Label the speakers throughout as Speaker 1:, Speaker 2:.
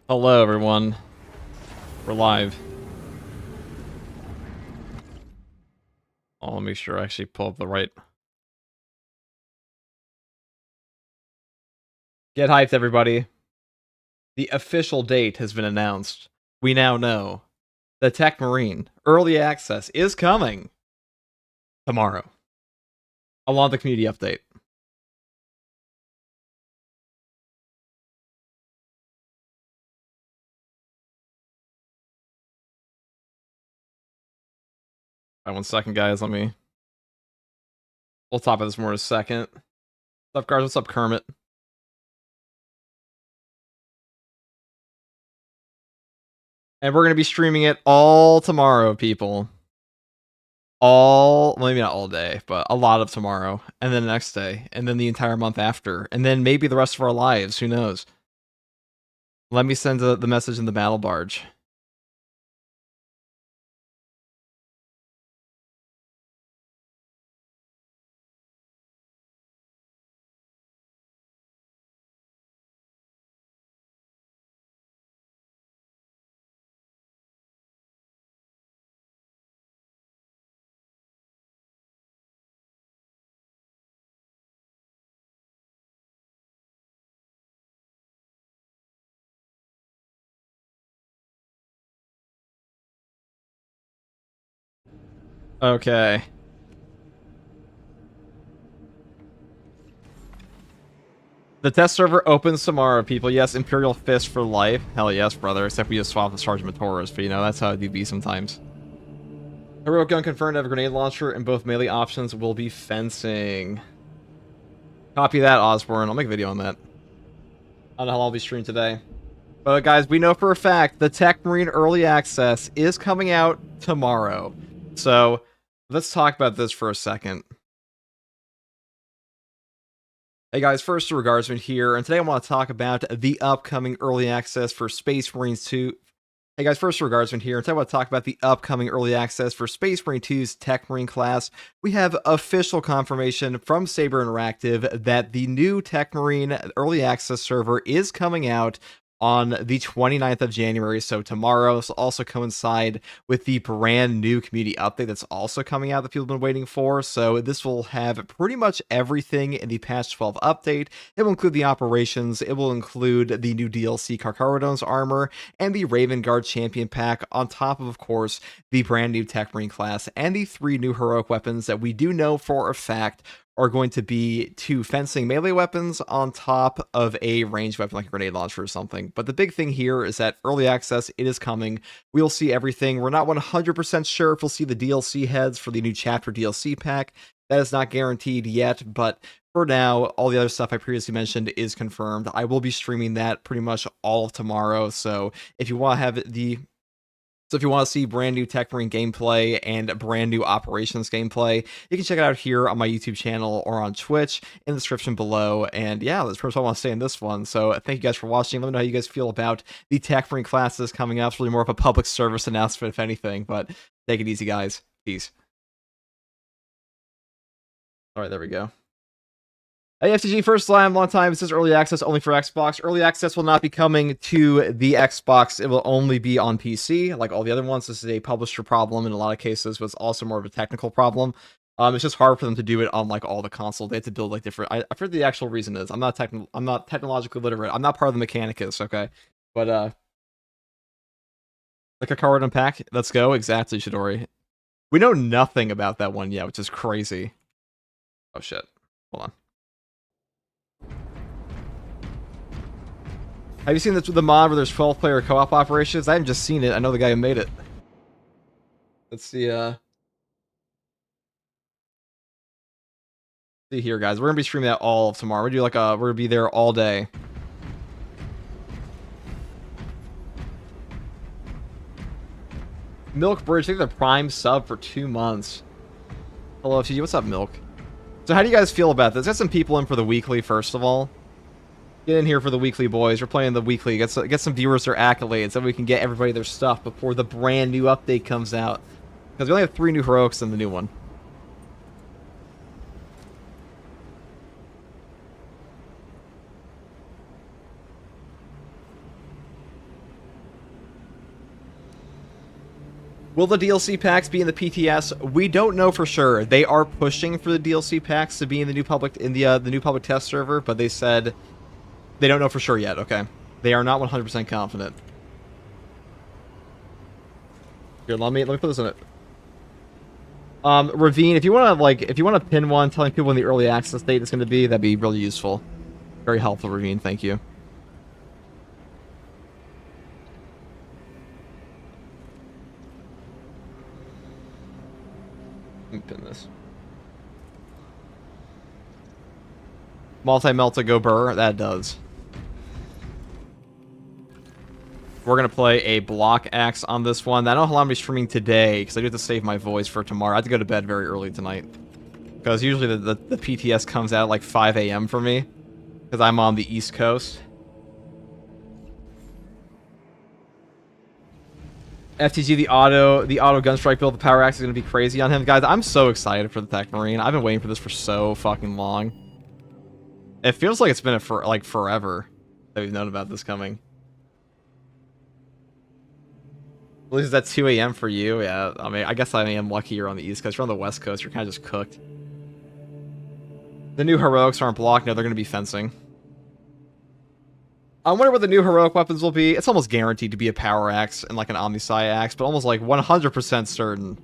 Speaker 1: Hello, everyone. We're live. I'll make sure I actually pull up the right. Get hyped, everybody. The official date has been announced. We now know the Techmarine early access is coming tomorrow, along with the community update. All right, 1 second, guys. We'll talk about this more in a second. What's up, guys? What's up, Kermit? And we're going to be streaming it all tomorrow, people. Maybe not all day, but a lot of tomorrow, and then the next day, and then the entire month after, and then maybe the rest of our lives. Who knows? Let me send the message in the battle barge. Okay. The test server opens tomorrow, people. Yes, Imperial Fist for life. Hell yes, brother. Except we just swap the Sergeant Matoras, but you know, that's how it do be sometimes. Heroic gun confirmed to have a grenade launcher, and both melee options will be fencing. Copy that, Osborne. I'll make a video on that. I don't know how long I'll be streaming today. But guys, we know for a fact the Techmarine Early Access is coming out tomorrow. So, let's talk about this for a second. Hey guys, first Regardsman here, and today I want to talk about the upcoming early access for Space Marines 2. Hey guys, first Regardsman here, and today I want to talk about the upcoming early access for Space Marine 2's Techmarine class. We have official confirmation from Saber Interactive that the new Techmarine early access server is coming out on the 29th of January, so tomorrow. This will also coincide with the brand new community update that's also coming out that people have been waiting for. So this will have pretty much everything in the patch 12 update. It will include the operations, it will include the new DLC Carcharodon's armor, and the Raven Guard champion pack, on top of course, the brand new Techmarine class, and the 3 new heroic weapons that we do know for a fact are going to be 2 fencing melee weapons on top of a ranged weapon like a grenade launcher or something. But the big thing here is that early access, it is coming. We'll see everything. We're not 100% sure if we'll see the DLC heads for the new chapter DLC pack. That is not guaranteed yet, but for now, all the other stuff I previously mentioned is confirmed. I will be streaming that pretty much all of tomorrow, so if you want to have if you want to see brand new Techmarine gameplay and brand new operations gameplay, you can check it out here on my YouTube channel or on Twitch in the description below. And yeah, that's pretty much all I want to say in this one. So thank you guys for watching. Let me know how you guys feel about the Techmarine classes coming out. It's really more of a public service announcement, if anything, but take it easy, guys. Peace. All right, there we go. Hey, FTG, first time, long time. This is early access only for Xbox. Early access will not be coming to the Xbox. It will only be on PC, like all the other ones. This is a publisher problem in a lot of cases, but it's also more of a technical problem. It's just hard for them to do it on like all the consoles. They have to build like different. I forget the actual reason is. I'm not technologically literate. I'm not part of the Mechanicus, okay? But like a card unpack. Let's go. Exactly, Shidori. We know nothing about that one yet, which is crazy. Oh shit. Hold on. Have you seen this with the mod where there's 12-player co-op operations? I haven't just seen it. I know the guy who made it. Let's see, see here, guys. We're gonna be streaming that all of tomorrow. We're gonna be there all day. Milk Bridge, I think they're prime sub for 2 months. Hello, FTG. What's up, Milk? So how do you guys feel about this? Got some people in for the weekly, first of all. Get in here for the weekly, boys. We're playing the weekly. Get some viewers their accolades so we can get everybody their stuff before the brand new update comes out. Because we only have 3 new heroics in the new one. Will the DLC packs be in the PTS? We don't know for sure. They are pushing for the DLC packs to be in the new public the new public test server, but they said they don't know for sure yet. Okay, they are not 100% confident. Here, let me put this in it. Ravine, if you want to pin one telling people when the early access date is going to be, that'd be really useful. Very helpful, Ravine. Thank you. Let me pin this. Multi-melt to go burr. That does. We're going to play a block axe on this one. I don't know how long I'm going to be streaming today, because I do have to save my voice for tomorrow. I have to go to bed very early tonight. Because usually the PTS comes out at like 5 a.m. for me, because I'm on the East Coast. FTG, the auto gunstrike build, the power axe is going to be crazy on him. Guys, I'm so excited for the Techmarine. I've been waiting for this for so fucking long. It feels like it's been like forever that we've known about this coming. At least it's at 2 a.m. for you. Yeah, I mean, I guess I am lucky you're on the East Coast. You're on the West Coast. You're kind of just cooked. The new heroics aren't blocked. No, they're going to be fencing. I wonder what the new heroic weapons will be. It's almost guaranteed to be a power axe and like an Omnisci axe, but almost like 100% certain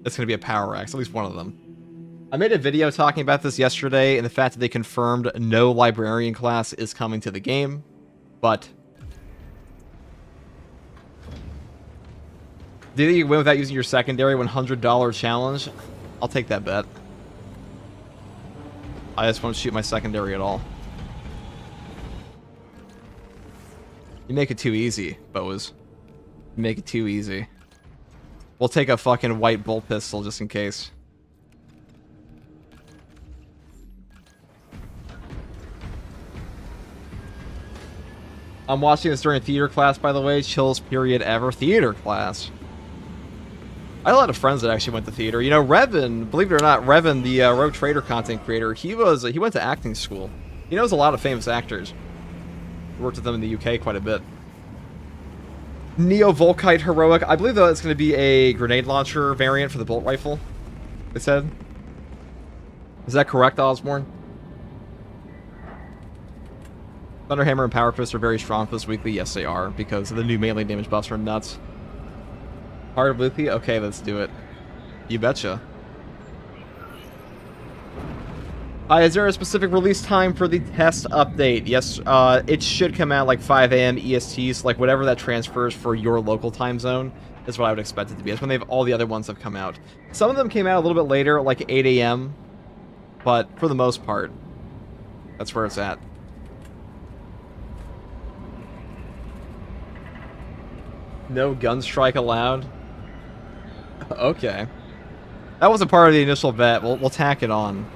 Speaker 1: it's going to be a power axe, at least one of them. I made a video talking about this yesterday and the fact that they confirmed no librarian class is coming to the game, but do you think you can win without using your secondary $100 challenge? I'll take that bet. I just won't shoot my secondary at all. You make it too easy, Boas. You make it too easy. We'll take a fucking white bolt pistol just in case. I'm watching this during theater class, by the way. Chills period ever. Theater class. I had a lot of friends that actually went to theater. You know, Revan, believe it or not, Revan, the Rogue Trader content creator, he went to acting school. He knows a lot of famous actors. Worked with them in the UK quite a bit. Neo Volkite Heroic. I believe, though, it's going to be a grenade launcher variant for the bolt rifle, they said. Is that correct, Osborne? Thunderhammer and Power Fist are very strong for this weekly. Yes, they are, because the new melee damage buffs are nuts. Heart of Luthi? Okay, let's do it. You betcha. Is there a specific release time for the test update? Yes, it should come out like 5 a.m. EST, so like whatever that transfers for your local time zone is what I would expect it to be. That's when they have all the other ones have come out. Some of them came out a little bit later, like 8 a.m., but for the most part, that's where it's at. No gun strike allowed? Okay. That wasn't part of the initial bet. We'll tack it on.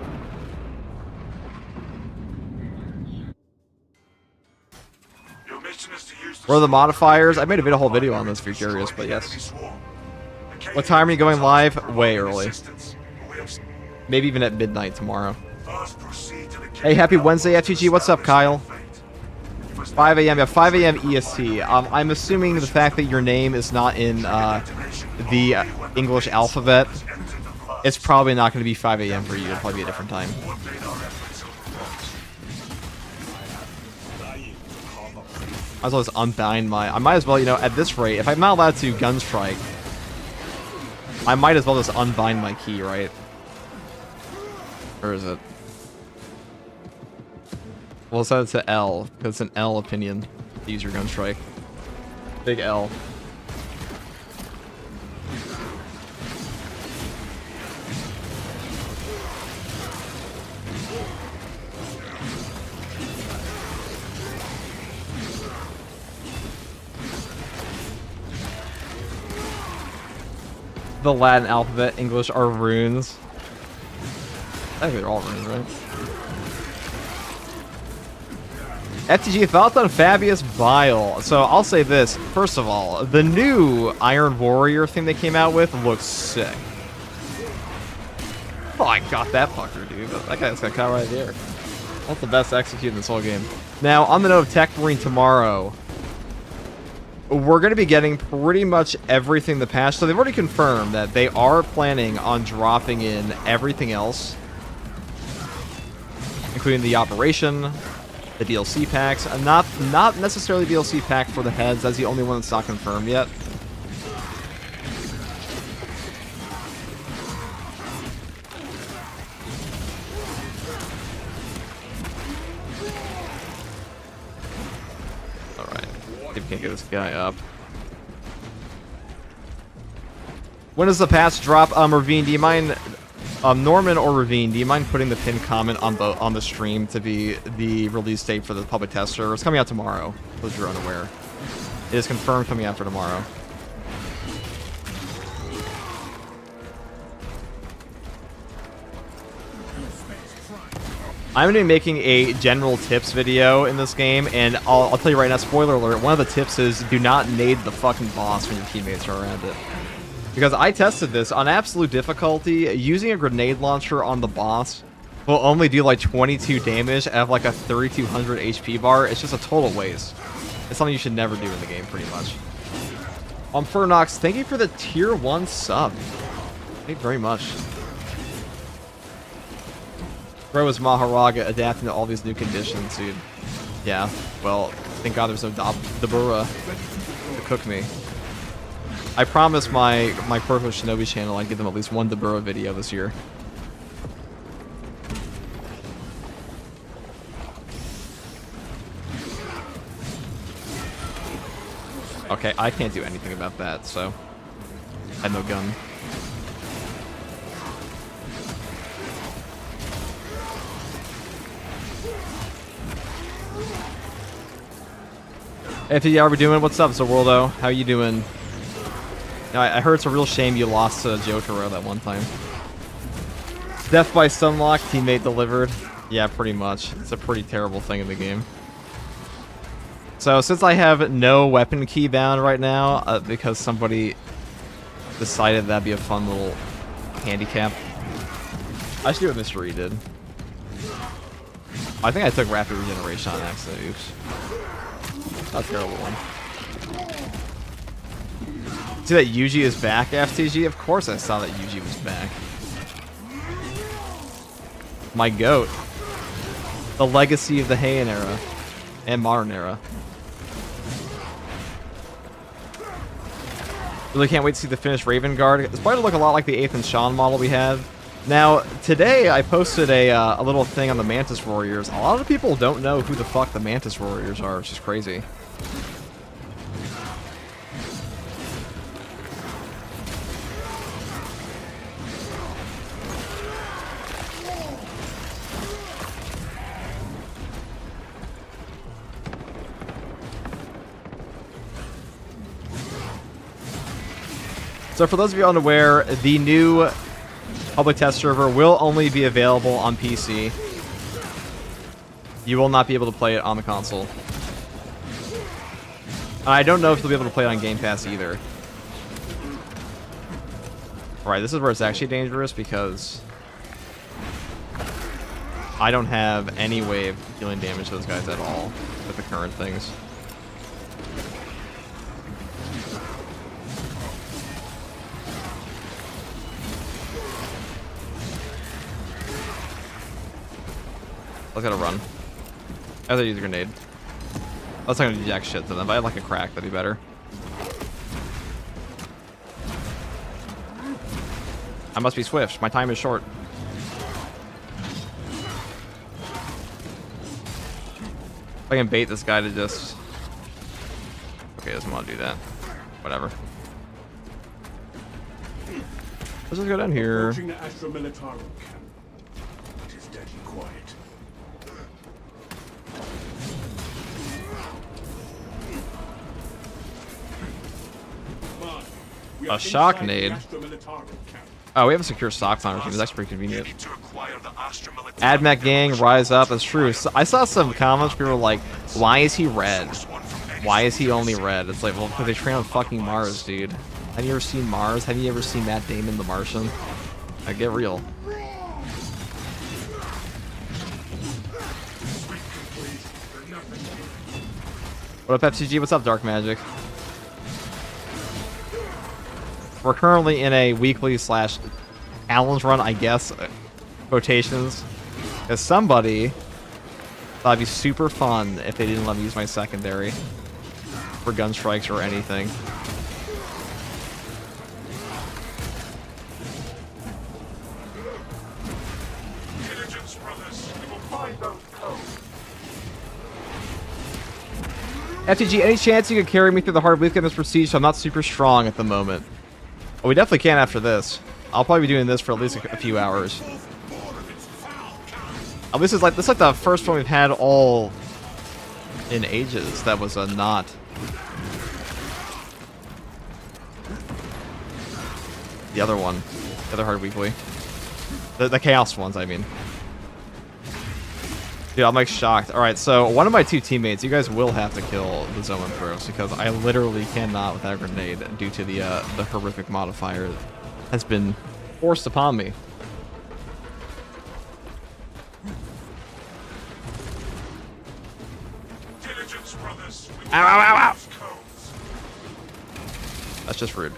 Speaker 1: What are the modifiers? I made a whole video on this if you're curious, but yes. What time are you going live? Way early. Maybe even at midnight tomorrow. Hey, happy Wednesday, FTG. What's up, Kyle? 5 a.m. Yeah, 5 a.m. EST. I'm assuming the fact that your name is not in the English alphabet, it's probably not going to be 5 a.m. for you. It'll probably be a different time. I might as well just unbind my... I might as well, you know, at this rate, if I'm not allowed to gun strike, I might as well just unbind my key, right? Or is it? We'll set it to L, because it's an L opinion to use your gun strike. Big L. The Latin alphabet, English are runes. I think they're all runes, right? FTG, thoughts on Fabius Bile? So I'll say this. First of all, the new Iron Warrior thing they came out with looks sick. Oh, I got that fucker, dude. That guy's got caught right there. That's the best execute in this whole game. Now, on the note of Techmarine tomorrow, we're going to be getting pretty much everything the patch. So they've already confirmed that they are planning on dropping in everything else, including the operation, the DLC packs. Not necessarily DLC pack for the heads. That's the only one that's not confirmed yet. Can't get this guy up. When does the patch drop? Ravine, do you mind, Norman or Ravine, do you mind putting the pinned comment on the stream to be the release date for the public test server? It's coming out tomorrow, if you're unaware. It is confirmed coming out for tomorrow. I'm going to be making a general tips video in this game, and I'll tell you right now, spoiler alert, one of the tips is do not nade the fucking boss when your teammates are around it. Because I tested this on absolute difficulty, using a grenade launcher on the boss will only do like 22 damage out of like a 3200 HP bar. It's just a total waste. It's something you should never do in the game, pretty much. Fernox, thank you for the tier 1 sub. Thank you very much. Bro is Maharaga adapting to all these new conditions, dude. Yeah, well, thank God there's no Dabura to cook me. I promised my Purple Shinobi channel I'd give them at least one Dabura video this year. Okay, I can't do anything about that, so I had no gun. Hey, how are we doing? What's up, Zerworldo? How you doing? I heard it's a real shame you lost to Jotaro that one time. Death by Stunlock, teammate delivered. Yeah, pretty much. It's a pretty terrible thing in the game. So, since I have no weapon key bound right now, because somebody decided that'd be a fun little handicap, I should do what Mr. E did. I think I took rapid regeneration on accident. Oops. Not a terrible one. See that Yuji is back, FTG? Of course I saw that Yuji was back. My goat. The legacy of the Heian era. And modern era. Really can't wait to see the finished Raven Guard. It's probably to look a lot like the Ethan Sean model we had. Now, today I posted a little thing on the Mantis Warriors. A lot of people don't know who the fuck the Mantis Warriors are, which is crazy. So for those of you unaware, the new public test server will only be available on PC. You will not be able to play it on the console. I don't know if you'll be able to play it on Game Pass either. Alright, this is where it's actually dangerous because I don't have any way of dealing damage to those guys at all with the current things. I gotta run. I have to use a grenade. That's not gonna do jack shit to them. If I had like a crack, that'd be better. I must be swift. My time is short. If I can bait this guy to just... Okay, doesn't want to do that. Whatever. Let's just go down here. A shock nade. Oh, we have a secure stock on our team. That's pretty convenient. AdMech gang, rise up. That's true. So I saw some comments. People were like, "Why is he red? Why is he only red?" It's like, well, because they train on fucking Mars, dude. Have you ever seen Mars? Have you ever seen Matt Damon, The Martian? Like, get real. What up, FTG? What's up, Dark Magic? We're currently in a weekly slash challenge run, I guess, quotations. Because somebody thought it'd be super fun if they didn't let me use my secondary for gun strikes or anything. FTG, any chance you could carry me through the hard weekend of this prestige? So I'm not super strong at the moment. Well, we definitely can after this. I'll probably be doing this for at least a few hours. This is like the first one we've had all in ages. That was not. The other one, the other hard weekly, the chaos ones, I mean. Dude, I'm like shocked. All right, so one of my two teammates, you guys will have to kill the Zoman Pros because I literally cannot with that grenade due to the horrific modifier that has been forced upon me. Ow, ow, ow, ow! That's just rude.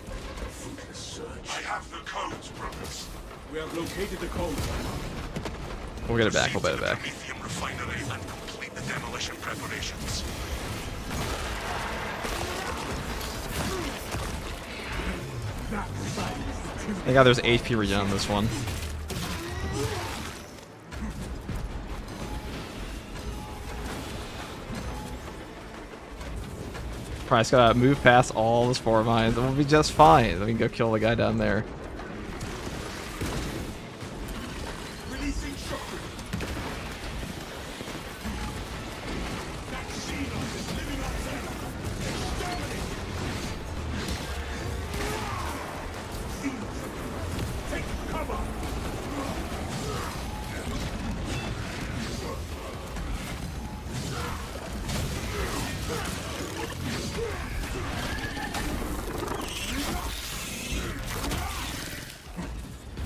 Speaker 2: I have the codes, brothers. We have located the code.
Speaker 1: We'll get it back. We'll get it back.
Speaker 2: Refinery and complete the demolition preparations.
Speaker 1: Thank God there's HP regen on this one. Probably just gotta move past all the spore mines and we'll be just fine. Then we can go kill the guy down there.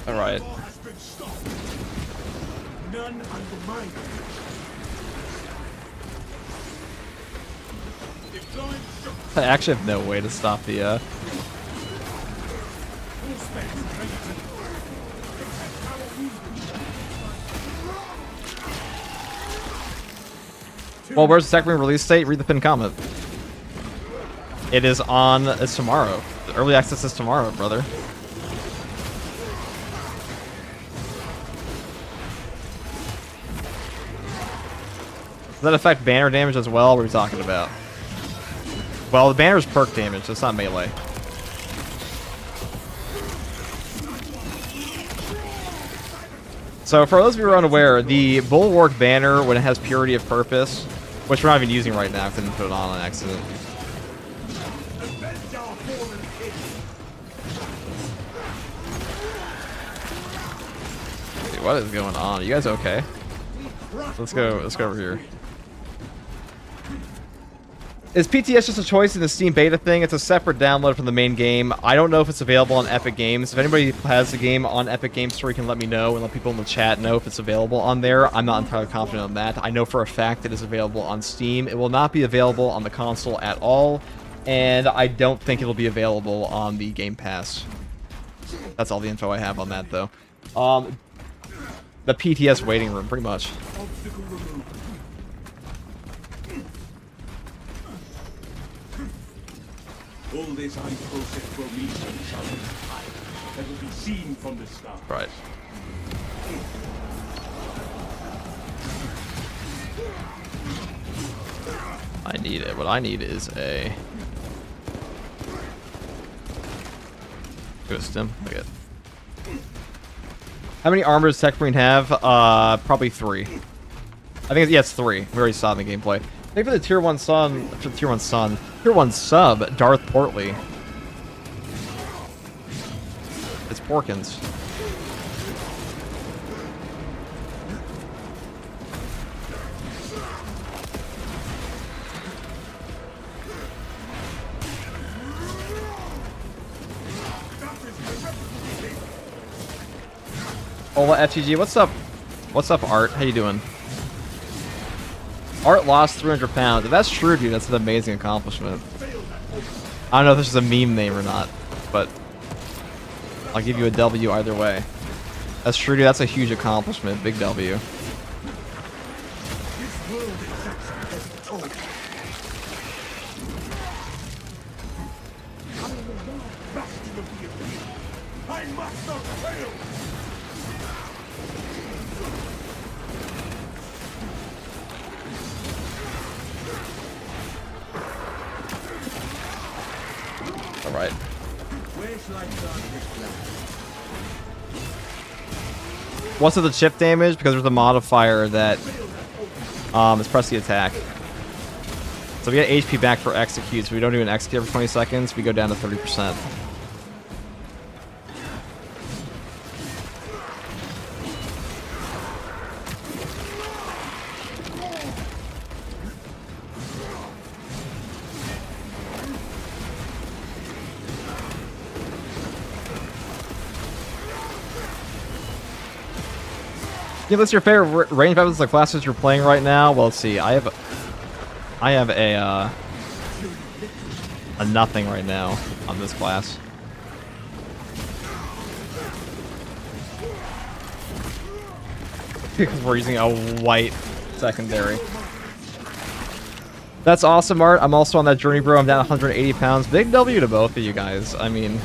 Speaker 1: Alright. I actually have no way to stop the Well, where's the Techmarine release date? Read the pinned comment. It is on. It's tomorrow. The early access is tomorrow, brother. Does that affect banner damage as well? What are we talking about? Well, the banner's perk damage, so it's not melee. So for those of you who are unaware, the Bulwark banner, when it has Purity of Purpose, which we're not even using right now, I couldn't put it on accident. Dude, what is going on? Are you guys okay? Let's go over here. Is PTS just a choice in the Steam beta thing? It's a separate download from the main game. I don't know if it's available on Epic Games. If anybody has the game on Epic Games Store, you can let me know and let people in the chat know if it's available on there. I'm not entirely confident on that. I know for a fact it is available on Steam. It will not be available on the console at all, and I don't think it'll be available on the Game Pass. That's all the info I have on that, though. The PTS waiting room, pretty much.
Speaker 2: All this unprocessed formation shall be high. That will be seen from the start.
Speaker 1: Right. I need it. What I need is a... Go stim. Look at. How many armors does Techmarine have? Probably 3. I think it's 3. We already saw it in the gameplay. Thank you for the tier 1 son, for the tier 1 son. Tier 1 sub, Darth Portley. It's Porkins. Ola FTG, what's up? What's up, Art? How you doing? Art lost 300 pounds. If that's true, dude, that's an amazing accomplishment. I don't know if this is a meme name or not, but I'll give you a W either way. That's true, dude. That's a huge accomplishment. Big W.
Speaker 2: This world exacts a heavy toll. I am the lord bastion of the Imperium. I must not fail.
Speaker 1: Alright.
Speaker 2: Where shall I start this plan?
Speaker 1: What's the chip damage? Because there's a modifier that is press the attack. So we get HP back for execute, so we don't do an execute every 20 seconds, we go down to 30%. Give us your favorite range weapons, the classes you're playing right now. Well, let's see. I have a nothing right now on this class. Because we're using a white secondary. That's awesome, Art. I'm also on that journey, bro. I'm down 180 pounds. Big W to both of you guys. I mean,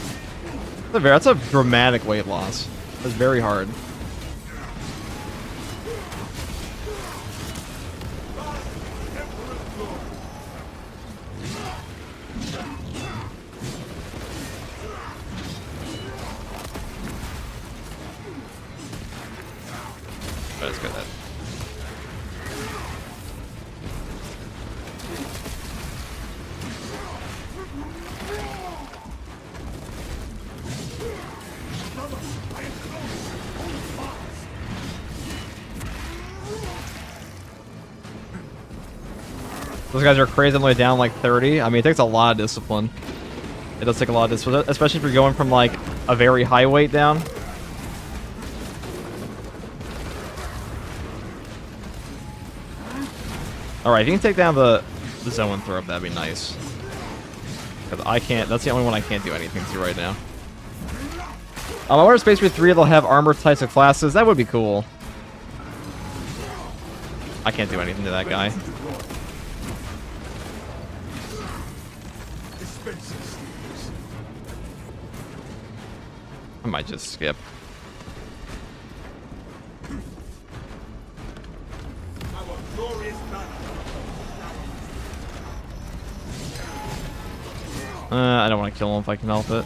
Speaker 1: that's a dramatic weight loss. That's very hard. Let's go then. Those guys are crazily down like 30. I mean, it takes a lot of discipline. It does take a lot of discipline, especially if you're going from like a very high weight down. Alright, if you can take down the zone throw up, that'd be nice. Because I can't, that's the only one I can't do anything to right now. I wonder if Space Marine 3 they'll have armor types of classes. That would be cool. I can't do anything to that guy. I might just skip. I don't want to kill him if I can help it.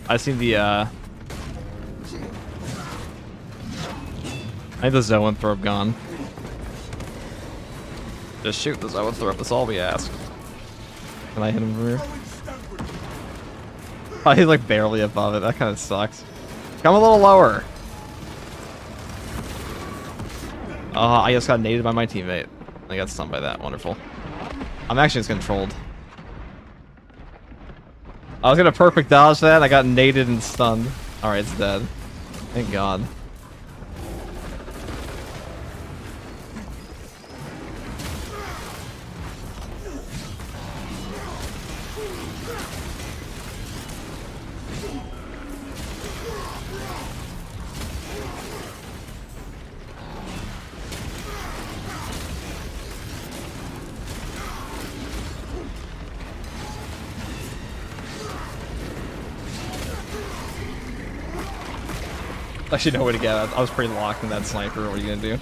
Speaker 1: I see the I think the Zoanthrope gone. Just shoot the Zoanthrope, that's all we ask. Can I hit him from here? Oh, he's like barely above it, that kind of sucks. Come a little lower. I just got naded by my teammate. I got stunned by that, wonderful. I'm actually just controlled. I was gonna perfect dodge that, I got naded and stunned. Alright, it's dead. Thank God. Actually, no way to get out. I was pretty locked in that sniper. What are you gonna do?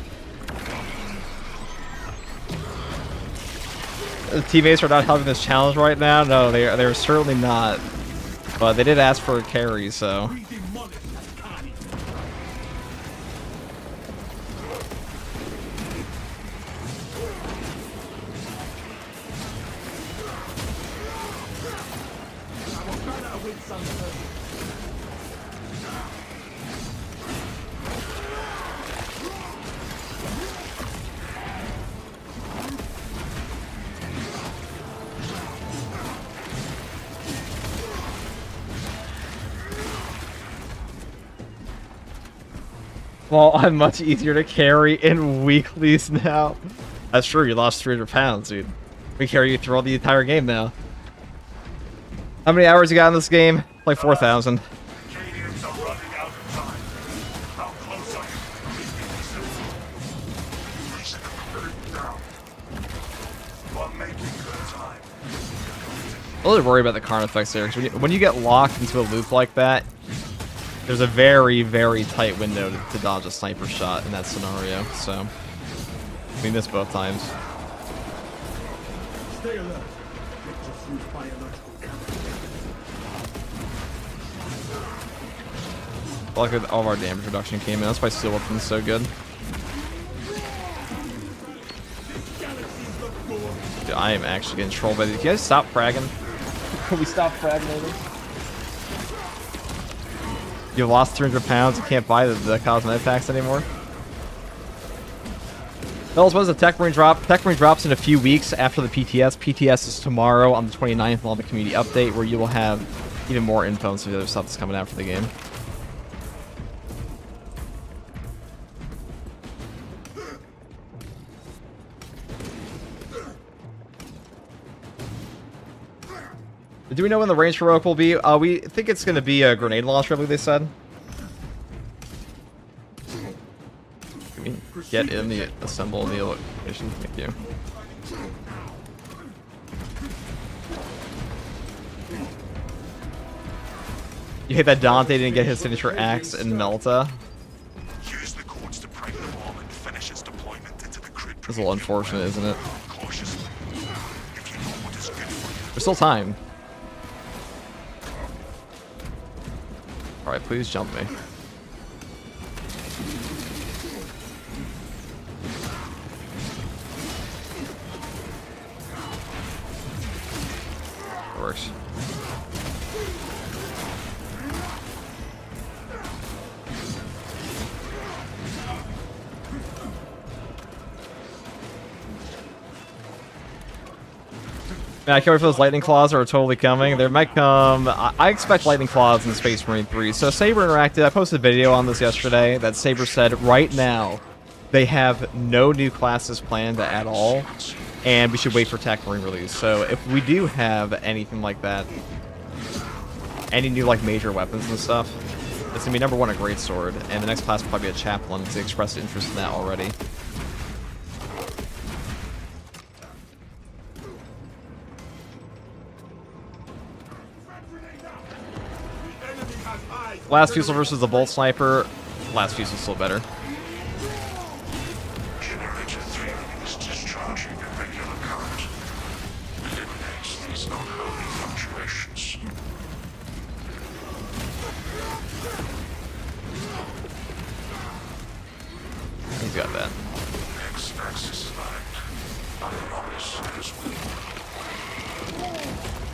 Speaker 1: The teammates are not helping this challenge right now. No, they're certainly not. But they did ask for a carry, so. Well, I'm much easier to carry in weeklies now. That's true, you lost 300 pounds, dude. We carry you through all the entire game now. How many hours you got in this game? Like 4,000.
Speaker 2: Canadians are running out of time. How close are you? Down. We're making good time.
Speaker 1: I really worry about the Karn effects there, because when you get locked into a loop like that, there's a very, very tight window to dodge a sniper shot in that scenario, so we missed both times.
Speaker 2: Stay alert. Get just use biological
Speaker 1: Luckily, all of our damage reduction came in. That's why Steel Weapon's so good. Dude, I am actually getting trolled by these. Can you guys stop fragging? Can we stop fragging? You lost 300 pounds. You can't buy the cosmetic packs anymore. Fellas, what is the Techmarine drop? Techmarine drops in a few weeks after the PTS. PTS is tomorrow on the 29th. We'll have a community update where you will have even more info on some of the other stuff that's coming out for the game. Do we know when the range heroic will be? We think it's going to be a grenade launcher, I believe they said. Can we get in the assemble the location? Thank you. You hate that Dante didn't get his signature axe in Melta.
Speaker 3: Use the codes to prime the bomb and finish its deployment into the grid.
Speaker 1: It's a little unfortunate, isn't it?
Speaker 3: Cautiously. If you know what is good for you.
Speaker 1: There's still time. Alright, please jump me. That works. Man, I can't wait for those lightning claws are totally coming. There might come... I expect lightning claws in Space Marine 3. So Saber Interactive, I posted a video on this yesterday that Saber said right now they have no new classes planned at all, and we should wait for Techmarine release. So if we do have anything like that, any new like major weapons and stuff, it's gonna be number one a greatsword, and the next class will probably be a chaplain because they expressed interest in that already. Last Fusel versus the Bolt Sniper. Last Fusel's still better.
Speaker 3: Generator 3 is discharging a regular current. Eliminates these unholy fluctuations.
Speaker 1: He's got that.
Speaker 3: X-axis aligned. Autonomous as well.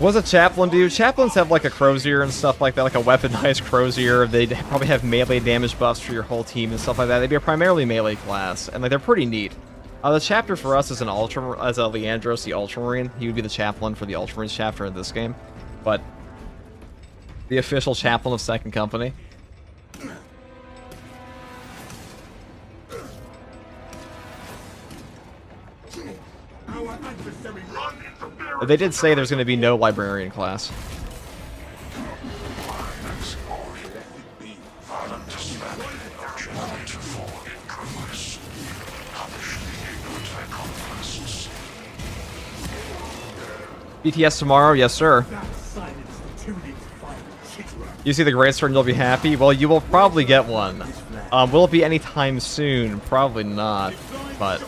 Speaker 1: What's a chaplain do? Chaplains have like a crozier and stuff like that, like a weaponized crozier. They'd probably have melee damage buffs for your whole team and stuff like that. They'd be a primarily melee class, and like they're pretty neat. The chapter for us is an as a Leandros, the Ultramarine. He would be the chaplain for the Ultramarines chapter in this game, but the official chaplain of Second Company.
Speaker 2: Our adversary run interference.
Speaker 1: They did say there's going to be no librarian class. BTS tomorrow, yes sir. You see the greatsword and you'll be happy? Well, you will probably get one. Will it be anytime soon? Probably not, but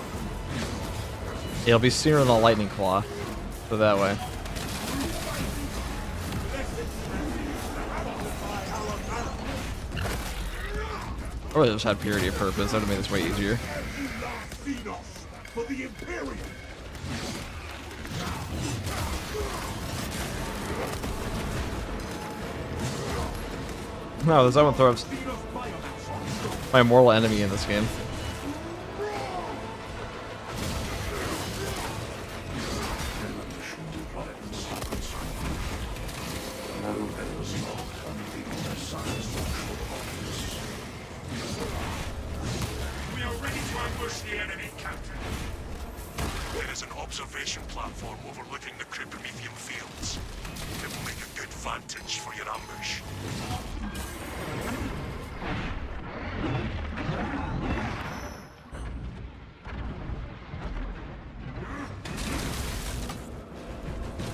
Speaker 1: it'll be sooner than a lightning claw. So that way. Or they just had purity of purpose. That would have made this way easier. No, there's that one throws my mortal enemy in this game.
Speaker 3: platform overlooking the Cryptomethium fields. It will make a good vantage for your ambush.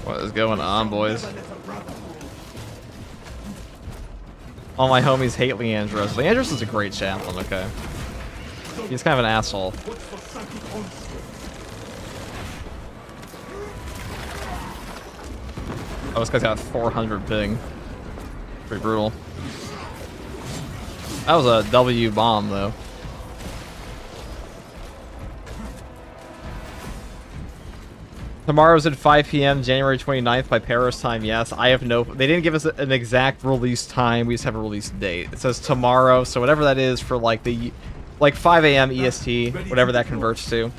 Speaker 1: What is going on, boys? All my homies hate Leandros. Leandros is a great chaplain, okay? He's kind of an asshole. Oh, this guy's got 400 ping. Pretty brutal. That was a W bomb, though. Tomorrow's at 5 p.m. January 29th by Paris time. Yes, I have no... They didn't give us an exact release time. We just have a release date. It says tomorrow, so whatever that is for like the... Like 5 a.m. EST, whatever that converts to.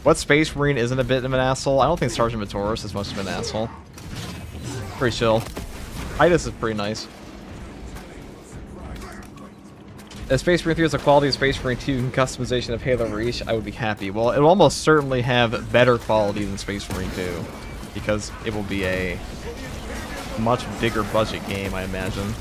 Speaker 1: What Space Marine isn't a bit of an asshole? I don't think Sergeant Matoris is much of an asshole. Pretty chill. Titus is pretty nice. If Space Marine 3 has the quality of Space Marine 2 and customization of Halo Reach, I would be happy. Well, it'll almost certainly have better quality than Space Marine 2, because it will be a much bigger budget game, I imagine.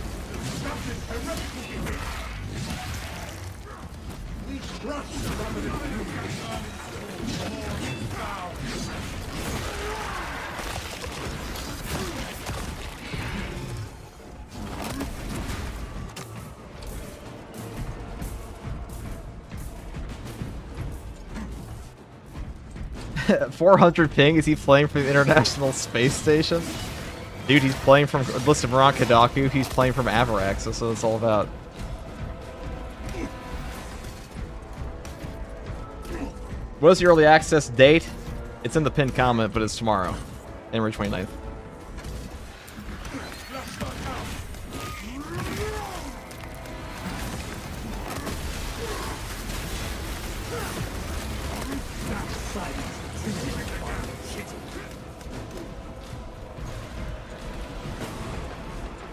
Speaker 1: $400 ping? Is he playing from the International Space Station? Dude, he's playing from... Listen, we're on Kadaku. He's playing from Avarax. That's what it's all about. What is the early access date? It's in the pinned comment, but it's tomorrow. January 29th.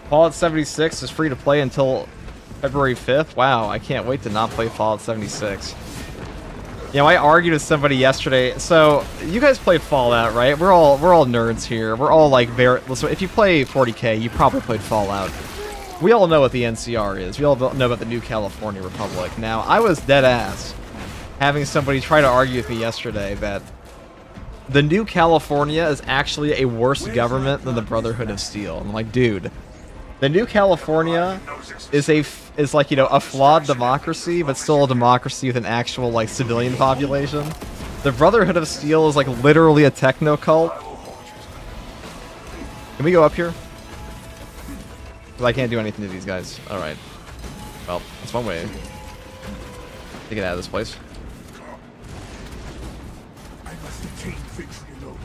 Speaker 1: Fallout 76 is free to play until February 5th. Wow, I can't wait to not play Fallout 76. You know, I argued with somebody yesterday. So, you guys play Fallout, right? We're all nerds here. We're all like very... Listen, if you play 40K, you probably played Fallout. We all know what the NCR is. We all know about the New California Republic. Now, I was dead ass having somebody try to argue with me yesterday that the New California is actually a worse government than the Brotherhood of Steel. I'm like, dude, the New California is like, you know, a flawed democracy, but still a democracy with an actual, like, civilian population. The Brotherhood of Steel is, like, literally a techno cult. Can we go up here? Because I can't do anything to these guys. Alright. Well, that's one way to get out of this place.
Speaker 2: I must attain victory alone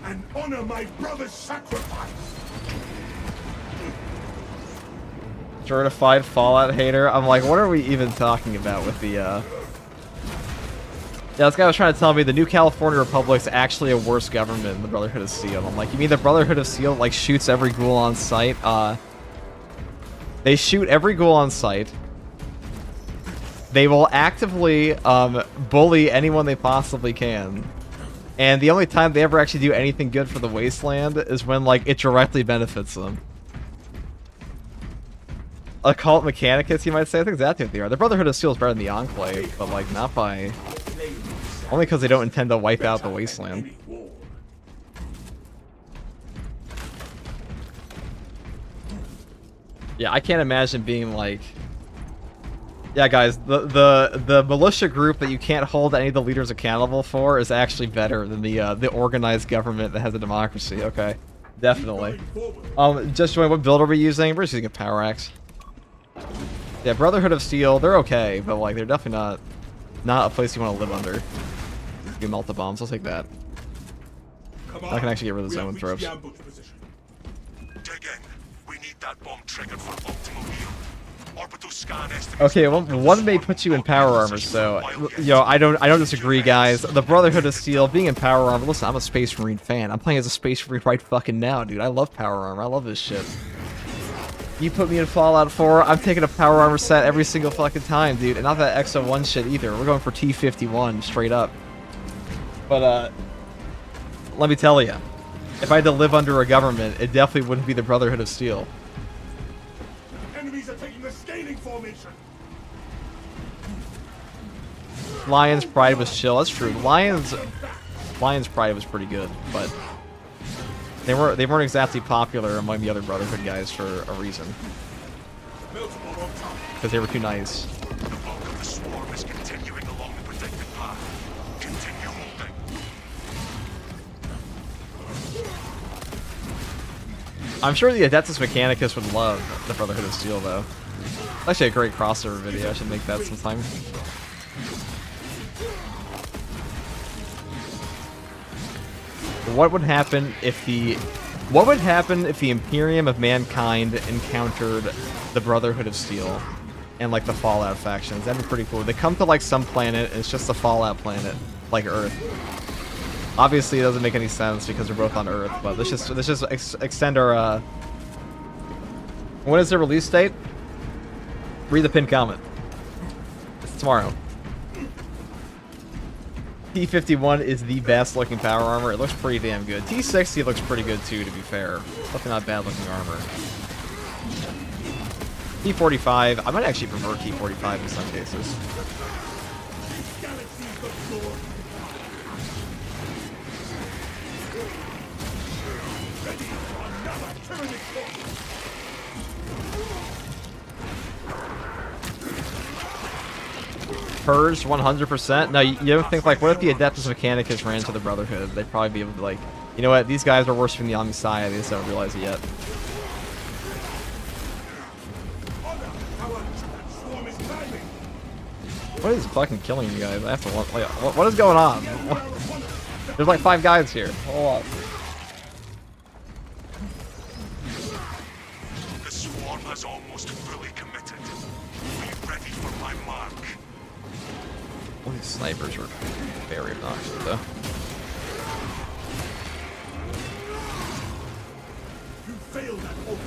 Speaker 2: and honor my brother's sacrifice.
Speaker 1: Certified Fallout hater. I'm like, what are we even talking about with the, Yeah, this guy was trying to tell me the New California Republic's actually a worse government than the Brotherhood of Steel. I'm like, you mean the Brotherhood of Steel, like, shoots every ghoul on sight? They shoot every ghoul on sight. They will actively, bully anyone they possibly can. And the only time they ever actually do anything good for the Wasteland is when, like, it directly benefits them. Occult Mechanicus, you might say. I think that's what they are. The Brotherhood of Steel is better than the Enclave, but, like, not by... Only because they don't intend to wipe out the Wasteland. Yeah, I can't imagine being, like... Yeah, guys, the militia group that you can't hold any of the leaders accountable for is actually better than the organized government that has a democracy, okay? Definitely. Just join, what build are we using? We're just using a Power Axe. Yeah, Brotherhood of Steel, they're okay, but like they're definitely not a place you want to live under. You can melt the bombs, I'll take that. I can actually get rid of the zone tropes.
Speaker 3: Dig in. We need that bomb triggered for optimal heal. Orbital scan estimates.
Speaker 1: Okay, well, one may put you in power armor, so yo, I don't disagree, guys. The Brotherhood of Steel being in power armor. Listen, I'm a Space Marine fan. I'm playing as a Space Marine right fucking now, dude. I love power armor. I love this shit. You put me in Fallout 4, I'm taking a power armor set every single fucking time, dude. And not that XO1 shit either. We're going for T51 straight up. But let me tell you, if I had to live under a government, it definitely wouldn't be the Brotherhood of Steel.
Speaker 2: Enemies are taking the scaling formation.
Speaker 1: Lion's Pride was chill. That's true. Lion's Pride was pretty good, but they weren't exactly popular among the other Brotherhood guys for a reason. Because they were too nice.
Speaker 3: The bulk of the swarm is continuing along the protected path. Continue holding.
Speaker 1: I'm sure the Adeptus Mechanicus would love the Brotherhood of Steel, though. It's actually a great crossover video. I should make that sometime. What would happen if the Imperium of Mankind encountered the Brotherhood of Steel and like the Fallout factions? That'd be pretty cool. They come to like some planet and it's just a Fallout planet, like Earth. Obviously, it doesn't make any sense because we're both on Earth, but let's just extend our. When is the release date? Read the pinned comment. It's tomorrow. T51 is the best looking power armor. It looks pretty damn good. T60 looks pretty good too, to be fair. Definitely not bad looking armor. T45, I might actually prefer T45 in some cases. Purge 100%. No, you don't think like, what if the Adeptus Mechanicus ran to the Brotherhood? They'd probably be able to like, you know what? These guys are worse than the Omnisci. They just don't realize it yet. What is fucking killing you guys? I have to like, what is going on? There's like 5 guys here. Hold on.
Speaker 3: The swarm has almost fully committed. Be ready for my mark.
Speaker 1: Well, these snipers are very obnoxious, though.
Speaker 2: You failed at all.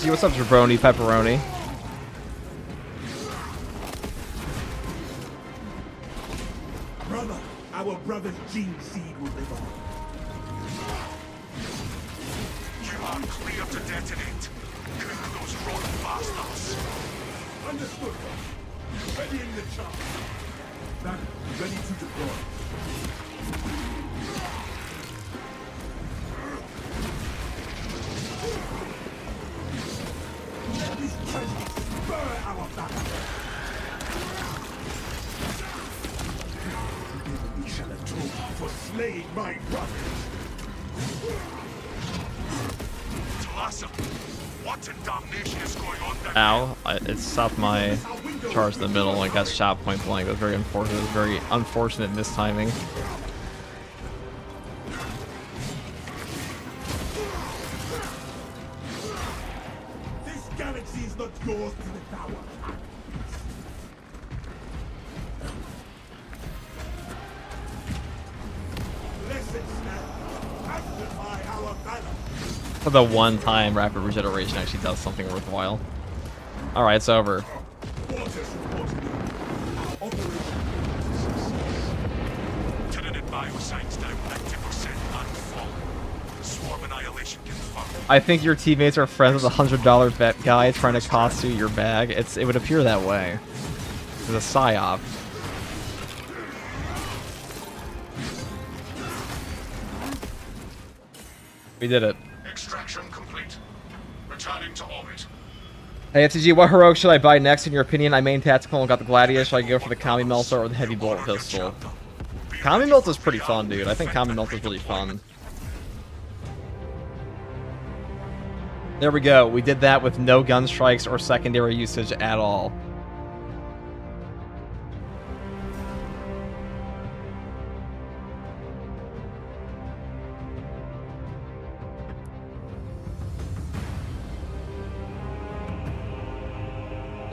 Speaker 1: What's up, Jabroni, Pepperoni?
Speaker 2: Brother, our brother's gene seed will live on.
Speaker 3: You are clear to detonate. Cook those rotten bastards.
Speaker 2: Understood. Readying the charge. That ready to deploy. These tragedies spur our battle. We shall atone for slaying my brothers.
Speaker 3: Talassa, what in damnation is going on there?
Speaker 1: Ow. It stopped my charge in the middle and I got shot point blank. It was very unfortunate. It was very unfortunate mistiming.
Speaker 2: This galaxy is not yours to devour. Blessed stand, amplify our valor.
Speaker 1: For the one time rapid regeneration actually does something worthwhile. Alright, it's over.
Speaker 2: Waters reporting. Operation
Speaker 3: Tenant bioscience down 90% and falling. Swarm annihilation confirmed.
Speaker 1: I think your teammates are friends with a $100 bet guy trying to cost you your bag. It would appear that way. It's a psyop. We did it.
Speaker 3: Extraction complete. Returning to orbit.
Speaker 1: Hey, FTG, what heroic should I buy next in your opinion? I main tactical and got the Gladius. Should I go for the Kami Melter or the Heavy Bolt Pistol? Kami Melter is pretty fun, dude. I think Kami Melter is really fun. There we go. We did that with no gun strikes or secondary usage at all.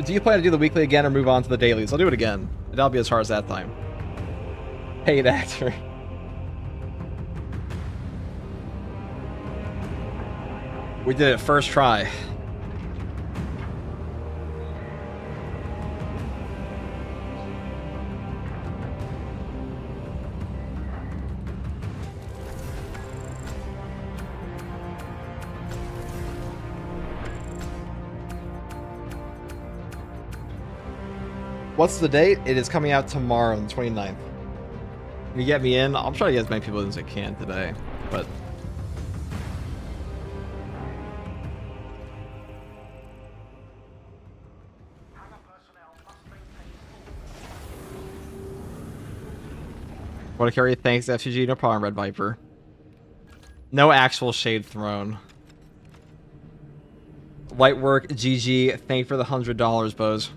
Speaker 1: Do you plan to do the weekly again or move on to the dailies? I'll do it again. It That'll be as hard as that time. Paid actor. We did it first try. What's the date? It is coming out tomorrow, on the 29th. Can you get me in? I'll try to get as many people in as I can today, but... What a carry. Thanks, FCG. No problem, Red Viper. No actual shade thrown. Light work, GG. Thank you for the $100, Bose.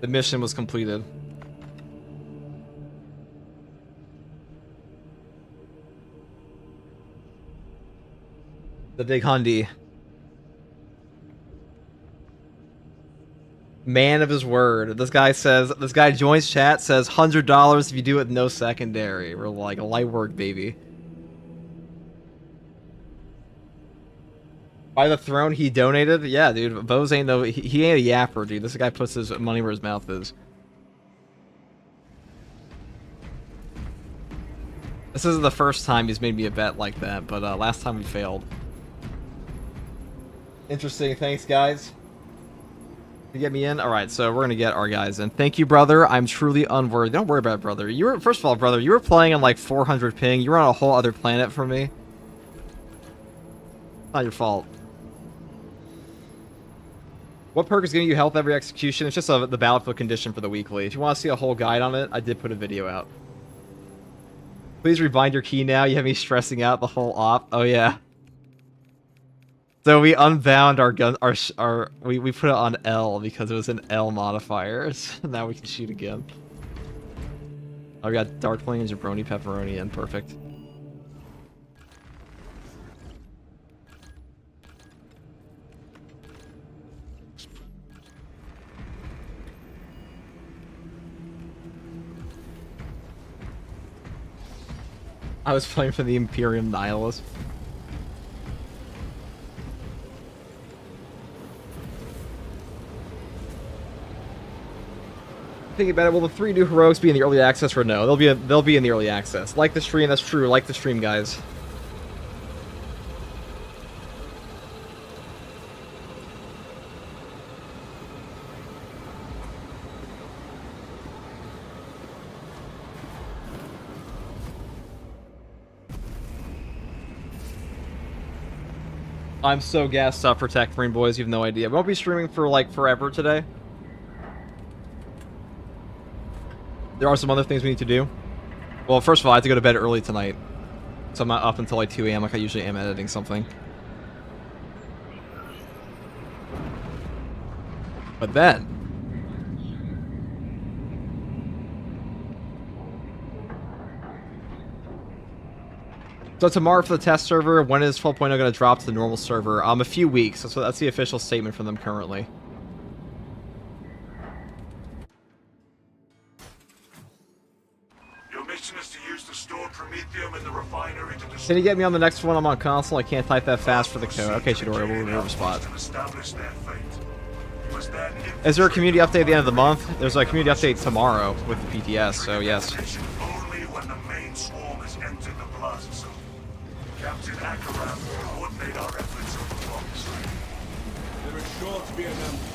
Speaker 1: The mission was completed. The big Hundy. Man of his word. This guy joins chat, says $100 if you do it with no secondary. We're like, light work, baby. By the throne he donated? Yeah, dude. Bose ain't no... He ain't a yapper, dude. This guy puts his money where his mouth is. This isn't the first time he's made me a bet like that, but last time we failed. Interesting. Thanks, guys. You get me in? Alright, so we're gonna get our guys in. Thank you, brother. I'm truly unworthy. Don't worry about it, brother. You were... First of all, brother, you were playing on like 400 ping. You were on a whole other planet from me. Not your fault. What perk is giving you health every execution? It's just the battlefield condition for the weekly. If you want to see a whole guide on it, I did put a video out. Please rebind your key now. You have me stressing out the whole op. Oh yeah. So we unbound our gun. We put it on L because it was an L modifier. So now we can shoot again. Oh, we got Darkling and Jabroni Pepperoni in. Perfect. I was playing for the Imperium Nihilist. Thinking about it, will the 3 new heroics be in the early access or no? They'll be in the early access. Like the stream, that's true. Like the stream, guys. I'm so gassed up for Techmarine, boys. You have no idea. We won't be streaming for like forever today. There are some other things we need to do. Well, first of all, I have to go to bed early tonight. So I'm not up until like 2 a.m. like I usually am editing something. But then... So tomorrow for the test server, when is 12.0 going to drop to the normal server? A few weeks. So that's the official statement from them currently.
Speaker 3: Your mission is to use the stored promethium in the refinery to
Speaker 1: Can you get me on the next one? I'm on console. I can't type that fast for the code. Okay, Chidori, we'll reserve a spot. Is there a community update at the end of the month? There's a community update tomorrow with the PTS, so yes.
Speaker 3: Only when the main swarm has entered the plaza zone. Captain Akaram will coordinate our efforts on the block side.
Speaker 2: There is sure to be an ambush.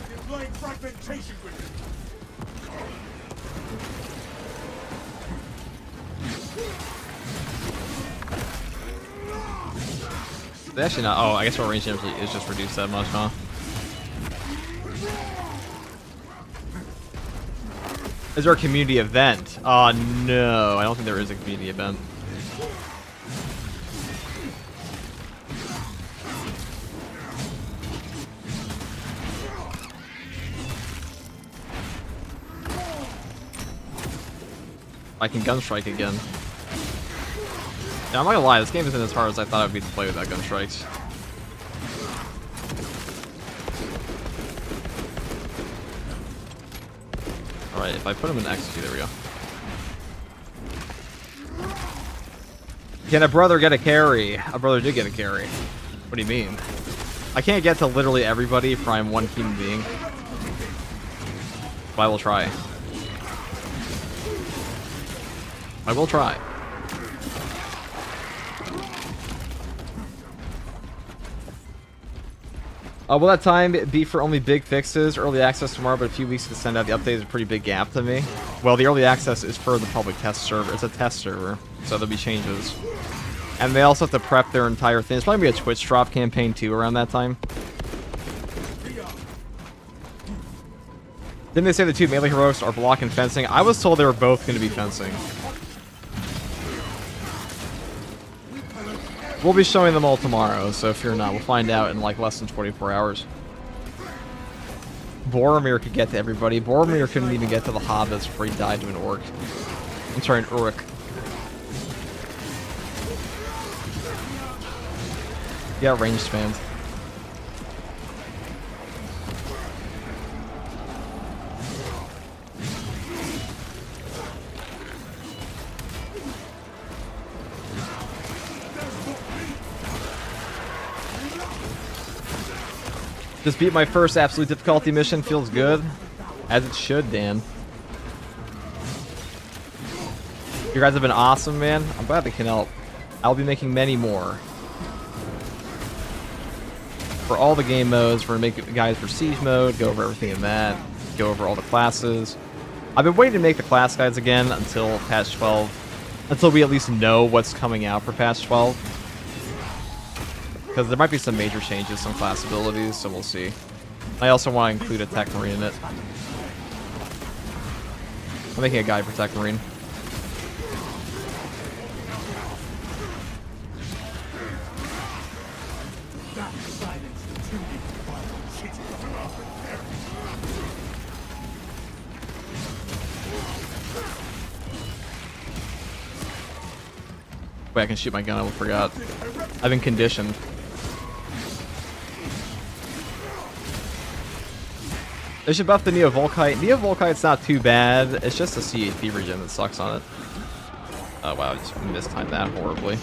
Speaker 2: Deploying fragmentation grenade.
Speaker 1: They actually not. Oh, I guess our range damage is just reduced that much, huh? Is there a community event? Oh no, I don't think there is a community event. I can gunstrike again. Yeah, I'm not gonna lie, this game isn't as hard as I thought it would be to play without gun strikes. Alright, if I put him in execute, there we go. Can a brother get a carry? A brother did get a carry. What do you mean? I can't get to literally everybody for I'm one human being. But I will try. I will try. Will that time be for only big fixes? Early access tomorrow, but a few weeks to send out the update is a pretty big gap to me. Well, the early access is for the public test server. It's a test server, so there'll be changes. And they also have to prep their entire thing. It's probably going to be a Twitch drop campaign, too, around that time. Didn't they say the two melee heroics are block and fencing? I was told they were both going to be fencing. We'll be showing them all tomorrow, so if you're not, we'll find out in like less than 24 hours. Boromir could get to everybody. Boromir couldn't even get to the hobbits before he died to an orc. I'm sorry, an uruk. Yeah, range spans. Just beat my first absolute difficulty mission. Feels good. As it should, Dan. You guys have been awesome, man. I'm glad they can help. I'll be making many more. For all the game modes, we're going to make guides for Siege mode, go over everything in that, go over all the classes. I've been waiting to make the class guides again until patch 12. Until we at least know what's coming out for patch 12. Because there might be some major changes, some class abilities, so we'll see. I also want to include a Techmarine in it. I'm making a guide for Techmarine. Wait, I can shoot my gun, I forgot. I've been conditioned. They should buff the Neo-Volkite. Neo-Volkite's not too bad. It's just the C8 regen that sucks on it. Oh wow, I just mistimed that horribly.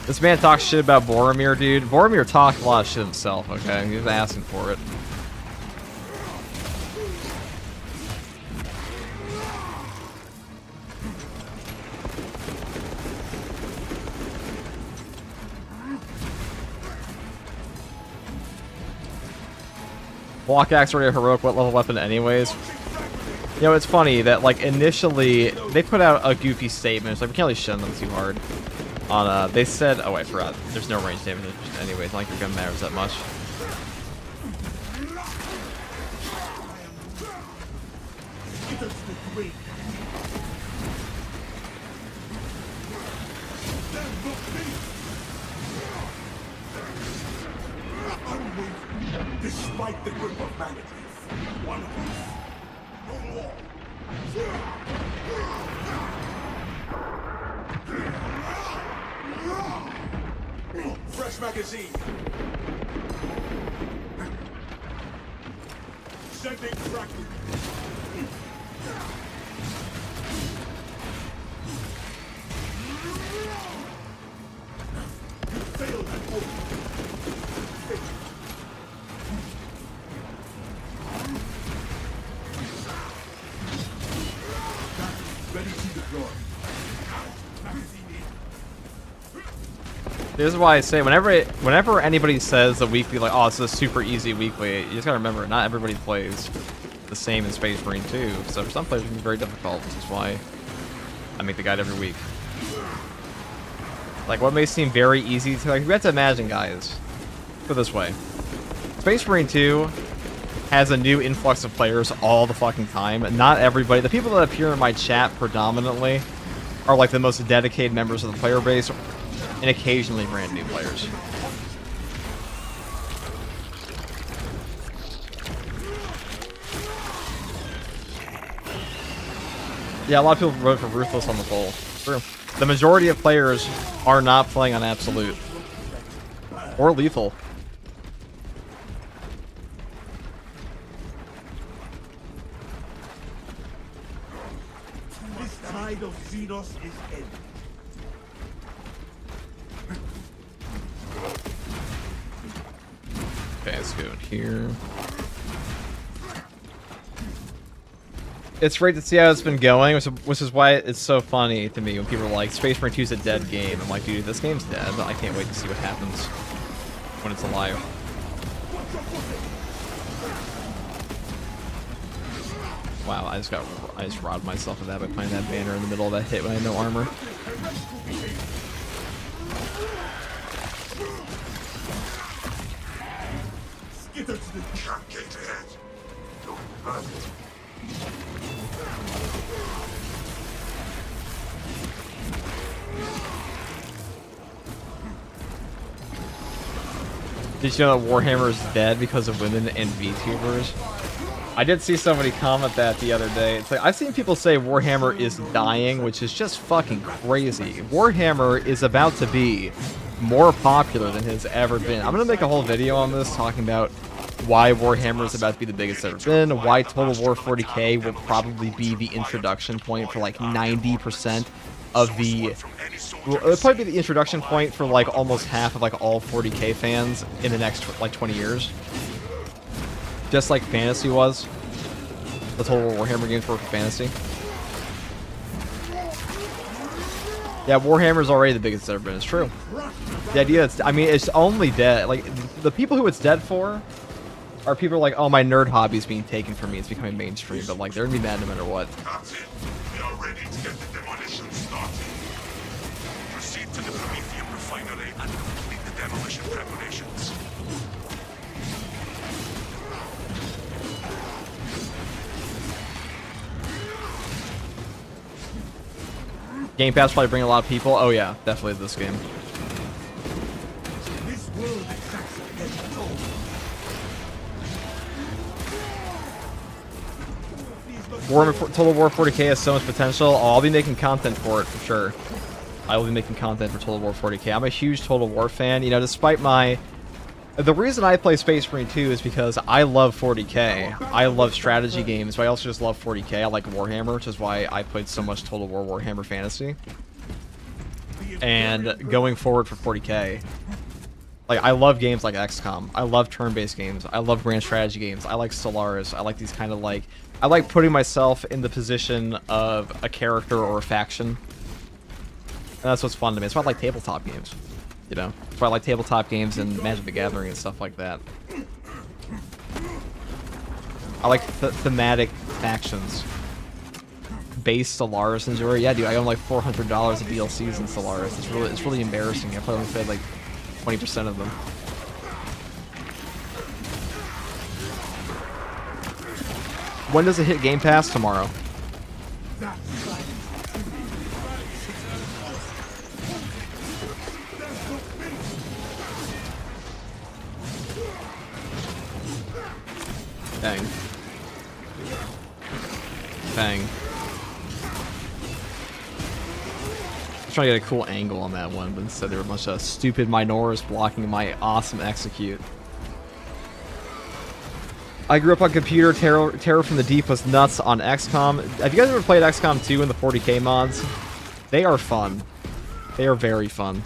Speaker 1: This man talks shit about Boromir, dude. Boromir talked a lot of shit himself, okay? He was asking for it. Block axe already a heroic what level weapon anyways? You know, it's funny that like initially they put out a goofy statement. It's like we can't really shun them too hard. On they said, oh I forgot. There's no range damage anyways. Not like your gun matters that much.
Speaker 2: Despite the grip of vanity, one piece, no more. Fresh magazine. Sending fragment. Failed at work. Ready to deploy.
Speaker 1: This is why I say whenever anybody says a weekly like, oh, it's a super easy weekly, you just gotta remember not everybody plays the same in Space Marine 2. So for some players it can be very difficult, which is why I make the guide every week. Like what may seem very easy to like you have to imagine, guys. Put it this way. Space Marine 2 has a new influx of players all the fucking time. Not everybody. The people that appear in my chat predominantly are like the most dedicated members of the player base, and occasionally brand new players. Yeah, a lot of people vote for Ruthless on the poll. True. The majority of players are not playing on Absolute. Or Lethal.
Speaker 2: This tide of Xenos is ending.
Speaker 1: Okay, let's go in here. It's great to see how it's been going, which is why it's so funny to me when people are like, Space Marine 2 is a dead game. I'm like, dude, this game's dead. I can't wait to see what happens when it's alive. Wow, I just robbed myself of that by playing that banner in the middle of that hit when I had no armor.
Speaker 2: Skitter to the
Speaker 3: Can't get ahead. Don't have it.
Speaker 1: Did you know that Warhammer is dead because of women and VTubers? I did see somebody comment that the other day. It's like, I've seen people say Warhammer is dying, which is just fucking crazy. Warhammer is about to be more popular than it has ever been. I'm gonna make a whole video on this talking about why Warhammer is about to be the biggest it's ever been, why Total War 40k will probably be the introduction point for like 90% of the... Well, it'll probably be the introduction point for like almost half of like all 40k fans in the next like 20 years. Just like Fantasy was. The Total Warhammer games were for Fantasy. Yeah, Warhammer's already the biggest it's ever been. It's true. The idea is, I mean, it's only dead. Like, the people who it's dead for are people like, oh, my nerd hobby's being taken from me. It's becoming mainstream. But, like, they're gonna be mad no matter what.
Speaker 3: That's it. We are ready to get the demolition started. Proceed to the Prometheum refinery and complete the demolition preparations.
Speaker 1: Game Pass probably bring a lot of people. Oh, yeah, definitely this game.
Speaker 2: This world exacts a heavy toll.
Speaker 1: Total War 40k has so much potential. Oh, I'll be making content for it, for sure. I will be making content for Total War 40k. I'm a huge Total War fan. You know, despite my... The reason I play Space Marine 2 is because I love 40k. I love strategy games, but I also just love 40k. I like Warhammer, which is why I played so much Total War Warhammer Fantasy. And going forward for 40k, like, I love games like XCOM. I love turn-based games. I love grand strategy games. I like Stellaris. I like these kind of like... I like putting myself in the position of a character or a faction. And that's what's fun to me. That's why I like tabletop games. You know? That's why I like tabletop games and Magic the Gathering and stuff like that. I like thematic factions. Base Stellaris and Zora. Yeah, dude, I own like $400 of DLCs in Stellaris. It's really embarrassing. I probably only played like 20% of them. When does it hit Game Pass? Tomorrow. Bang. Bang. I was trying to get a cool angle on that one, but instead there were a bunch of stupid Minoras blocking my awesome execute. I grew up on computer. Terror from the Deep was nuts on XCOM. Have you guys ever played XCOM 2 in the 40k mods? They are fun. They are very fun.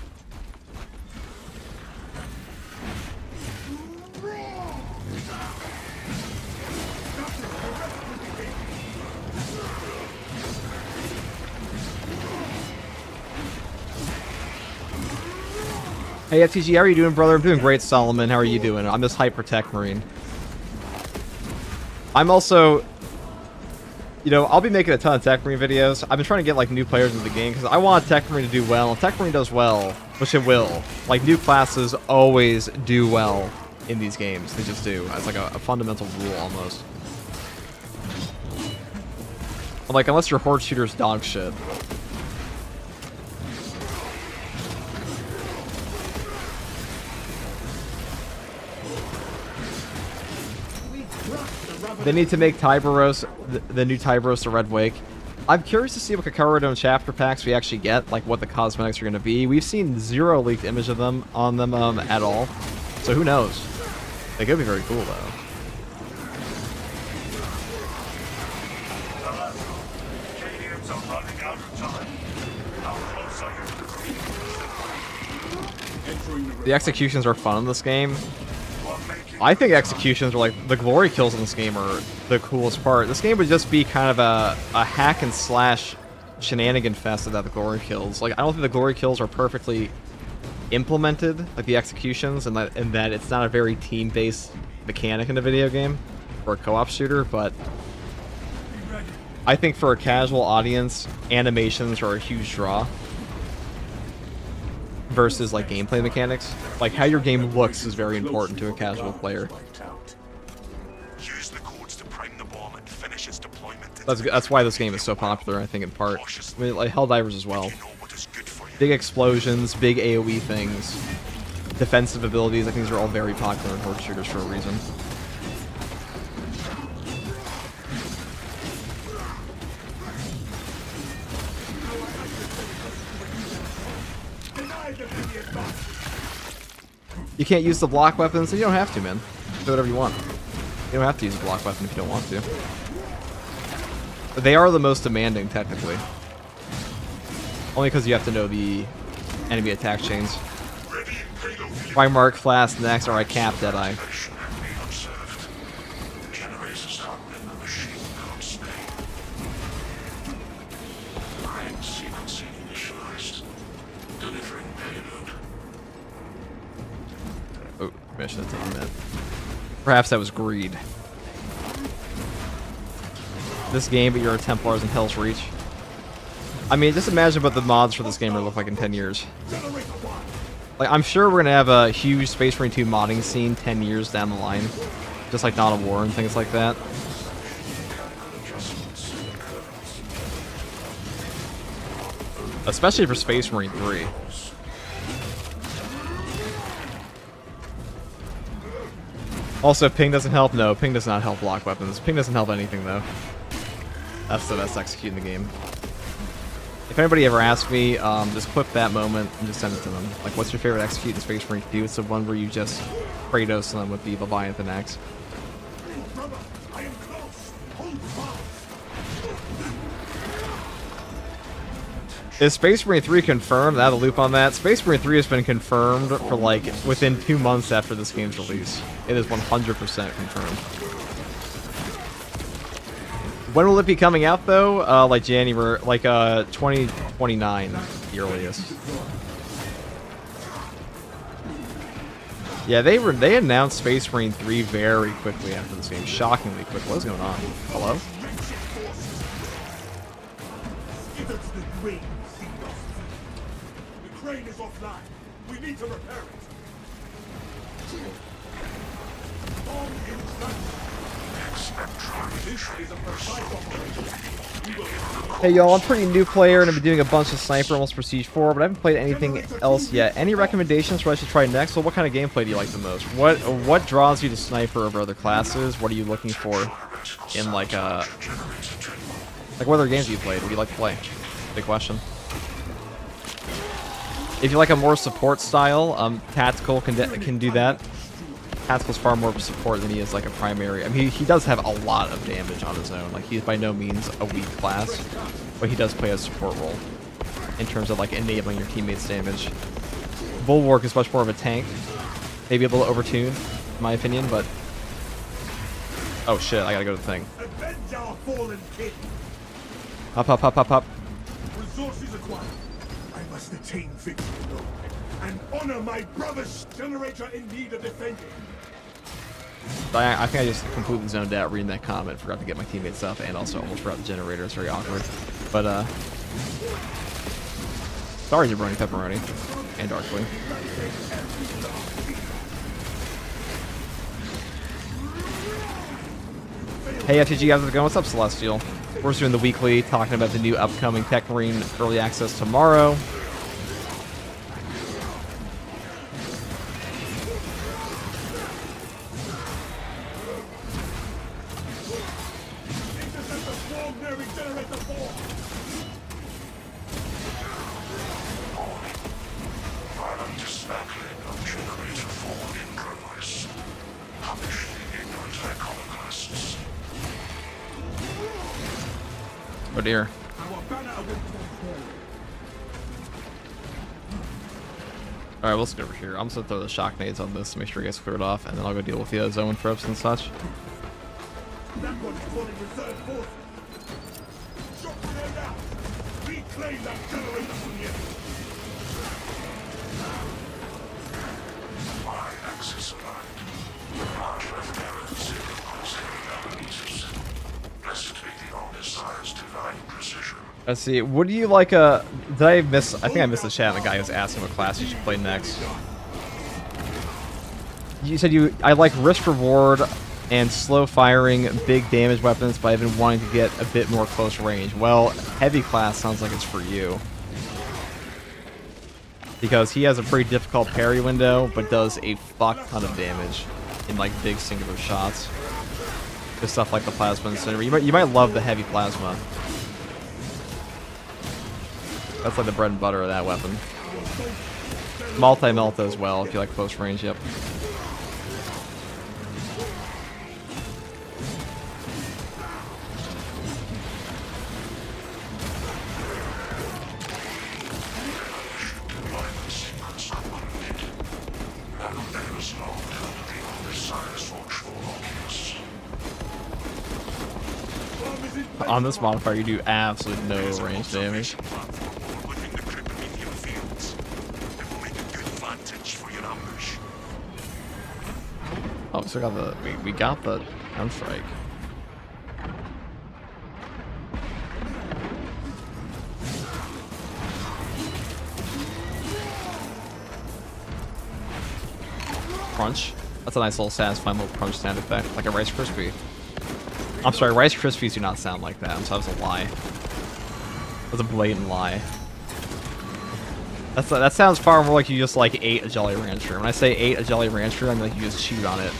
Speaker 1: Hey FTG, how are you doing, brother? I'm doing great, Solomon. How are you doing? I'm just hyped for Techmarine. I'm also, you know, I'll be making a ton of Techmarine videos. I've been trying to get like new players into the game because I want Techmarine to do well. If Techmarine does well, which it will. Like, new classes always do well in these games. They just do. It's like a fundamental rule almost. Like, unless your horde shooter's dog shit. They need to make Tyberos, the new Tyberos, the Red Wake. I'm curious to see what Kakarodome chapter packs we actually get, like what the cosmetics are going to be. We've seen zero leaked image of them on them at all, so who knows? They could be very cool though.
Speaker 3: Canadians are running out of time. How close are you to the
Speaker 2: Entering the
Speaker 1: The executions are fun in this game.
Speaker 3: We're making
Speaker 1: I think executions are like the glory kills in this game are the coolest part. This game would just be kind of a hack and slash shenanigan fest without the glory kills. Like I don't think the glory kills are perfectly implemented, like the executions, and that it's not a very team-based mechanic in a video game or a co-op shooter. But I think for a casual audience, animations are a huge draw versus like gameplay mechanics. Like how your game looks is very important to a casual player.
Speaker 3: use the codes to prime the bomb and finish its deployment.
Speaker 1: That's why this game is so popular, I think, in part. I mean, like Helldivers as well.
Speaker 3: You know what is good for you.
Speaker 1: Big explosions, big AoE things, defensive abilities. I think these are all very popular in horde shooters for a reason. You can't use the block weapons, and you don't have to, man. Do whatever you want. You don't have to use a block weapon if you don't want to. But they are the most demanding, technically. Only because you have to know the enemy attack chains. Why mark Flask next, or I cap Deadeye. Oh, mission attainment. Perhaps that was greed. This game, but you're a Templars in Hell's Reach. I mean, just imagine what the mods for this game will look like in 10 years. Like, I'm sure we're gonna have a huge Space Marine 2 modding scene 10 years down the line. Just like Dawn of War and things like that. Especially for Space Marine 3. Also, ping doesn't help. No, ping does not help block weapons. Ping doesn't help anything, though. That's the best execute in the game. If anybody ever asks me, just clip that moment and just send it to them. Like, what's your favorite execute in Space Marine 2? It's the one where you just Kratos them with the Leviathan axe.
Speaker 2: brother, I am close. Hold fast.
Speaker 1: Is Space Marine 3 confirmed? I have a loop on that. Space Marine 3 has been confirmed for like within 2 months after this game's release. It is 100% confirmed. When will it be coming out though? Like January, like 2029, the earliest. Yeah, they announced Space Marine 3 very quickly after this game. Shockingly quick. What's going on? Hello?
Speaker 2: Either to the green sea of the crane is offline. We need to repair it. Bomb in sight. This is a precise operation. We will
Speaker 1: Hey y'all, I'm a pretty new player and I've been doing a bunch of Sniper almost Prestige 4, but I haven't played anything else yet. Any recommendations for what I should try next? Well, what kind of gameplay do you like the most? What draws you to Sniper over other classes? What are you looking for in like what other games have you played? What do you like to play? Big question. If you like a more support style, Tactical can do that. Tactical's far more of a support than he is like a primary. I mean, he does have a lot of damage on his own. Like, he's by no means a weak class, but he does play a support role in terms of like enabling your teammates' damage. Bulwark is much more of a tank, maybe a little overtuned, in my opinion, but oh shit, I gotta go to the thing.
Speaker 2: avenge our fallen king.
Speaker 1: Up, up, up, up, up.
Speaker 2: Resources acquired. I must attain victory alone and honor my brother's generator in need of defending.
Speaker 1: I think I just completely zoned out reading that comment, forgot to get my teammates up, and also almost forgot the generator. It's very awkward. But, sorry, Jabroni Pepperoni. And Darkly. Hey, FTG, how's it going? What's up, Celestial? We're just doing the weekly, talking about the new upcoming Techmarine early access tomorrow. bombardier.
Speaker 2: Our banner awaits
Speaker 1: All right, we'll just get over here. I'm just gonna throw the shock nades on this to make sure it gets cleared off, and then I'll go deal with the zone trips and such.
Speaker 2: that one's calling reserve force. Shock grenade out. Reclaim that generator from the enemy.
Speaker 3: My access aligned. Large revenue 0.0 meters. Blessed be the omniscience divine precision.
Speaker 1: Let's see. What do you like? Did I miss? I think I missed the chat. The guy was asking what class you should play next. You said I like risk reward and slow firing big damage weapons, but I've been wanting to get a bit more close range. Well, heavy class sounds like it's for you because he has a pretty difficult parry window, but does a fuck ton of damage in like big singular shots. With stuff like the plasma incinerator. You might love the heavy plasma. That's like the bread and butter of that weapon. Multi-melt as well if you like close range, yep. On this modifier, you do absolutely no range damage.
Speaker 3: Within the Cryptomedium fields. It will make a good vantage for your ambush.
Speaker 1: Oh, we still got the we got the Unstrike. Crunch. That's a nice little satisfying little crunch sound effect, like a Rice Krispie. I'm sorry, Rice Krispies do not sound like that. I'm sorry, that was a lie. That was a blatant lie. That sounds far more like you just like ate a Jolly Rancher. When I say ate a Jolly Rancher, I mean like you just chewed on it.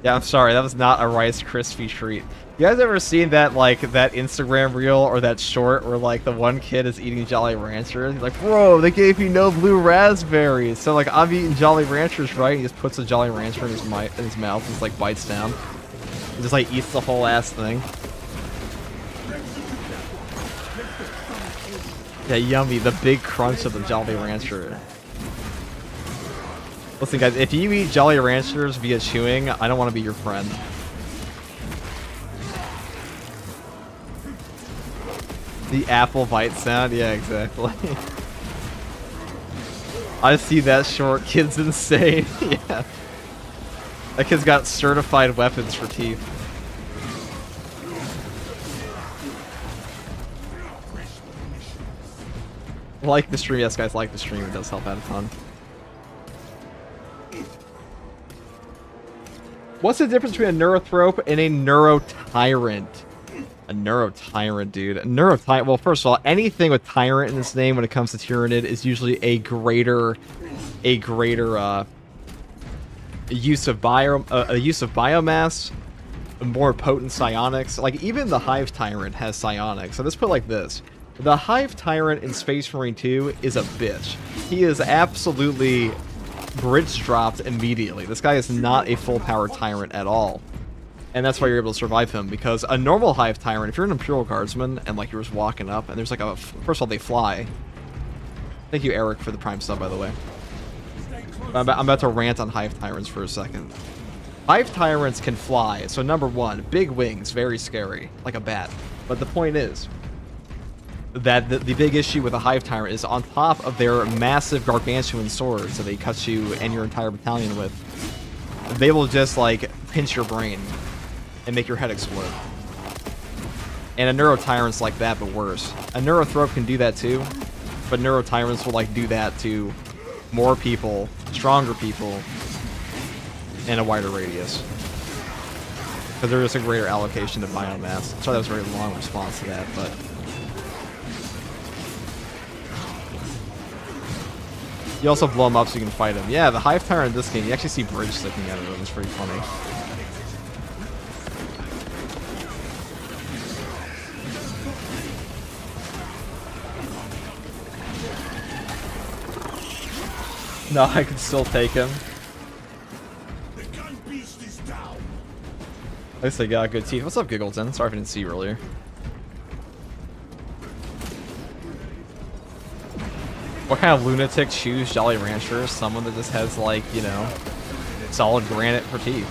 Speaker 1: Yeah, I'm sorry, that was not a Rice Krispie treat. You guys ever seen that, like, that Instagram reel or that short where, like, the one kid is eating Jolly Ranchers? He's like, bro, they gave me no blue raspberries. So, like, I'm eating Jolly Ranchers, right? He just puts a Jolly Rancher in his mouth and just, like, bites down. He just, like, eats the whole ass thing. Yeah, yummy. The big crunch of the Jolly Rancher. Listen, guys, if you eat Jolly Ranchers via chewing, I don't want to be your friend. The apple bite sound? Yeah, exactly. I see that short. Kid's insane. Yeah. That kid's got certified weapons for teeth. Like the stream. Yes, guys, like the stream. It does help out a ton. What's the difference between a Neurothrope and a Neurotyrant? A Neurotyrant, dude. A Neurotyrant. Well, first of all, anything with Tyrant in its name when it comes to Tyranid is usually a greater use of biomass, more potent psionics. Like even the Hive Tyrant has psionics. So let's put it like this: the Hive Tyrant in Space Marine 2 is a bitch. He is absolutely bridge dropped immediately. This guy is not a full power Tyrant at all. And that's why you're able to survive him, because a normal Hive Tyrant, if you're an Imperial Guardsman and like you're just walking up and there's like a, first of all, they fly. Thank you, Eric, for the Prime sub, by the way. I'm about to rant on Hive Tyrants for a second. Hive Tyrants can fly, so number one, big wings, very scary, like a bat. But the point is that the big issue with a Hive Tyrant is on top of their massive gargantuan swords that they cut you and your entire battalion with, they will just like pinch your brain and make your head explode. And a Neurotyrant's like that, but worse. A Neurothrope can do that too, but Neurotyrants will like do that to more people, stronger people, and a wider radius. Because there is a greater allocation of biomass. Sorry, that was a very long response to that, but... You also blow them up so you can fight them. Yeah, the Hive Tyrant in this game, you actually see bridge sticking out of them. It's pretty funny. No, I can still take him.
Speaker 2: The gun beast is down.
Speaker 1: At least they got good teeth. What's up, Giggleton? Sorry if I didn't see you earlier. What kind of lunatic choose Jolly Rancher? Someone that just has, like, you know, solid granite for teeth.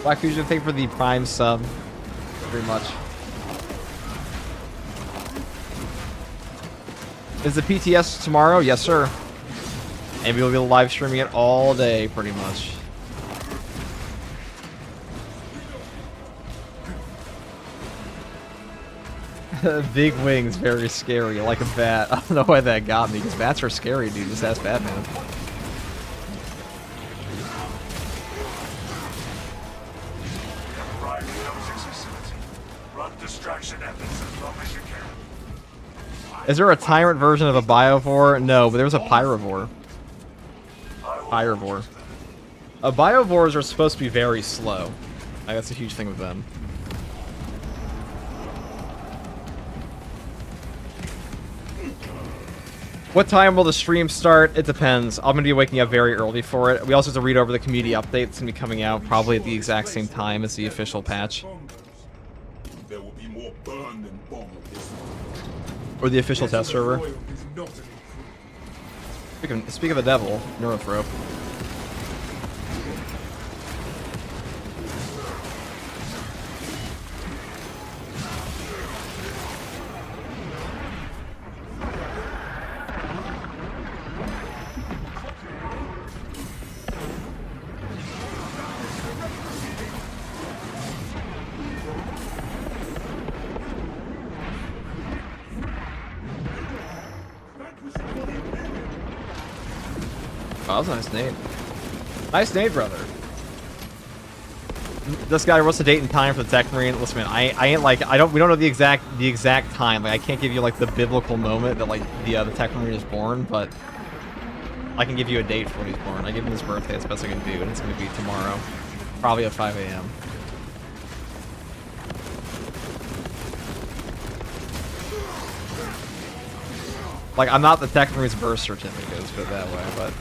Speaker 1: Black Fusion, thank you for the Prime sub. Very much. Is the PTS tomorrow? Yes, sir. And we'll be live streaming it all day, pretty much. Big wings, very scary, like a bat. I don't know why that got me, because bats are scary, dude. Just ask Batman.
Speaker 3: Arrive at the 06 facility. Run distraction efforts as long as you can.
Speaker 1: Is there a tyrant version of a biovore? No, but there's a pyrovore. Pyrovore. Biovores are supposed to be very slow. Like, that's a huge thing with them. What time will the stream start? It depends. I'm going to be waking up very early for it. We also have to read over the community update. It's going to be coming out probably at the exact same time as the official patch.
Speaker 2: There will be more burn than bomb of this one.
Speaker 1: Or the official test server.
Speaker 2: Oil is not an improvement.
Speaker 1: Speak of the devil, Neurothrope. Oh, that was a nice nade. Nice nade, brother. This guy, what's the date and time for the Techmarine? Listen, man, I ain't like, we don't know the exact time. Like, I can't give you like the biblical moment that like the Techmarine is born, but I can give you a date for when he's born. I give him his birthday. That's the best I can do, and it's gonna be tomorrow, probably at 5 a.m. Like, I'm not the Techmarine's birth certificate, let's put it that way, but.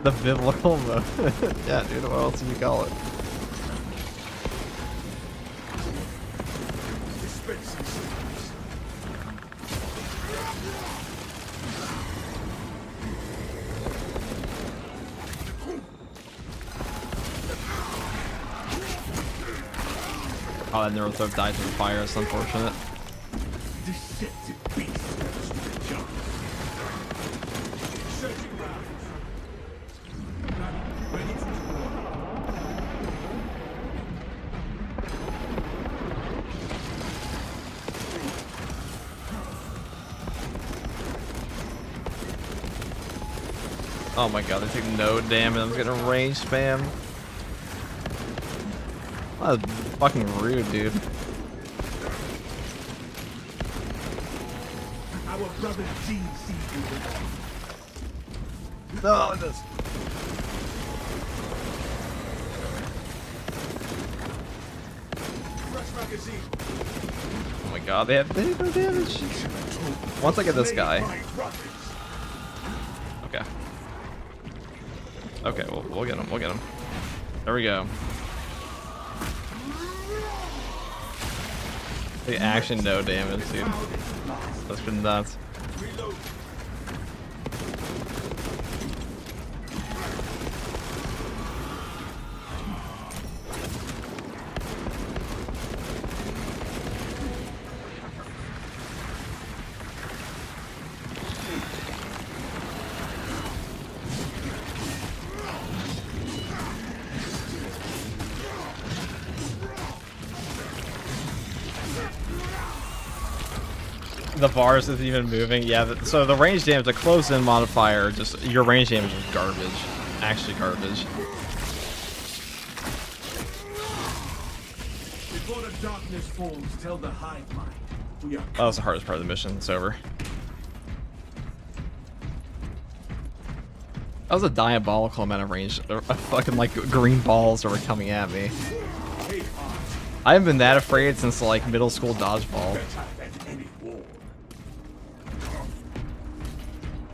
Speaker 1: The biblical mode. Yeah, dude, what else do you call it? Oh, that Neurothrope died from fire. It's unfortunate.
Speaker 2: Deceptive beast. Searching round. Ready to
Speaker 1: Oh my god, they take no damage. I'm getting range spam. That was fucking rude, dude.
Speaker 2: Our brother G sees you.
Speaker 1: No, this.
Speaker 2: Fresh magazine.
Speaker 1: Oh my god, they have no damage. Once I get this guy. Okay. Okay, we'll get him. We'll get him. There we go. The action, no damage, dude. That's been nuts. The bars isn't even moving. Yeah, so the range damage, the close-in modifier, just your range damage is garbage. Actually garbage.
Speaker 2: Before the darkness falls, tell the hive mind. We are
Speaker 1: That was the hardest part of the mission. It's over. That was a diabolical amount of range. Fucking like green balls that were coming at me. I haven't been that afraid since like middle school dodgeball.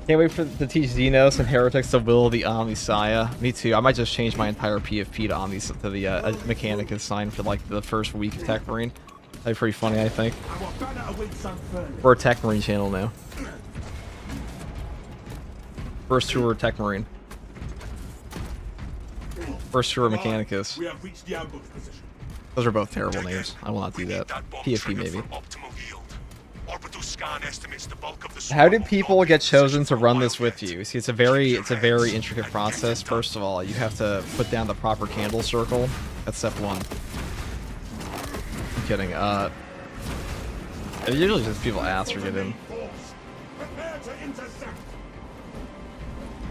Speaker 1: Can't wait to teach Xenos and Heretics the will of the Omnisaya. Me too. I might just change my entire PFP to the Mechanicus sign for like the first week of Techmarine. That'd be pretty funny, I think. We're a Techmarine channel now. First tour Techmarine. First tour Mechanicus.
Speaker 2: We have reached the ambush position.
Speaker 1: Those are both terrible names. I will not do that. PFP maybe. How did people get chosen to run this with you? See, it's a very intricate process. First of all, you have to put down the proper candle circle. That's step one. I'm kidding. Usually just people ask or get in.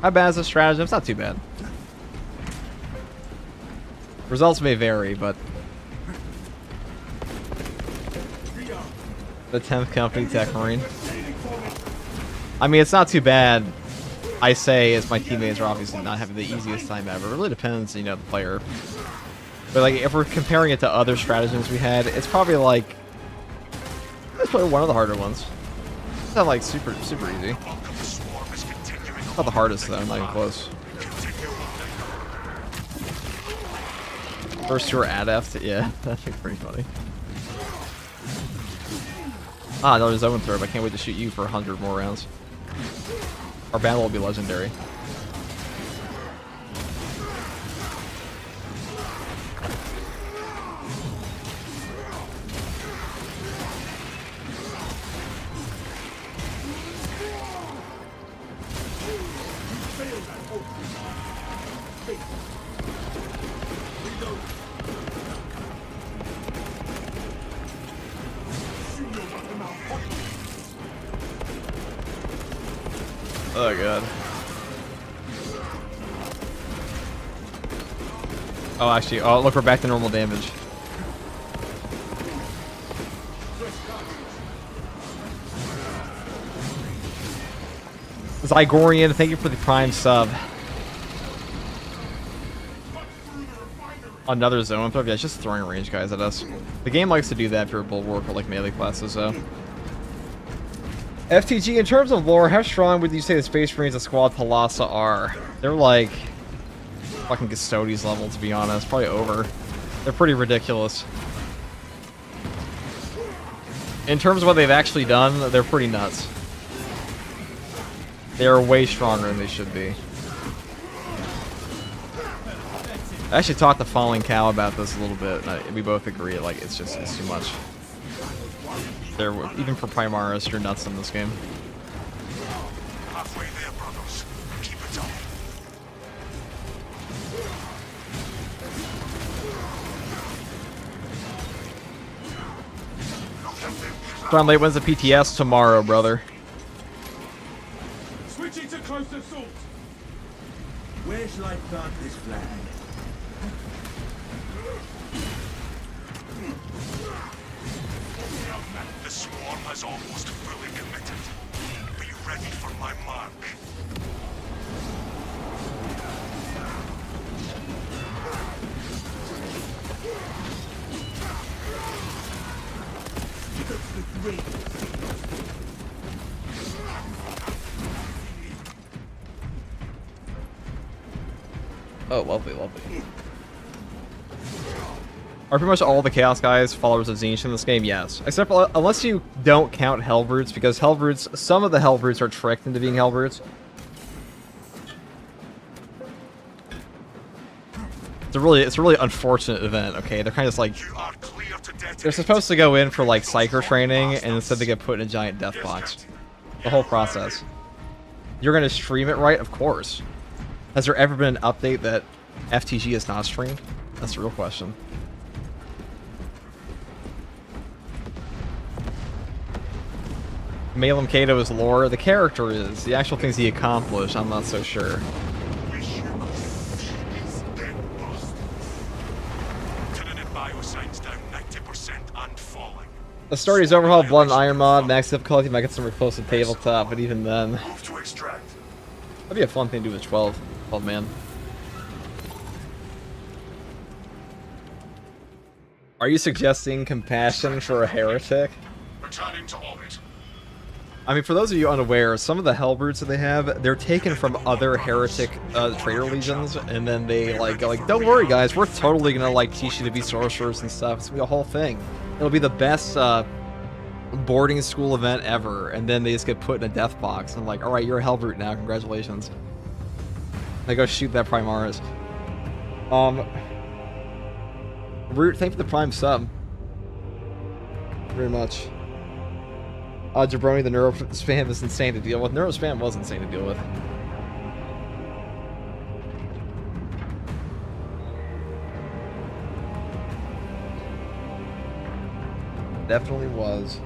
Speaker 1: How bad is the stratagem? It's not too bad. Results may vary, but the 10th company Techmarine. I mean, it's not too bad. I say, as my teammates are obviously not having the easiest time ever. It really depends, you know, the player. But like, if we're comparing it to other stratagems we had, it's probably like it's probably one of the harder ones. It's not like super easy. It's not the hardest though, not even close. First tour adept, yeah, that'd be pretty funny. Ah, another zone throw, but I can't wait to shoot you for 100 more rounds. Our battle will be legendary. Oh god. Oh, actually, oh look, we're back to normal damage. Zygorian, thank you for the prime sub. Another zone throw? Yeah, it's just throwing range guys at us. The game likes to do that if you're a bulwark or like melee classes, though. FTG, in terms of lore, how strong would you say the Space Marines of Squad Palasa are? They're like fucking Custodes level, to be honest. Probably over. They're pretty ridiculous. In terms of what they've actually done, they're pretty nuts. They are way stronger than they should be. I actually talked to Falling Cow about this a little bit, and we both agree, like, it's too much. They're, even for Primaris, you're nuts in this game.
Speaker 3: Halfway there, brothers. Keep it up.
Speaker 1: John Late wins the PTS tomorrow, brother.
Speaker 2: Switching to close assault.
Speaker 4: Where shall I plant this flag?
Speaker 3: The swarm has almost fully committed. Be ready for my mark.
Speaker 1: Oh, lovely, lovely. Are pretty much all the Chaos guys followers of Zinch in this game? Yes. Except for, unless you don't count Hellbrutes, because Hellbrutes, some of the Hellbrutes are tricked into being Hellbrutes. It's a really unfortunate event, okay? They're kind of just like, they're supposed to go in for like Psyker training, and instead they get put in a giant death box. The whole process. You're gonna stream it, right? Of course. Has there ever been an update that FTG has not streamed? That's the real question. Malum Kato is lore. The character is. The actual things he accomplished, I'm not so sure. Astartes overhaul Blood and Iron mod, max difficulty might get somewhere close to tabletop, but even then.
Speaker 3: Move to extract.
Speaker 1: That'd be a fun thing to do with 12 man. Are you suggesting compassion for a heretic?
Speaker 3: Returning to orbit.
Speaker 1: I mean, for those of you unaware, some of the hell brutes that they have, they're taken from other heretic traitor legions, and then they go like, don't worry guys, we're totally gonna like teach you to be sorcerers and stuff. It's gonna be a whole thing. It'll be the best boarding school event ever, and then they just get put in a death box and like, all right, you're a hell brute now, congratulations. They go shoot that Primaris. Root, thank you for the prime sub. Very much. Jabroni, the neuro spam is insane to deal with. Neuro spam was insane to deal with. Definitely was.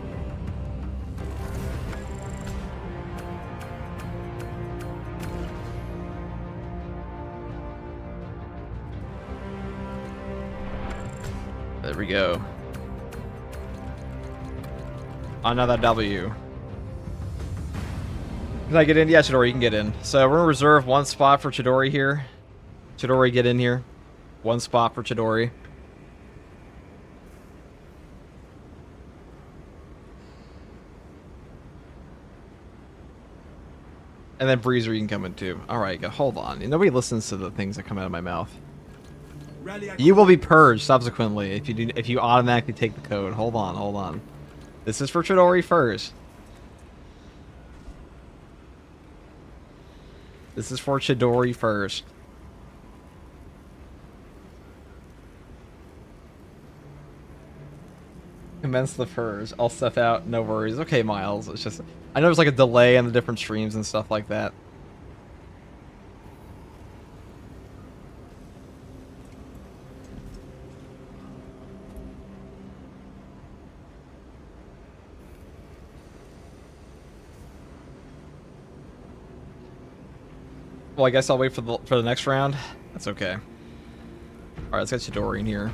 Speaker 1: There we go. Another W. Can I get in? Yeah, Chidori, you can get in. So we're gonna reserve one spot for Chidori here. Chidori, get in here. One spot for Chidori. And then Breezer, you can come in too. Alright, hold on. Nobody listens to the things that come out of my mouth. You will be purged subsequently if you automatically take the code. Hold on. This is for Chidori first. This is for Chidori first. Commence the purge. I'll step out. No worries. Okay, Miles. It's just I know there's like a delay on the different streams and stuff like that. Well, I guess I'll wait for the next round. That's okay. Alright, let's get Chidori in here.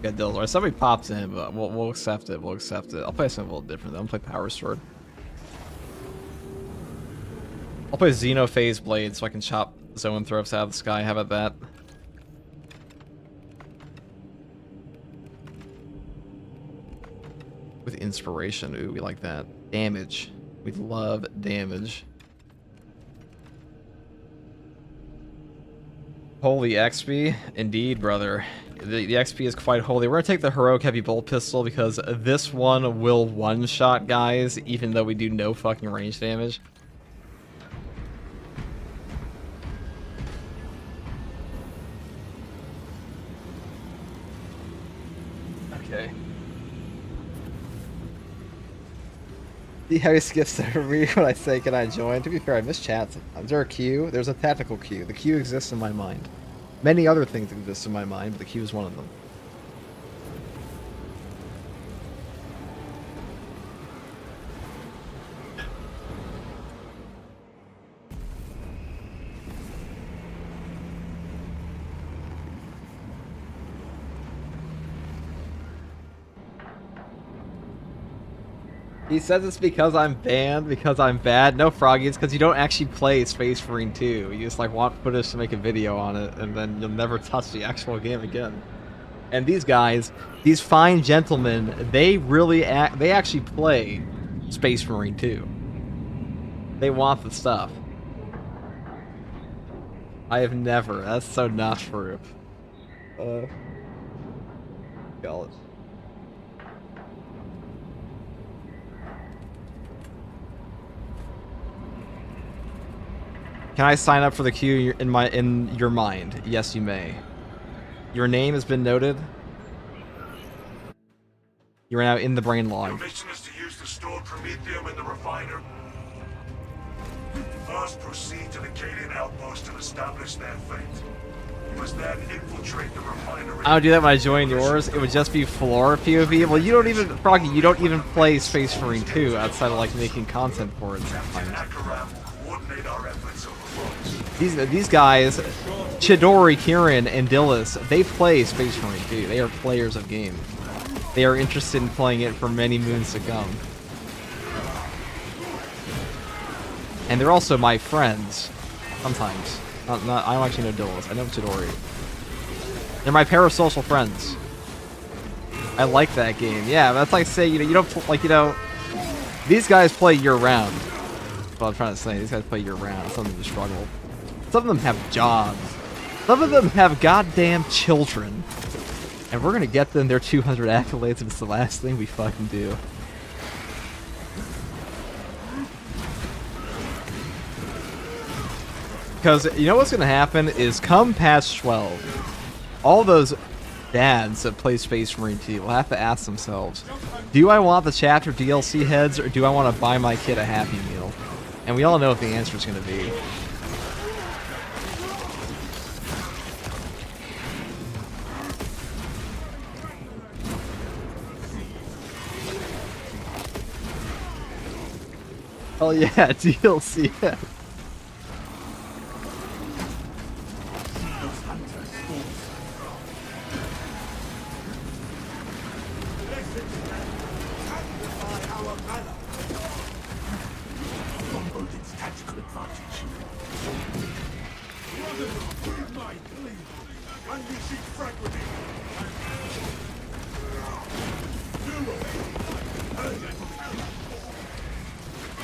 Speaker 1: Get Dills. Alright, somebody pops in, but we'll accept it. We'll accept it. I'll play something a little different though. I'll play Power Sword. I'll play Xenophase Blade so I can chop Zoanthropes out of the sky. How about that? With inspiration. Ooh, we like that. Damage. We love damage. Holy XP. Indeed, brother. The XP is quite holy. We're going to take the Heroic Heavy Bolt Pistol because this one will one-shot guys, even though we do no fucking range damage. Okay. See how he skips over me when I say, can I join? To be fair, I miss chats. Is there a queue? There's a tactical queue. The queue exists in my mind. Many other things exist in my mind, but the queue is one of them. He says it's because I'm banned, because I'm bad. No, Froggy, it's because you don't actually play Space Marine 2. You just like want footage to make a video on it, and then you'll never touch the actual game again. And these guys, these fine gentlemen, they actually play Space Marine 2. They want the stuff. I have never. That's so not true. Call it. Can I sign up for the queue in your mind? Yes, you may. Your name has been noted. You are now in the brain log.
Speaker 3: Your mission is to use the stored Promethium in the refiner. First, proceed to the Cadian outpost and establish their fate. You must then infiltrate the refinery.
Speaker 1: I would do that when I join yours. It would just be floor POV. Well, you don't even, Froggy, you don't even play Space Marine 2 outside of like making content for it sometimes. These guys, Chidori, Kieran, and Dillis, they play Space Marine 2. They are players of game. They are interested in playing it for many moons to come. And they're also my friends. Sometimes. I don't actually know Dillos. I know Chidori. They're my parasocial friends. I like that game. Yeah, that's like say, you don't, like, these guys play year-round. That's what I'm trying to say. These guys play year-round. Some of them struggle. Some of them have jobs. Some of them have goddamn children. And we're gonna get them their 200 accolades if it's the last thing we fucking do. Because you know what's gonna happen is come past 12, all those dads that play Space Marine 2 will have to ask themselves, do I want the chapter DLC heads or do I want to buy my kid a Happy Meal? And we all know what the answer is gonna be. Oh yeah, DLC.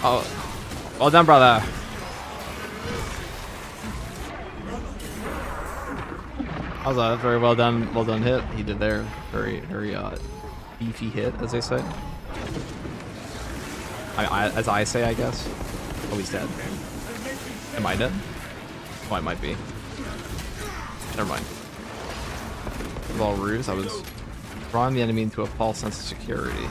Speaker 1: Oh, well done, brother. That was a very well done hit he did there. Very beefy hit, as they say. As I say, I guess. Oh, he's dead. Am I dead? Oh, I might be. Never mind. It was all ruse. I was drawing the enemy into a false sense of security.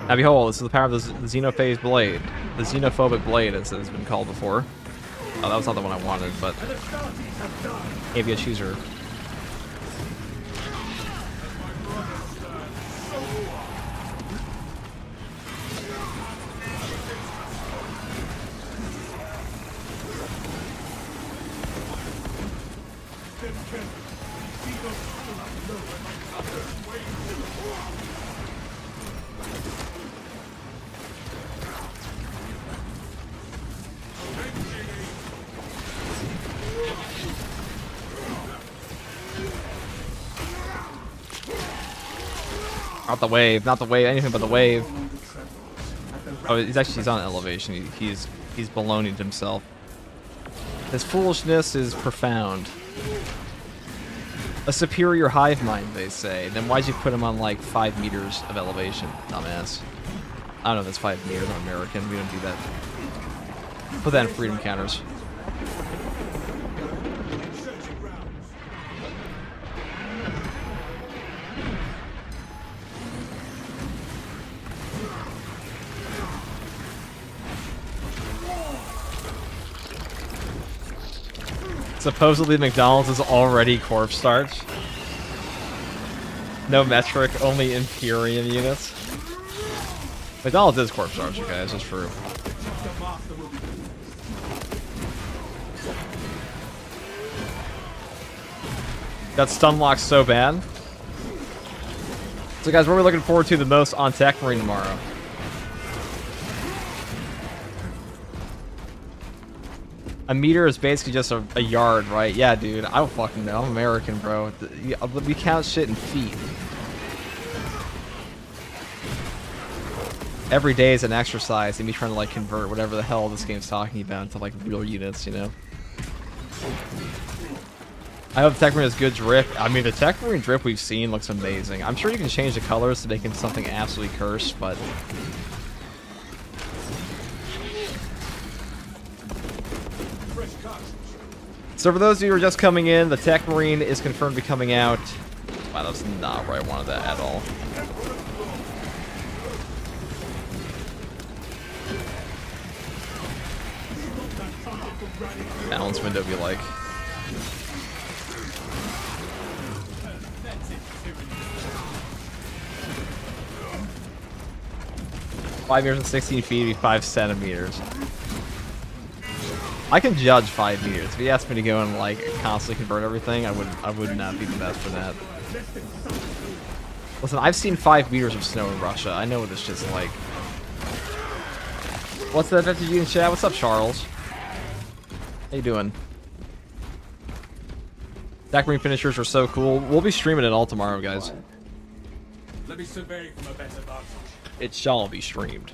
Speaker 1: Now behold, this is the power of the Xenophage Blade. The Xenophobic Blade, as it's been called before. Oh, that was not the one I wanted, but maybe a chooser. Not the wave, not the wave, anything but the wave. Oh, he's on elevation. He's baloneyed himself. His foolishness is profound. A superior hive mind, they say. Then why'd you put him on like 5 meters of elevation, dumbass? I don't know if that's 5 meters. I'm American. We don't do that. Put that in freedom counters. Supposedly McDonald's is already corpse starch. No metric, only Imperium units. McDonald's is corpse starch, you guys, it's true. That stun lock's so bad. So guys, what are we looking forward to the most on Techmarine tomorrow? A meter is basically just a yard, right? Yeah, dude. I don't fucking know. I'm American, bro. We count shit in feet. Every day is an exercise, and me trying to like convert whatever the hell this game's talking about into like real units, you know? I hope Techmarine has good drip. I mean, the Techmarine drip we've seen looks amazing. I'm sure you can change the colors to make it something absolutely cursed, but... So for those of you who are just coming in, the Techmarine is confirmed to be coming out. Wow, that's not where I wanted that at all. Balance window be like. $5 meters and 16 feet, be 5 centimeters. I can judge 5 meters. If you asked me to go and like constantly convert everything, I would not be the best for that. Listen, I've seen 5 meters of snow in Russia. I know what this shit's like. What's that FTG in chat? What's up, Charles? How you doing? Techmarine finishers are so cool. We'll be streaming it all tomorrow, guys.
Speaker 2: Let me survey from a better vantage.
Speaker 1: It shall be streamed.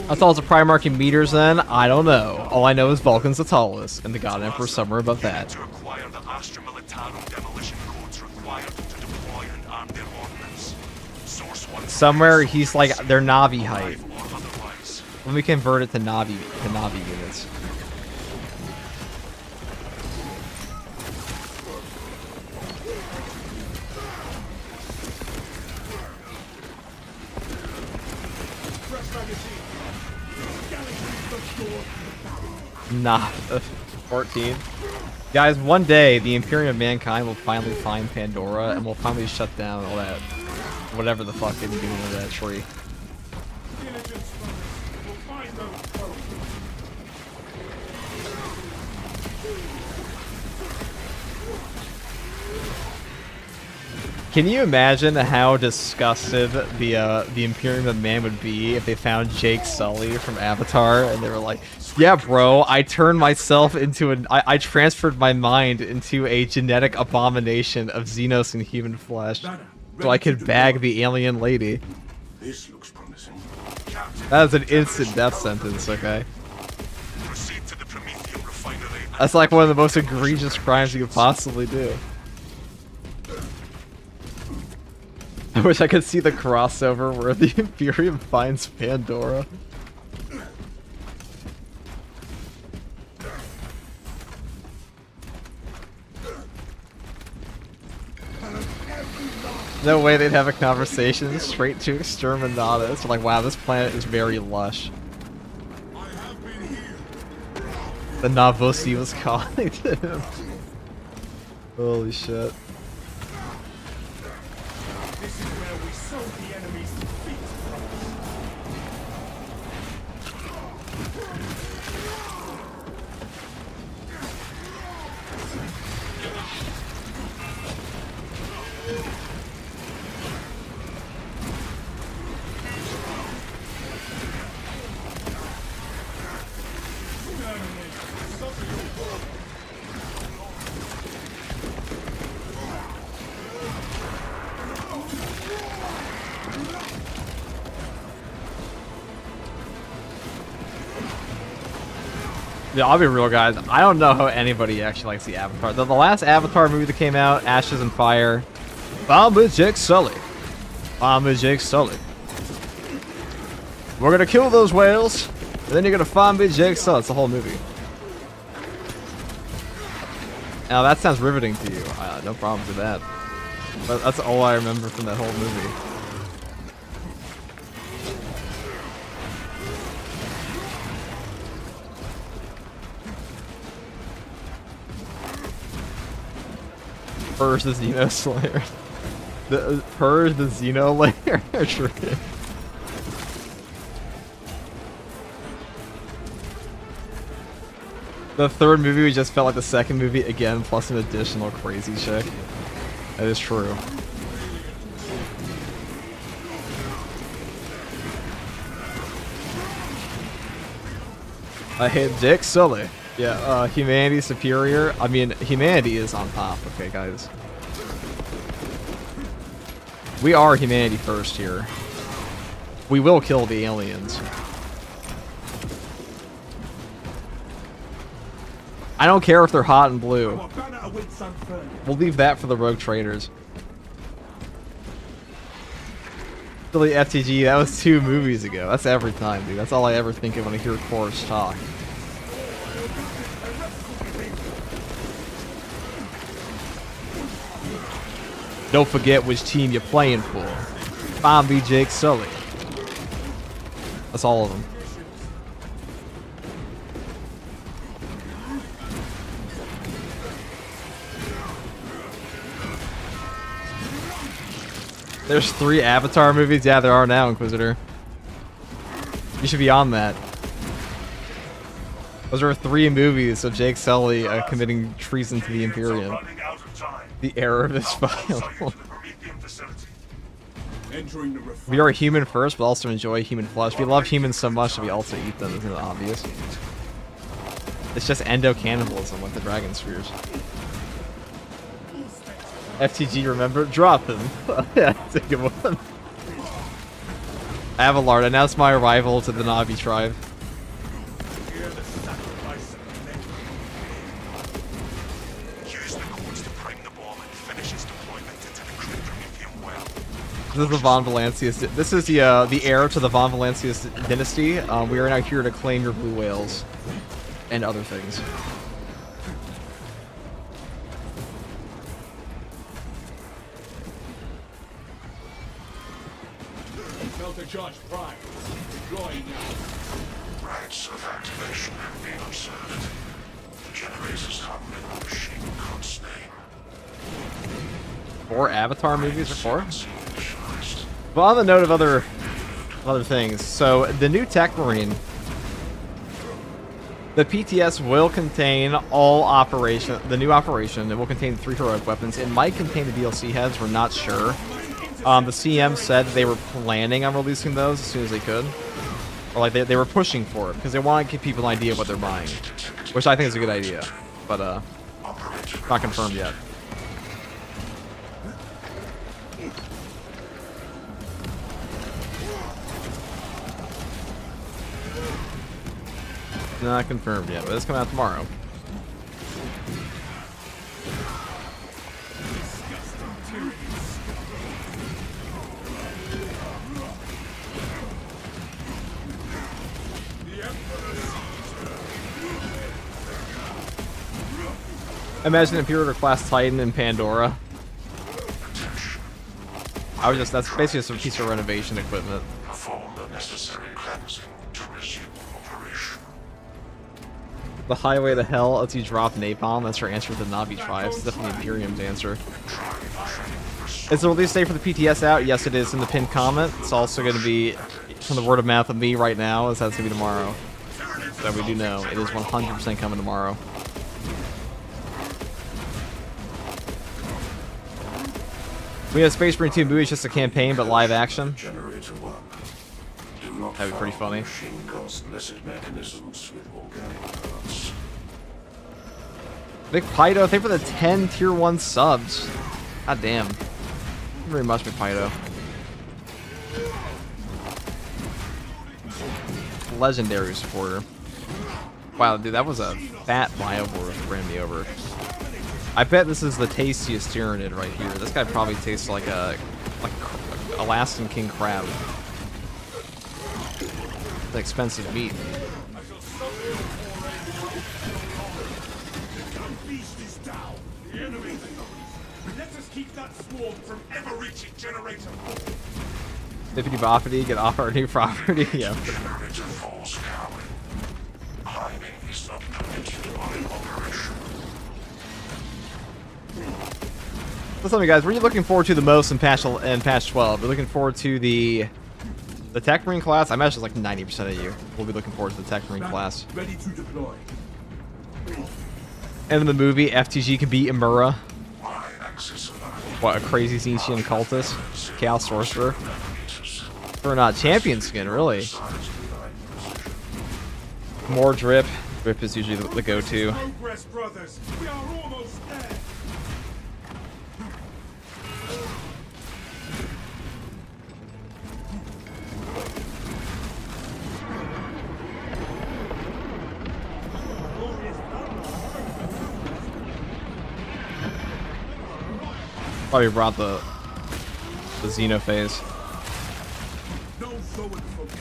Speaker 1: I thought it was a Primarch in meters then. I don't know. All I know is Vulcan's the tallest, and the God Emperor somewhere above that.
Speaker 3: To acquire the Astra Militarum demolition codes required to deploy and arm their ordnance. Source 1.
Speaker 1: Somewhere he's like their Navi height.
Speaker 3: Or otherwise.
Speaker 1: Let me convert it to Navi units. Nah, 14. Guys, one day the Imperium of Mankind will finally find Pandora and we'll finally shut down all that, whatever the fuck they've been doing with that tree.
Speaker 2: Diligence runners will find those foes.
Speaker 1: Can you imagine how disgusted the Imperium of Man would be if they found Jake Sully from Avatar and they were like, yeah, bro, I turned myself into I transferred my mind into a genetic abomination of Xenos and human flesh so I could bag the alien lady.
Speaker 2: This looks promising.
Speaker 1: That is an instant death sentence, okay?
Speaker 3: Proceed to the Prometheum refinery.
Speaker 1: That's like one of the most egregious crimes you could possibly do. I wish I could see the crossover where the Imperium finds Pandora. No way they'd have a conversation straight to Exterminatus. It's like, wow, this planet is very lush.
Speaker 2: I have been here.
Speaker 1: The Navusi was calling to him. Holy shit.
Speaker 2: This is where we sow the enemy's defeat.
Speaker 1: Yeah, I'll be real, guys. I don't know how anybody actually likes the Avatar. The last Avatar movie that came out, Ashes and Fire. Bomb with Jake Sully. Bomb with Jake Sully. We're gonna kill those whales, and then you're gonna find me Jake Sully. It's the whole movie. Now that sounds riveting to you. No problems with that. But that's all I remember from that whole movie. Purge the Xeno Slayer. Purge the Xeno Layer. The third movie just felt like the second movie again, plus an additional crazy chick. That is true. I hate Jake Sully. Yeah, humanity superior. I mean, humanity is on top, okay, guys. We are humanity first here. We will kill the aliens. I don't care if they're hot and blue.
Speaker 2: Our banner awaits unfurled.
Speaker 1: We'll leave that for the rogue traders. Silly FTG, that was 2 movies ago. That's every time, dude. That's all I ever think of when I hear Chorus talk. Don't forget which team you're playing for. Bomb v Jake Sully. That's all of them. There's 3 Avatar movies? Yeah, there are now, Inquisitor. You should be on that. Those are 3 movies of Jake Sully committing treason to the Imperium. The error of this file.
Speaker 2: Entering the
Speaker 1: We are human first, but also enjoy human flesh. We love humans so much that we also eat them, isn't it obvious? It's just endo-cannibalism with the dragon spears. FTG, remember? Drop him. Yeah, that's a good one. Avalard, announce my arrival to the Navi tribe.
Speaker 3: Use the codes to prime the bomb and finish its deployment into the crypt Prometheum well.
Speaker 1: This is the Von Valancius. This is the heir to the Von Valancius dynasty. We are now here to claim your blue whales and other things.
Speaker 2: Delta Charge Prime. Deploying now.
Speaker 3: Rites of activation have been observed. The generators have been machine code's name.
Speaker 1: 4 Avatar movies or 4?
Speaker 3: Initialized.
Speaker 1: Well, on the note of other things, so the new Techmarine, the PTS will contain the new operation. It will contain 3 heroic weapons. It might contain the DLC heads. We're not sure. The CM said they were planning on releasing those as soon as they could. Or like they were pushing for it because they want to give people an idea of what they're buying. Which I think is a good idea. But not confirmed yet. Not confirmed yet, but it's coming out tomorrow. Imagine Imperator class Titan in Pandora. That's basically just a piece of renovation equipment.
Speaker 3: Perform the necessary cleansing to resume operation.
Speaker 1: The highway to hell lets you drop napalm. That's her answer to the Navi tribes. It's definitely Imperium's answer. Is the release date for the PTS out? Yes, it is in the pinned comment. It's also going to be, from the word of mouth of me right now, is that it's going to be tomorrow. So we do know. It is 100% coming tomorrow. We have Space Marine 2 movie, it's just a campaign, but live action.
Speaker 3: Generator 1. Do not
Speaker 1: That'd be pretty
Speaker 3: fire
Speaker 1: funny.
Speaker 3: Machine guns unless it mechanisms with organic parts.
Speaker 1: Big Pydo, thank you for the 10 tier 1 subs. God damn. Thank you very much, Big Pydo. Legendary supporter. Wow, dude, that was a fat Motherboard that ran me over. I bet this is the tastiest Tyranid right here. This guy probably tastes like Alaskan king crab. It's expensive meat.
Speaker 2: Beast is down. The enemy. Let us keep that swarm from ever reaching generator 4.
Speaker 1: Bippity boppity, get off our new property. Yeah.
Speaker 3: Generator falls coward. Climbing is not permitted by operation.
Speaker 1: So tell me, guys, what are you looking forward to the most in patch 12? You're looking forward to the Techmarine class? I imagine it's like 90% of you will be looking forward to the Techmarine class.
Speaker 2: Ready to deploy.
Speaker 1: And in the movie, FTG can beat Imura.
Speaker 3: My axis of
Speaker 1: What, a crazy Zenchian cultist? Chaos Sorcerer. For not champion skin, really. More drip. Drip is usually the go-to.
Speaker 2: Progress, brothers. We are almost there.
Speaker 1: Probably brought the Xenophase.
Speaker 2: No forward focus.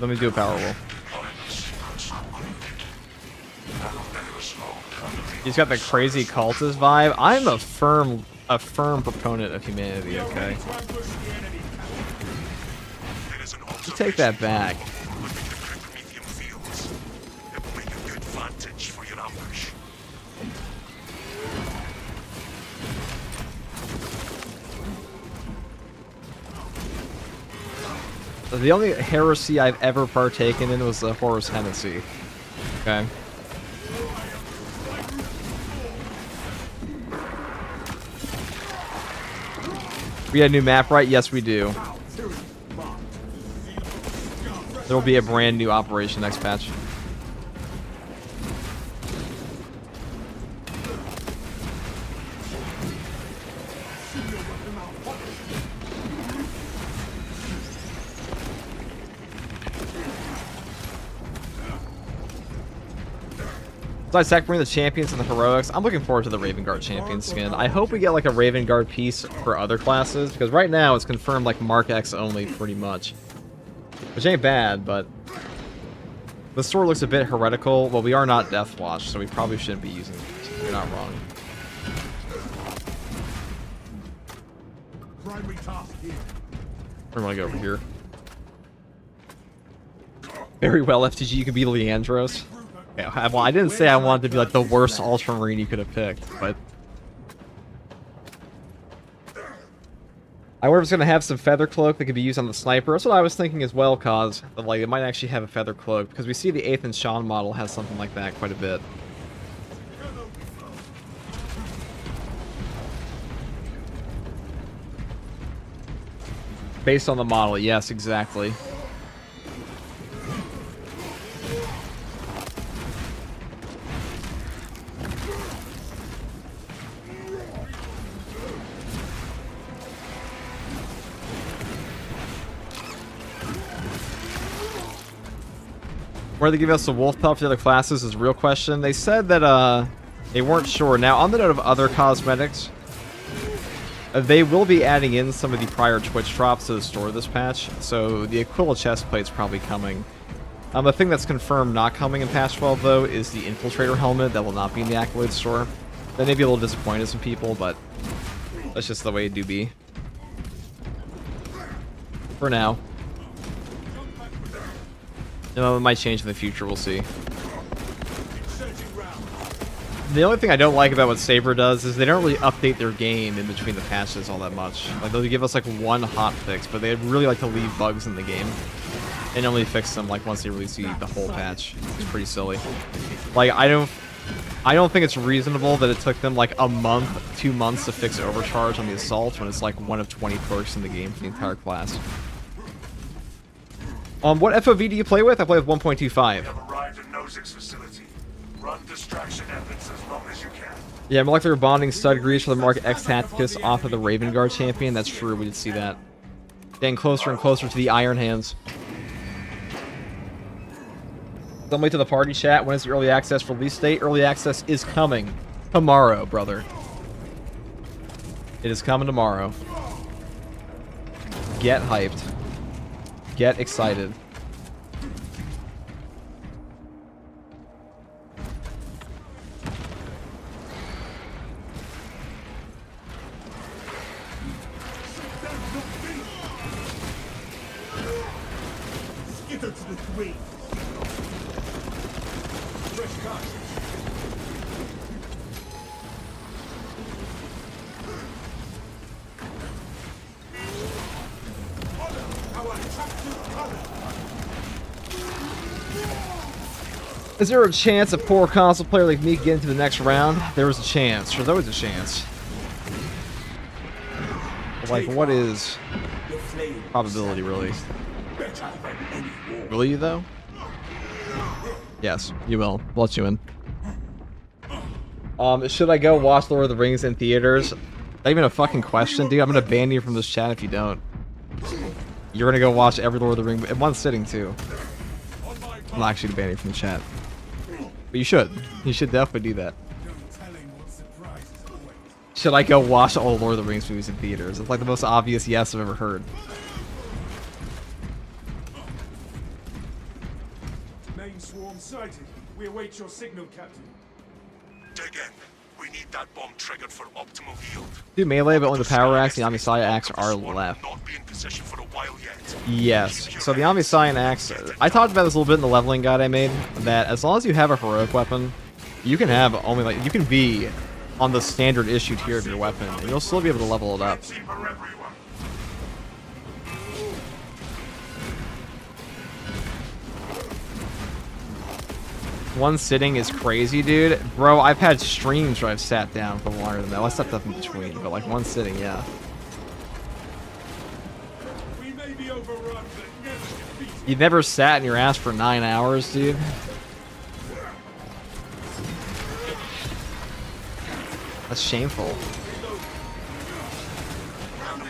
Speaker 1: Let me do a power roll. He's got the crazy cultist vibe. I'm a firm proponent of humanity, okay? You take that back. The only heresy I've ever partaken in was the Horus Heresy. Okay. We got a new map, right? Yes, we do. There will be a brand new operation next patch. Besides Techmarine, the champions and the heroics, I'm looking forward to the Raven Guard champion skin. I hope we get like a Raven Guard piece for other classes, because right now it's confirmed like Mark X only pretty much. Which ain't bad, but the sword looks a bit heretical. Well, we are not Deathwatch, so we probably shouldn't be using it. You're not wrong.
Speaker 2: Primary task here.
Speaker 1: We're gonna go over here. Very well, FTG, you can be Leandros. Yeah, well, I didn't say I wanted to be like the worst Ultramarine you could have picked, but I wonder if it's gonna have some feather cloak that could be used on the sniper. That's what I was thinking as well, cause like it might actually have a feather cloak because we see the 8th and Sean model has something like that quite a bit. Based on the model, yes, exactly. Where they give us a wolf pelt for the other classes is a real question. They said that they weren't sure. Now, on the note of other cosmetics, they will be adding in some of the prior Twitch drops to the store this patch, so the Aquila chestplate's probably coming. The thing that's confirmed not coming in patch 12, though, is the Infiltrator helmet that will not be in the Accolade store. That may be a little disappointing to some people, but that's just the way it do be. For now. You know, it might change in the future, we'll see. The only thing I don't like about what Saber does is they don't really update their game in between the patches all that much. Like, they'll give us like one hot fix, but they'd really like to leave bugs in the game. And only fix them like once they release the whole patch. It's pretty silly. Like, I don't think it's reasonable that it took them like a month, 2 months to fix Overcharge on the Assault when it's like one of 20 perks in the game for the entire class. What FOV do you play with? I play with 1.25.
Speaker 3: Have arrived at Nozick's facility. Run distraction efforts as long as you can.
Speaker 1: Yeah, molecular bonding stud grease for the Mark X Tacticus off of the Raven Guard champion. That's true, we did see that. Getting closer and closer to the Iron Hands. Somebody to the party chat. When is the early access release date? Early access is coming tomorrow, brother. It is coming tomorrow. Get hyped. Get excited.
Speaker 2: Skitter to the grave. Fresh cartridge.
Speaker 1: Is there a chance a poor console player like me can get into the next round? There was a chance. There's always a chance. Like, what is probability, really? Will you, though? Yes, you will. We'll let you in. Should I go watch Lord of the Rings in theaters? Not even a fucking question, dude. I'm gonna ban you from this chat if you don't. You're gonna go watch every Lord of the Rings in one sitting, too. I'm not actually banning you from the chat. But you should. You should definitely do that. Should I go watch all the Lord of the Rings movies in theaters? It's like the most obvious yes I've ever heard.
Speaker 2: Main swarm sighted. We await your signal, Captain.
Speaker 3: Dig in. We need that bomb triggered for optimal yield.
Speaker 1: Do melee, but only the power axe and the Omniscient axe are left.
Speaker 3: Not be in position for a while yet.
Speaker 1: Yes. So the Omniscient axe, I talked about this a little bit in the leveling guide I made, that as long as you have a heroic weapon, you can have only, like, you can be on the standard issue tier of your weapon, and you'll still be able to level it up.
Speaker 3: For everyone.
Speaker 1: One sitting is crazy, dude. Bro, I've had streams where I've sat down for longer than that. Well, I stepped up in between, but like one sitting, yeah.
Speaker 2: We may be overrun, but never defeated.
Speaker 1: You've never sat in your ass for 9 hours, dude? That's shameful.
Speaker 3: The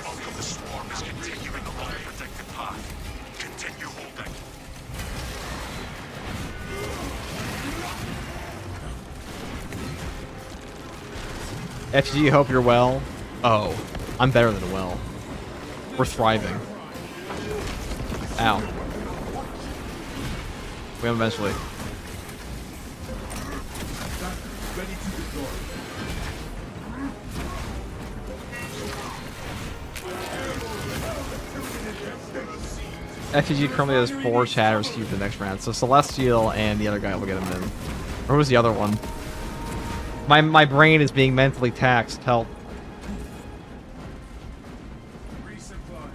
Speaker 3: bulk of the swarm is continuing along the protected path. Continue holding.
Speaker 1: FG, hope you're well. Oh, I'm better than well. We're thriving. Ow. We will eventually.
Speaker 4: Ready to deploy.
Speaker 1: FTG currently has 4 chatters queued for the next round, so Celestial and the other guy will get him in. Or who was the other one? My brain is being mentally taxed. Help.
Speaker 2: Resupply.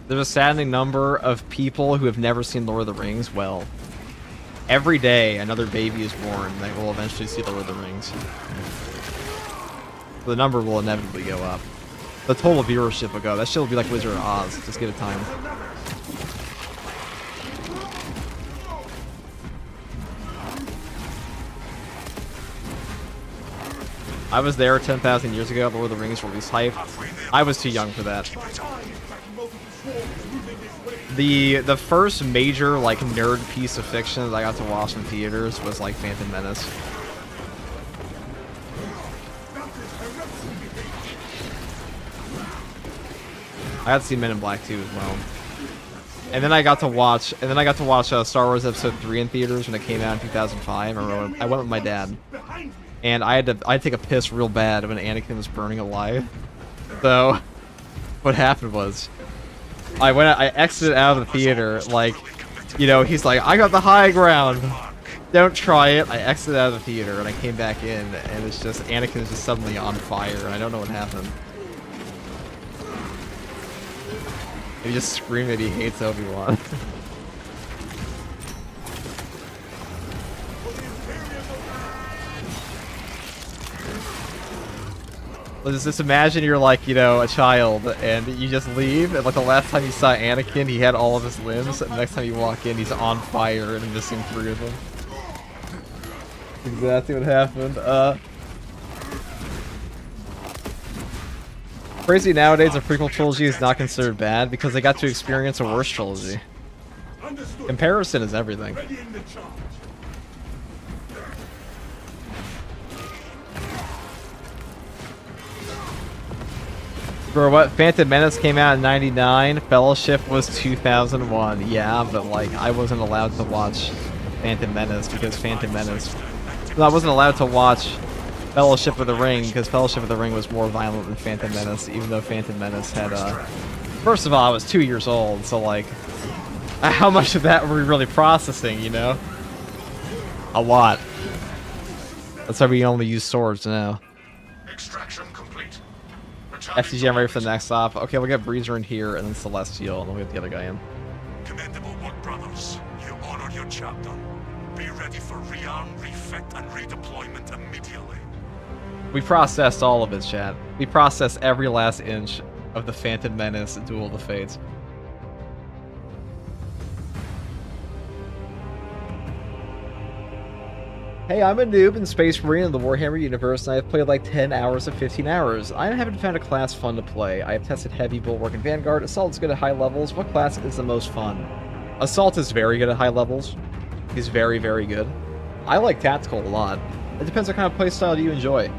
Speaker 1: There's a saddening number of people who have never seen Lord of the Rings. Well, every day another baby is born that will eventually see Lord of the Rings. The number will inevitably go up. The total viewership will go. That shit will be like Wizard of Oz. Just give it time. I was there 10,000 years ago. Lord of the Rings release hype. I was too young for that. The first major like nerd piece of fiction that I got to watch in theaters was like Phantom Menace. I got to see Men in Black 2 as well. And then I got to watch Star Wars Episode 3 in theaters when it came out in 2005. I went with my dad. And I had to take a piss real bad when Anakin was burning alive. So what happened was I exited out of the theater, like, you know, he's like, I got the high ground. Don't try it. I exited out of the theater and I came back in and it's just Anakin's just suddenly on fire and I don't know what happened. He just screamed that he hates Obi-Wan. Let's just imagine you're like, you know, a child and you just leave and like the last time you saw Anakin, he had all of his limbs and the next time you walk in, he's on fire and missing 3 of them. Exactly what happened. Crazy nowadays, a prequel trilogy is not considered bad because they got to experience a worse trilogy.
Speaker 2: Understood.
Speaker 1: Comparison is everything.
Speaker 2: Ready in the charge.
Speaker 1: Bro, what? Phantom Menace came out in '99. Fellowship was 2001. Yeah, but like I wasn't allowed to watch Phantom Menace because Phantom Menace. No, I wasn't allowed to watch Fellowship of the Ring because Fellowship of the Ring was more violent than Phantom Menace, even though Phantom Menace had. First of all, I was 2 years old, so like, how much of that were we really processing? You know, a lot. That's why we only use swords now.
Speaker 3: Extraction complete.
Speaker 1: FTG, I'm ready for the next stop. Okay, we'll get Breezer in here and then Celestial, and then we'll get the other guy in.
Speaker 3: Commendable work, brothers. You honored your chapter. Be ready for rearm, refit, and redeployment immediately.
Speaker 1: We processed all of it, chat. We processed every last inch of the Phantom Menace Duel of the Fates. Hey, I'm a noob in Space Marine in the Warhammer universe, and I have played like 10 hours of 15 hours. I haven't found a class fun to play. I have tested Heavy, Bulwark, and Vanguard. Assault is good at high levels. What class is the most fun? Assault is very good at high levels. He's very, very good. I like Tactical a lot. It depends what kind of playstyle you enjoy.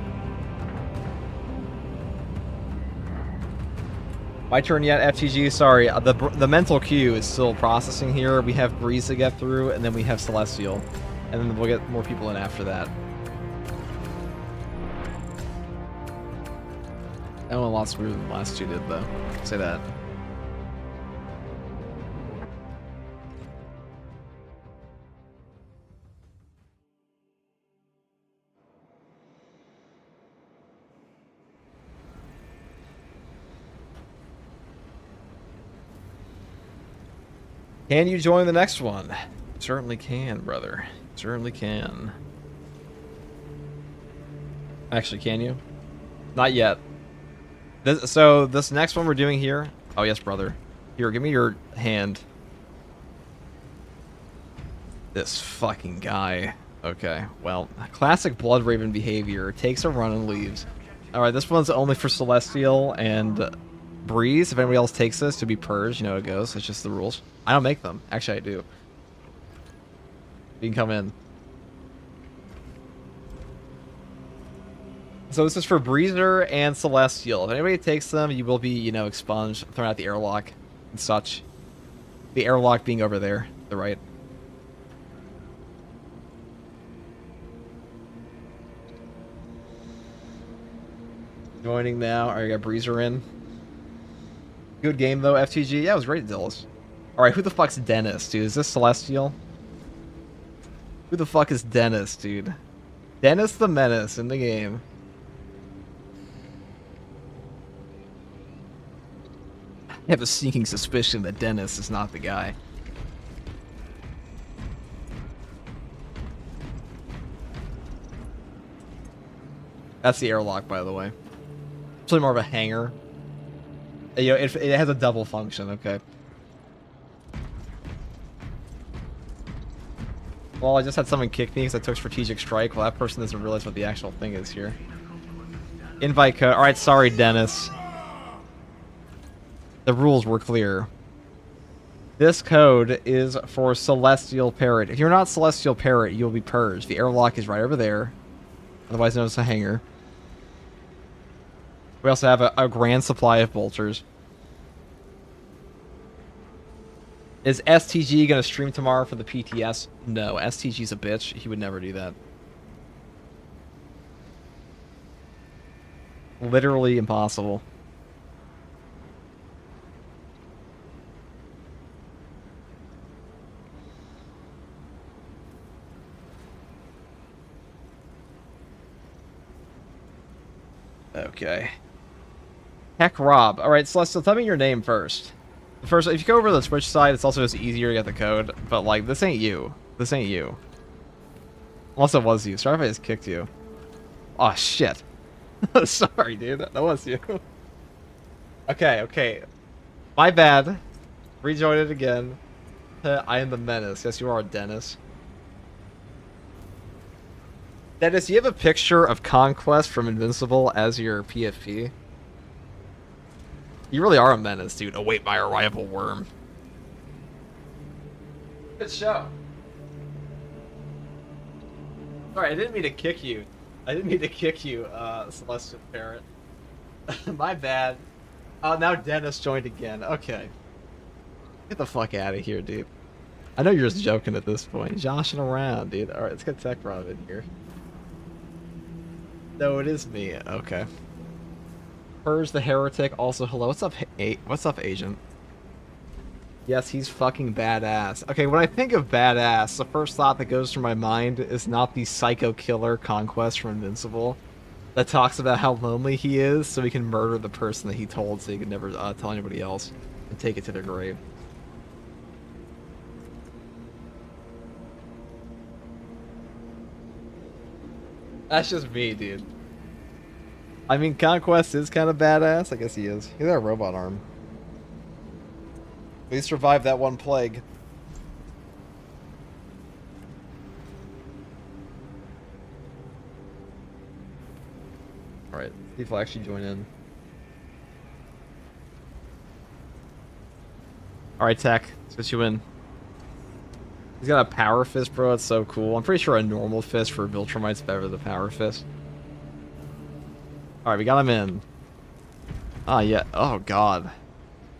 Speaker 1: My turn yet, FTG? Sorry, the mental queue is still processing here. We have Breeze to get through, and then we have Celestial. And then we'll get more people in after that. That one a lot smoother than the last two did, though. Say that. Can you join the next one? Certainly can, brother. Certainly can. Actually, can you? Not yet. So this next one we're doing here... Oh, yes, brother. Here, give me your hand. This fucking guy. Okay, well, classic Blood Raven behavior. Takes a run and leaves. Alright, this one's only for Celestial and Breeze. If anybody else takes this to be purged, you know how it goes. It's just the rules. I don't make them. Actually, I do. You can come in. So this is for Breezer and Celestial. If anybody takes them, you will be, you know, expunged, thrown out the airlock and such. The airlock being over there, to the right. Joining now. Alright, got Breezer in. Good game though, FTG. Yeah, it was great, Dillis. Alright, who the fuck's Dennis, dude? Is this Celestial? Who the fuck is Dennis, dude? Dennis the Menace in the game. I have a sneaking suspicion that Dennis is not the guy. That's the airlock, by the way. It's really more of a hangar. You know, it has a double function, okay. Well, I just had someone kick me because I took strategic strike. Well, that person doesn't realize what the actual thing is here. Invite code. Alright, sorry, Dennis. The rules were clear. This code is for Celestial Parrot. If you're not Celestial Parrot, you'll be purged. The airlock is right over there. Otherwise known as a hangar. We also have a grand supply of bolters. Is STG going to stream tomorrow for the PTS? No, STG's a bitch. He would never do that. Literally impossible. Okay. Heck Rob. Alright, Celestial, tell me your name first. First, if you go over to the Twitch side, it's also just easier to get the code. But, like, this ain't you. This ain't you. Unless it was you. Sorry if I just kicked you. Oh, shit. Sorry, dude. That was you. Okay, okay. My bad. Rejoin it again. I am the Menace. Yes, you are, Dennis. Dennis, you have a picture of Conquest from Invincible as your PFP? You really are a menace, dude. Await my arrival, worm. Good show. Sorry, I didn't mean to kick you. I didn't mean to kick you, Celestial Parrot. My bad. Oh, now Dennis joined again. Okay. Get the fuck out of here, dude. I know you're just joking at this point. Joshing around, dude. Alright, let's get Techmarine in here. No, it is me. Okay. Purge the Heretic, also hello. What's up, what's up, Agent? Yes, he's fucking badass. Okay, when I think of badass, the first thought that goes through my mind is not the psycho killer Conquest from Invincible that talks about how lonely he is so he can murder the person that he told so he could never tell anybody else and take it to their grave. That's just me, dude. I mean, Conquest is kind of badass. I guess he is. He's got a robot arm. But he survived that one plague. Alright, see if he'll actually join in. Alright, Tech. Let's get you in. He's got a power fist, bro. It's so cool. I'm pretty sure a normal fist for Viltrumite's better than the power fist. Alright, we got him in. Ah, yeah. Oh, God.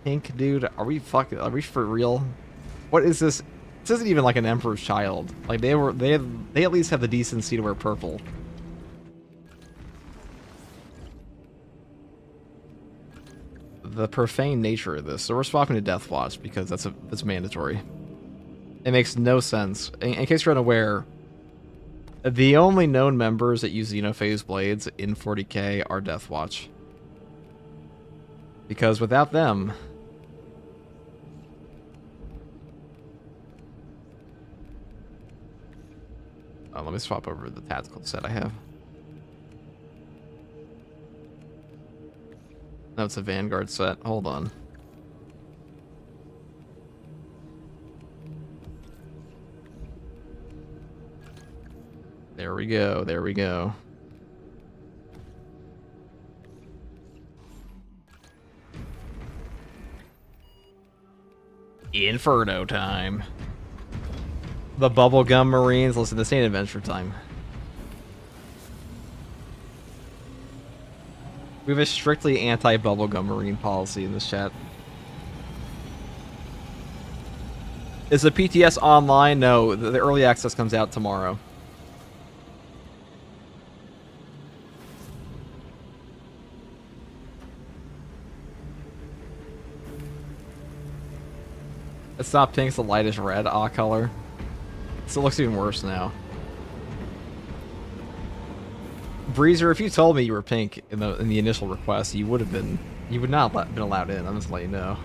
Speaker 1: Pink, dude. Are we for real? What is this? This isn't even like an Emperor's Child. Like, they at least have the decency to wear purple. the profane nature of this. So we're swapping to Deathwatch because that's mandatory. It makes no sense. In case you're unaware, the only known members that use Xenophase blades in 40k are Deathwatch. Because without them... Oh, let me swap over the tactical set I have. No, it's a Vanguard set. Hold on. There we go. There we go. Inferno time. The Bubblegum Marines. Listen, this ain't Adventure Time. We have a strictly anti-Bubblegum Marine policy in this chat. Is the PTS online? No, the early access comes out tomorrow. It's not pink, it's the lightest red color. So it looks even worse now. Breezer, if you told me you were pink in the initial request, you would not have been allowed in. I'm just letting you know.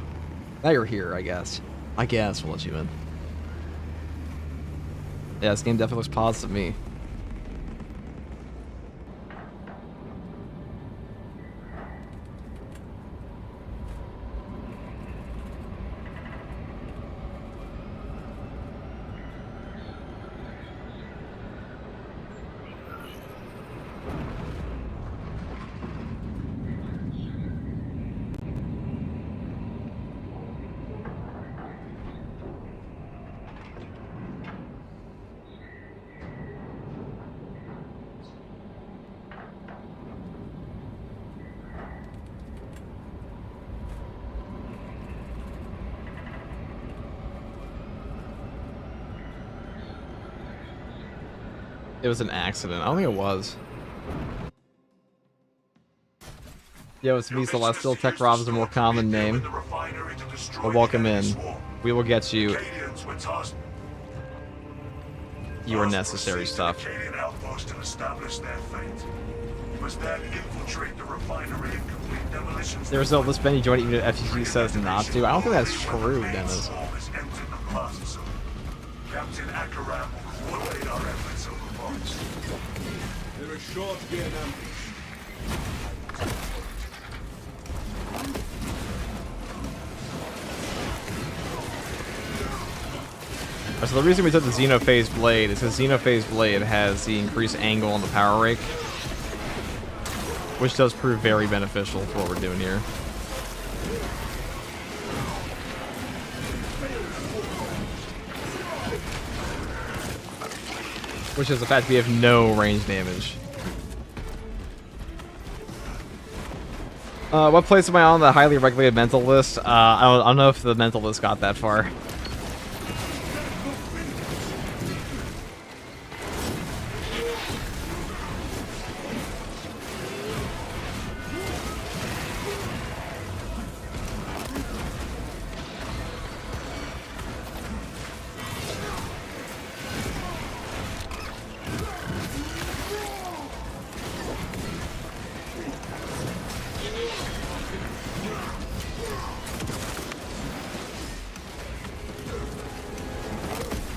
Speaker 1: Now you're here, I guess. I guess we'll let you in. Yeah, this game definitely looks positive to me. It was an accident. I don't think it was. Yo, it's me, Celestial. Tech Rob is a more common name. Well, welcome in. We will get you your necessary stuff. There was no list Benny joined even if FCG says not to. I don't think that's true, Dennis.
Speaker 3: Captain Akaram will coordinate our efforts over parts.
Speaker 2: There is sure to be an ambush.
Speaker 1: So the reason we took the Xenophase blade is because Xenophase blade has the increased angle on the power rake, which does prove very beneficial for what we're doing here. Which is the fact we have no range damage. What place am I on the highly regulated mental list? I don't know if the mental list got that far.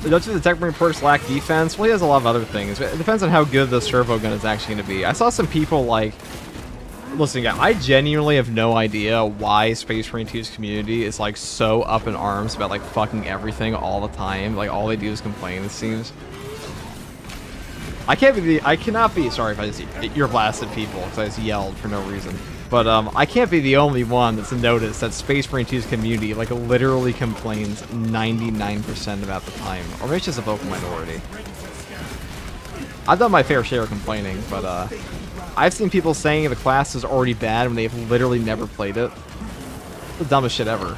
Speaker 1: Don't you the Techmarine perks lack defense? Well, he has a lot of other things. It depends on how good the servo gun is actually going to be. I saw some people like... Listen, guys, I genuinely have no idea why Space Marine 2's community is like so up in arms about like fucking everything all the time. Like all they do is complain, it seems. I cannot be, sorry if I just, you're blasted people, because I just yelled for no reason. But I can't be the only one that's noticed that Space Marine 2's community like literally complains 99% about the time. Or maybe it's just a vocal minority. I've done my fair share of complaining, but I've seen people saying the class is already bad when they've literally never played it. It's the dumbest shit ever.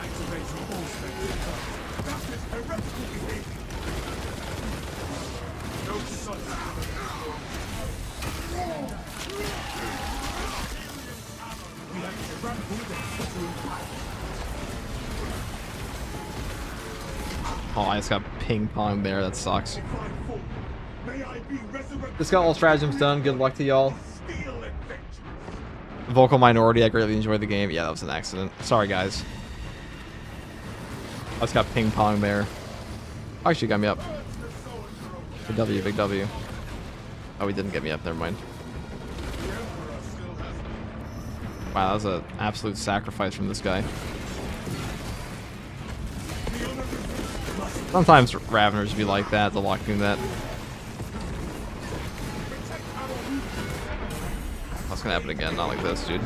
Speaker 1: Oh, I just got ping pong there. That sucks.
Speaker 2: If I fall, may I be resurrected.
Speaker 1: Just got all stratagems done. Good luck to y'all.
Speaker 2: Steel adventure.
Speaker 1: Vocal minority. I greatly enjoyed the game. Yeah, that was an accident. Sorry, guys. I just got ping pong there. Oh, actually, got me up. Big W, big W. Oh, he didn't get me up. Never mind. Wow, that was an absolute sacrifice from this guy. Sometimes Raveners be like that. They'll lock me in that. That's gonna happen again. Not like this, dude.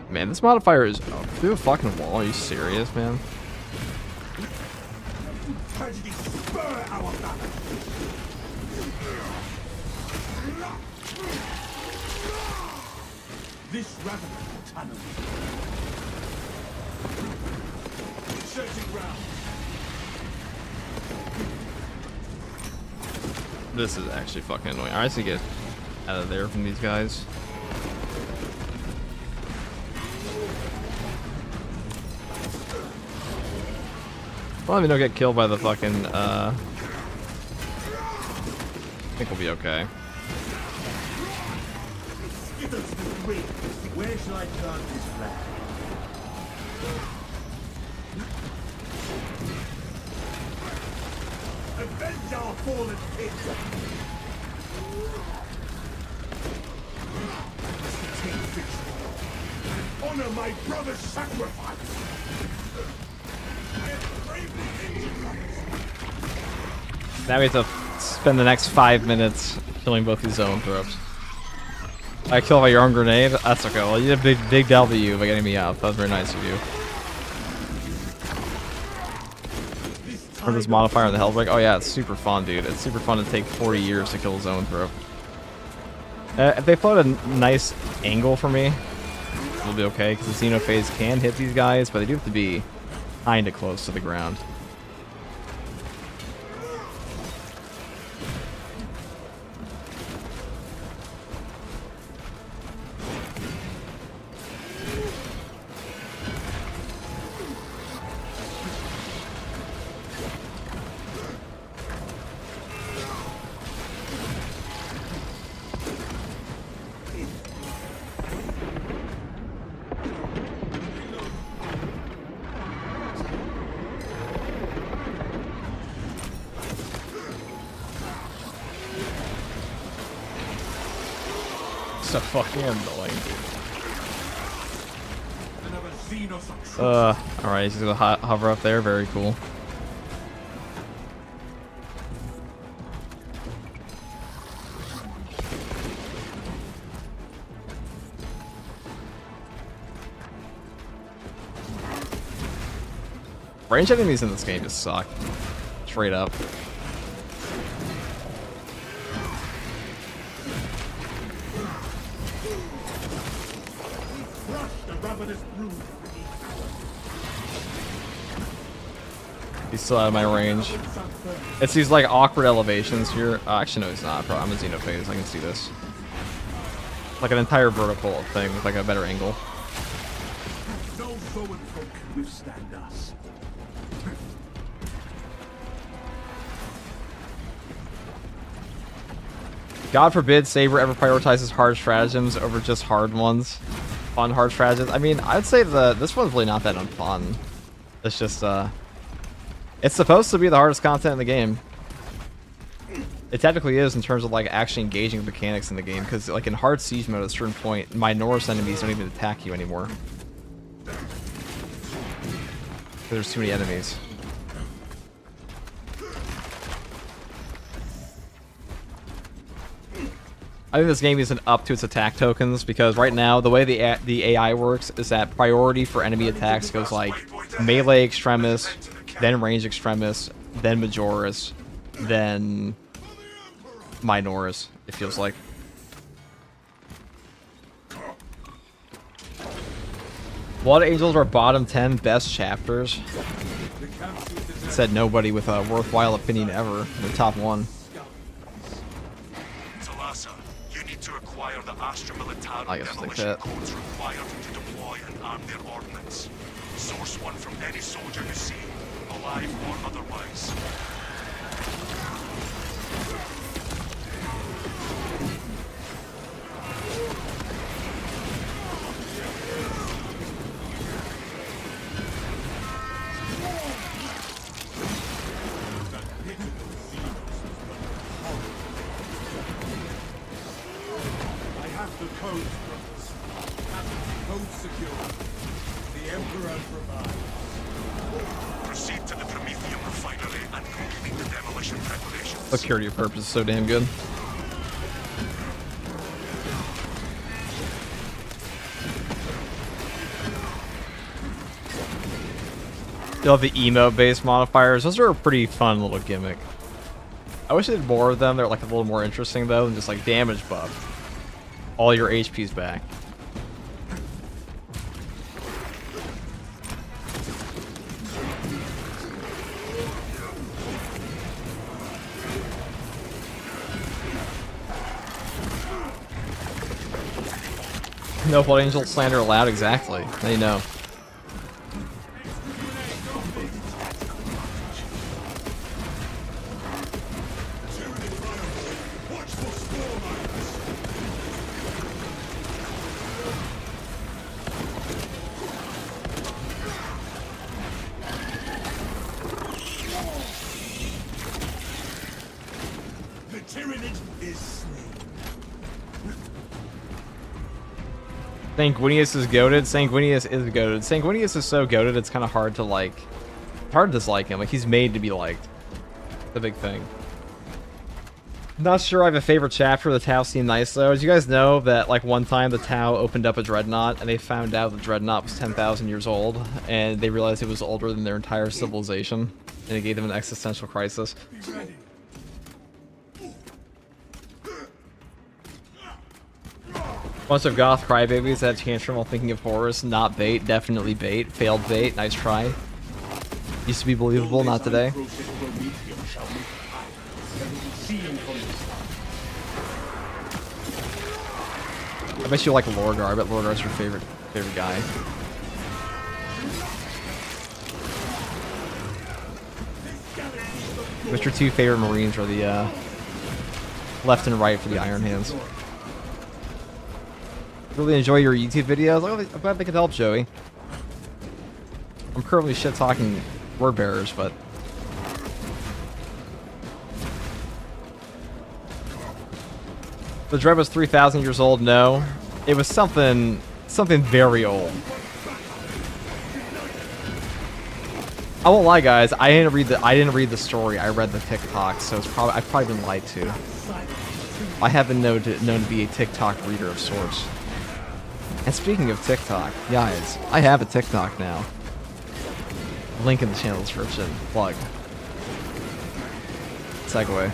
Speaker 1: Man, this modifier is through a fucking wall. Are you serious, man?
Speaker 2: Tragedy spur our battle. This ravenous tunnel. Searching ground.
Speaker 1: This is actually fucking annoying. I just need to get out of there from these guys. Probably don't get killed by the fucking, I think we'll be okay.
Speaker 4: Where shall I plant this flag?
Speaker 2: Avenge our fallen king. Take victory. Honor my brother's sacrifice.
Speaker 1: Now we have to spend the next 5 minutes killing both these zone throws. I killed by your own grenade? That's okay. Well, you did a big W by getting me out. That was very nice of you. For this modifier on the Hellbreak. Oh yeah, it's super fun, dude. It's super fun to take 40 years to kill a zone throw. If they float a nice angle for me, we'll be okay, because the Xenophase can hit these guys, but they do have to be kinda close to the ground. So fucking annoying. Alright, he's gonna hover up there. Very cool. Range enemies in this game just suck. Straight up. He's still out of my range. It's these like awkward elevations here. Actually, no, he's not. I'm a Xenophase. I can see this. Like an entire vertical thing with like a better angle.
Speaker 2: No foe and foe can withstand us.
Speaker 1: God forbid Saber ever prioritizes hard stratagems over just hard ones. Fun hard stratagems. I mean, I'd say this one's really not that unfun. It's just it's supposed to be the hardest content in the game. It technically is in terms of like actually engaging the mechanics in the game, because like in hard siege mode at a certain point, my Norse enemies don't even attack you anymore. There's too many enemies. I think this game isn't up to its attack tokens, because right now the way the AI works is that priority for enemy attacks goes like melee extremis, then range extremis, then majoris, then minoris, it feels like. Blood Angels are bottom 10 best chapters. Said nobody with a worthwhile opinion ever. The top one.
Speaker 3: Talassa, you need to Astra Militarum
Speaker 1: I guess like
Speaker 3: demolition
Speaker 1: that.
Speaker 3: codes required to deploy and arm their ordnance. Source one from any soldier you see, alive or otherwise.
Speaker 2: I have the codes, brothers. Code secure. The Emperor provides.
Speaker 3: Proceed to the Prometheum refinery and complete the demolition preparations.
Speaker 1: Security purpose is so damn good. Still have the emo-based modifiers. Those are a pretty fun little gimmick. I wish they did more of them. They're like a little more interesting though than just like damage buff. All your HP's back. No Blood Angel slander allowed, exactly. Now you know.
Speaker 2: The Tyranid is slain.
Speaker 1: Sanguinius is goated. Sanguinius is goated. Sanguinius is so goated, it's kind of hard to like. It's hard to dislike him. Like, he's made to be liked. The big thing. Not sure I have a favorite chapter. The Tau seemed nice though. Did you guys know that like one time the Tau opened up a dreadnought and they found out the dreadnought was 10,000 years old and they realized it was older than their entire civilization and it gave them an existential crisis.
Speaker 2: Be ready.
Speaker 1: Bunch of goth crybabies that tantrum while thinking of horrors. Not bait, definitely bait. Failed bait, nice try. Used to be believable, not today. I bet you like Lorgar. I bet Lorgar's your favorite guy. But your two favorite Marines are the left and right for the Iron Hands. Really enjoy your YouTube videos. I'm glad they could help, Joey. I'm currently shit-talking word bearers, but... The Dread was 3,000 years old. No, it was something very old. I won't lie, guys. I didn't read the story. I read the TikTok, so I've probably been lied to. I have been known to be a TikTok reader of sorts. And speaking of TikTok, guys, I have a TikTok now. Link in the channel description. Plug. Segue.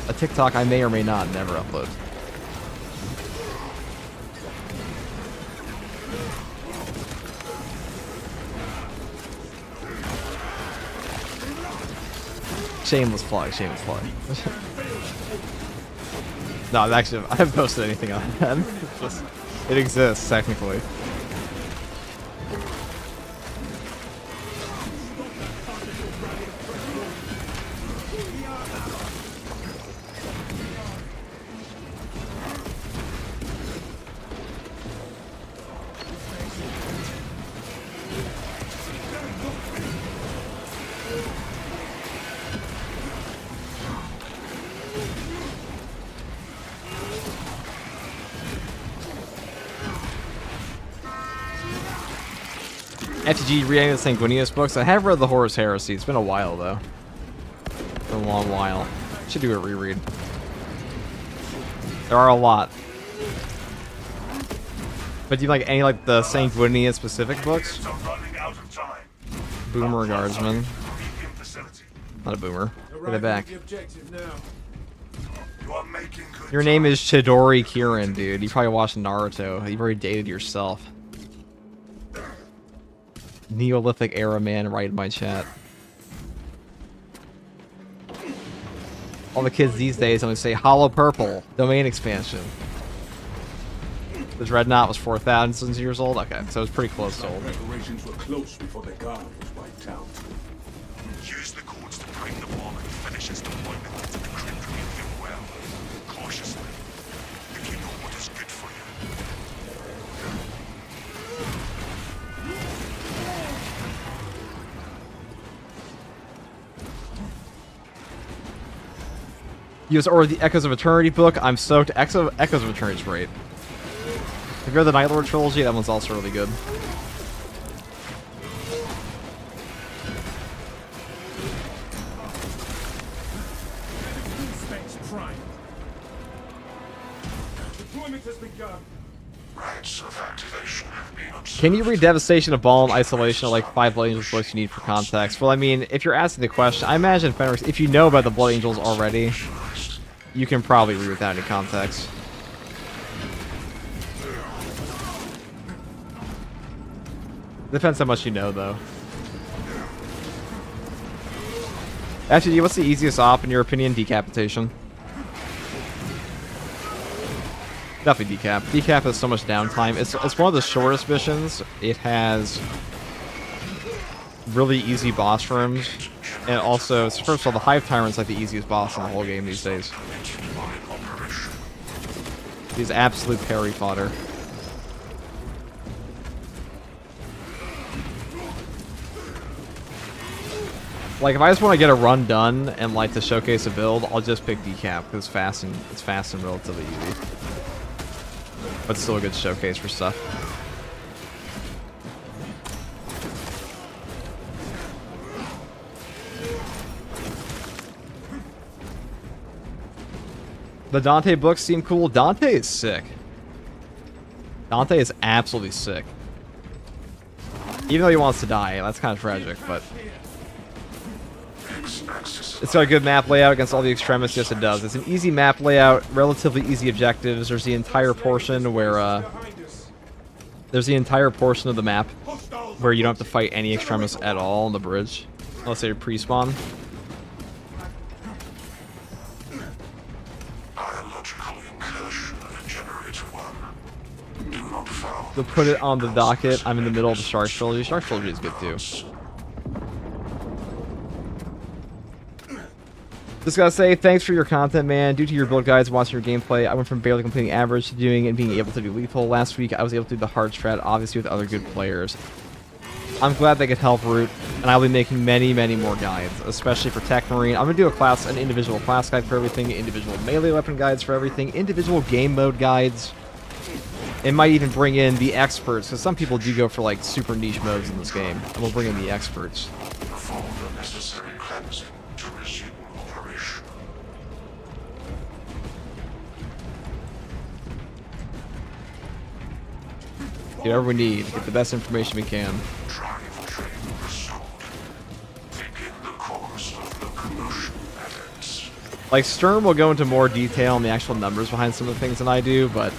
Speaker 1: A TikTok I may or may not never upload. Shameless plug, shameless plug. No, actually, I haven't posted anything on that. It exists, technically. FTG reading the Sanguinius books. I have read the Horus Heresy. It's been a while though. It's been a long while. Should do a reread. There are a lot. But do you like any like the Sanguinius specific books? Boomer Guardsman. Not a boomer. Get it back. Your name is Chidori Kirin, dude. You probably watched Naruto. You've already dated yourself. Neolithic era man, right in my chat. All the kids these days only say hollow purple, domain expansion. The Dreadnought was 4,000 years old? Okay, so it's pretty close to old.
Speaker 2: Preparations were close before the guard was wiped out.
Speaker 3: Use the codes to prime the bomb and finish its deployment into the crypt medium well. Cautiously. If you know what is good for you.
Speaker 1: You just ordered the Echoes of Eternity book. I'm stoked. Echoes of Eternity is great. If you read the Night Lord trilogy, that one's also really good.
Speaker 2: Specs prime. Deployment has begun.
Speaker 3: Rights of activation have been observed.
Speaker 1: Can you read Devastation of Ball and Isolation are like 5 Blood Angels books you need for context? Well, I mean, if you're asking the question, I imagine Fenris, if you know about the Blood Angels already, you can probably read without any context. Depends how much you know, though. Actually, what's the easiest op in your opinion? Decapitation. Definitely decap. Decap has so much downtime. It's one of the shortest missions. It has really easy boss rooms, and also, first of all, the Hive Tyrant's like the easiest boss in the whole game these days. He's absolute parry fodder. Like, if I just want to get a run done and like to showcase a build, I'll just pick decap because it's fast and relatively easy. But still a good showcase for stuff. The Dante books seem cool. Dante is sick. Dante is absolutely sick. Even though he wants to die, that's kind of tragic, but it's got a good map layout against all the extremists. Yes, it does. It's an easy map layout, relatively easy objectives. There's the entire portion where there's the entire portion of the map where you don't have to fight any extremists at all on the bridge, unless they're pre-spawn. To put it on the docket, I'm in the middle of the Shark Trilogy. Shark Trilogy is good too. Just gotta say, thanks for your content, man. Due to your build guides, watching your gameplay, I went from barely completing average to doing and being able to do lethal. Last week, I was able to do the hard strat, obviously with other good players. I'm glad they could help Root, and I'll be making many, many more guides, especially for Techmarine. I'm gonna do an individual class guide for everything, individual melee weapon guides for everything, individual game mode guides. It might even bring in the experts, because some people do go for like super niche modes in this game, and we'll bring in the experts.
Speaker 3: Perform the necessary cleansing to resume operation.
Speaker 1: Do whatever we need to get the best information we can.
Speaker 3: Drive train restored. Begin the course of the commotion methods.
Speaker 1: Like, Sturm will go into more detail on the actual numbers behind some of the things than I do, but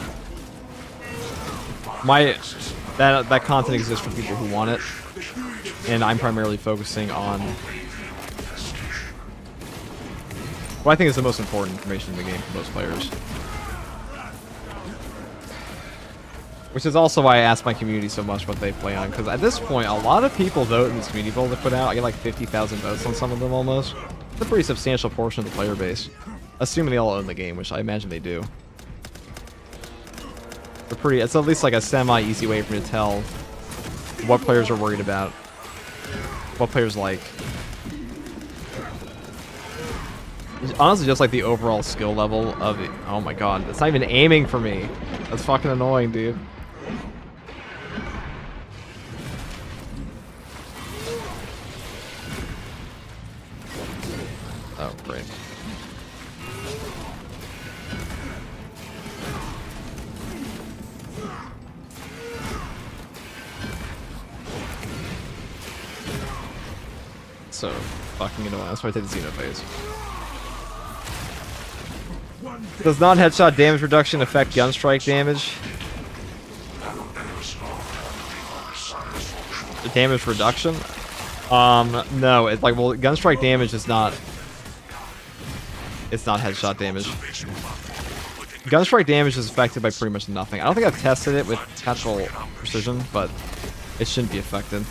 Speaker 1: that content exists for people who want it, and I'm primarily focusing on what I think is the most important information in the game for most players. Which is also why I ask my community so much what they play on, because at this point, a lot of people vote in this community poll they put out. I get like 50,000 votes on some of them almost. It's a pretty substantial portion of the player base, assuming they all own the game, which I imagine they do. It's at least like a semi-easy way for me to tell what players are worried about, what players like. It's honestly just like the overall skill level of it. Oh my god, it's not even aiming for me. That's fucking annoying, dude. Oh, great. So fucking annoying. That's why I take the Xeno phase. Does non-headshot damage reduction affect gunstrike damage? The damage reduction? No, it's like, well, gunstrike damage is not it's not headshot damage.
Speaker 3: Observation platform for looking
Speaker 1: Gunstrike damage is affected by pretty much nothing. I don't think I've tested it with tactical precision, but it shouldn't be affected.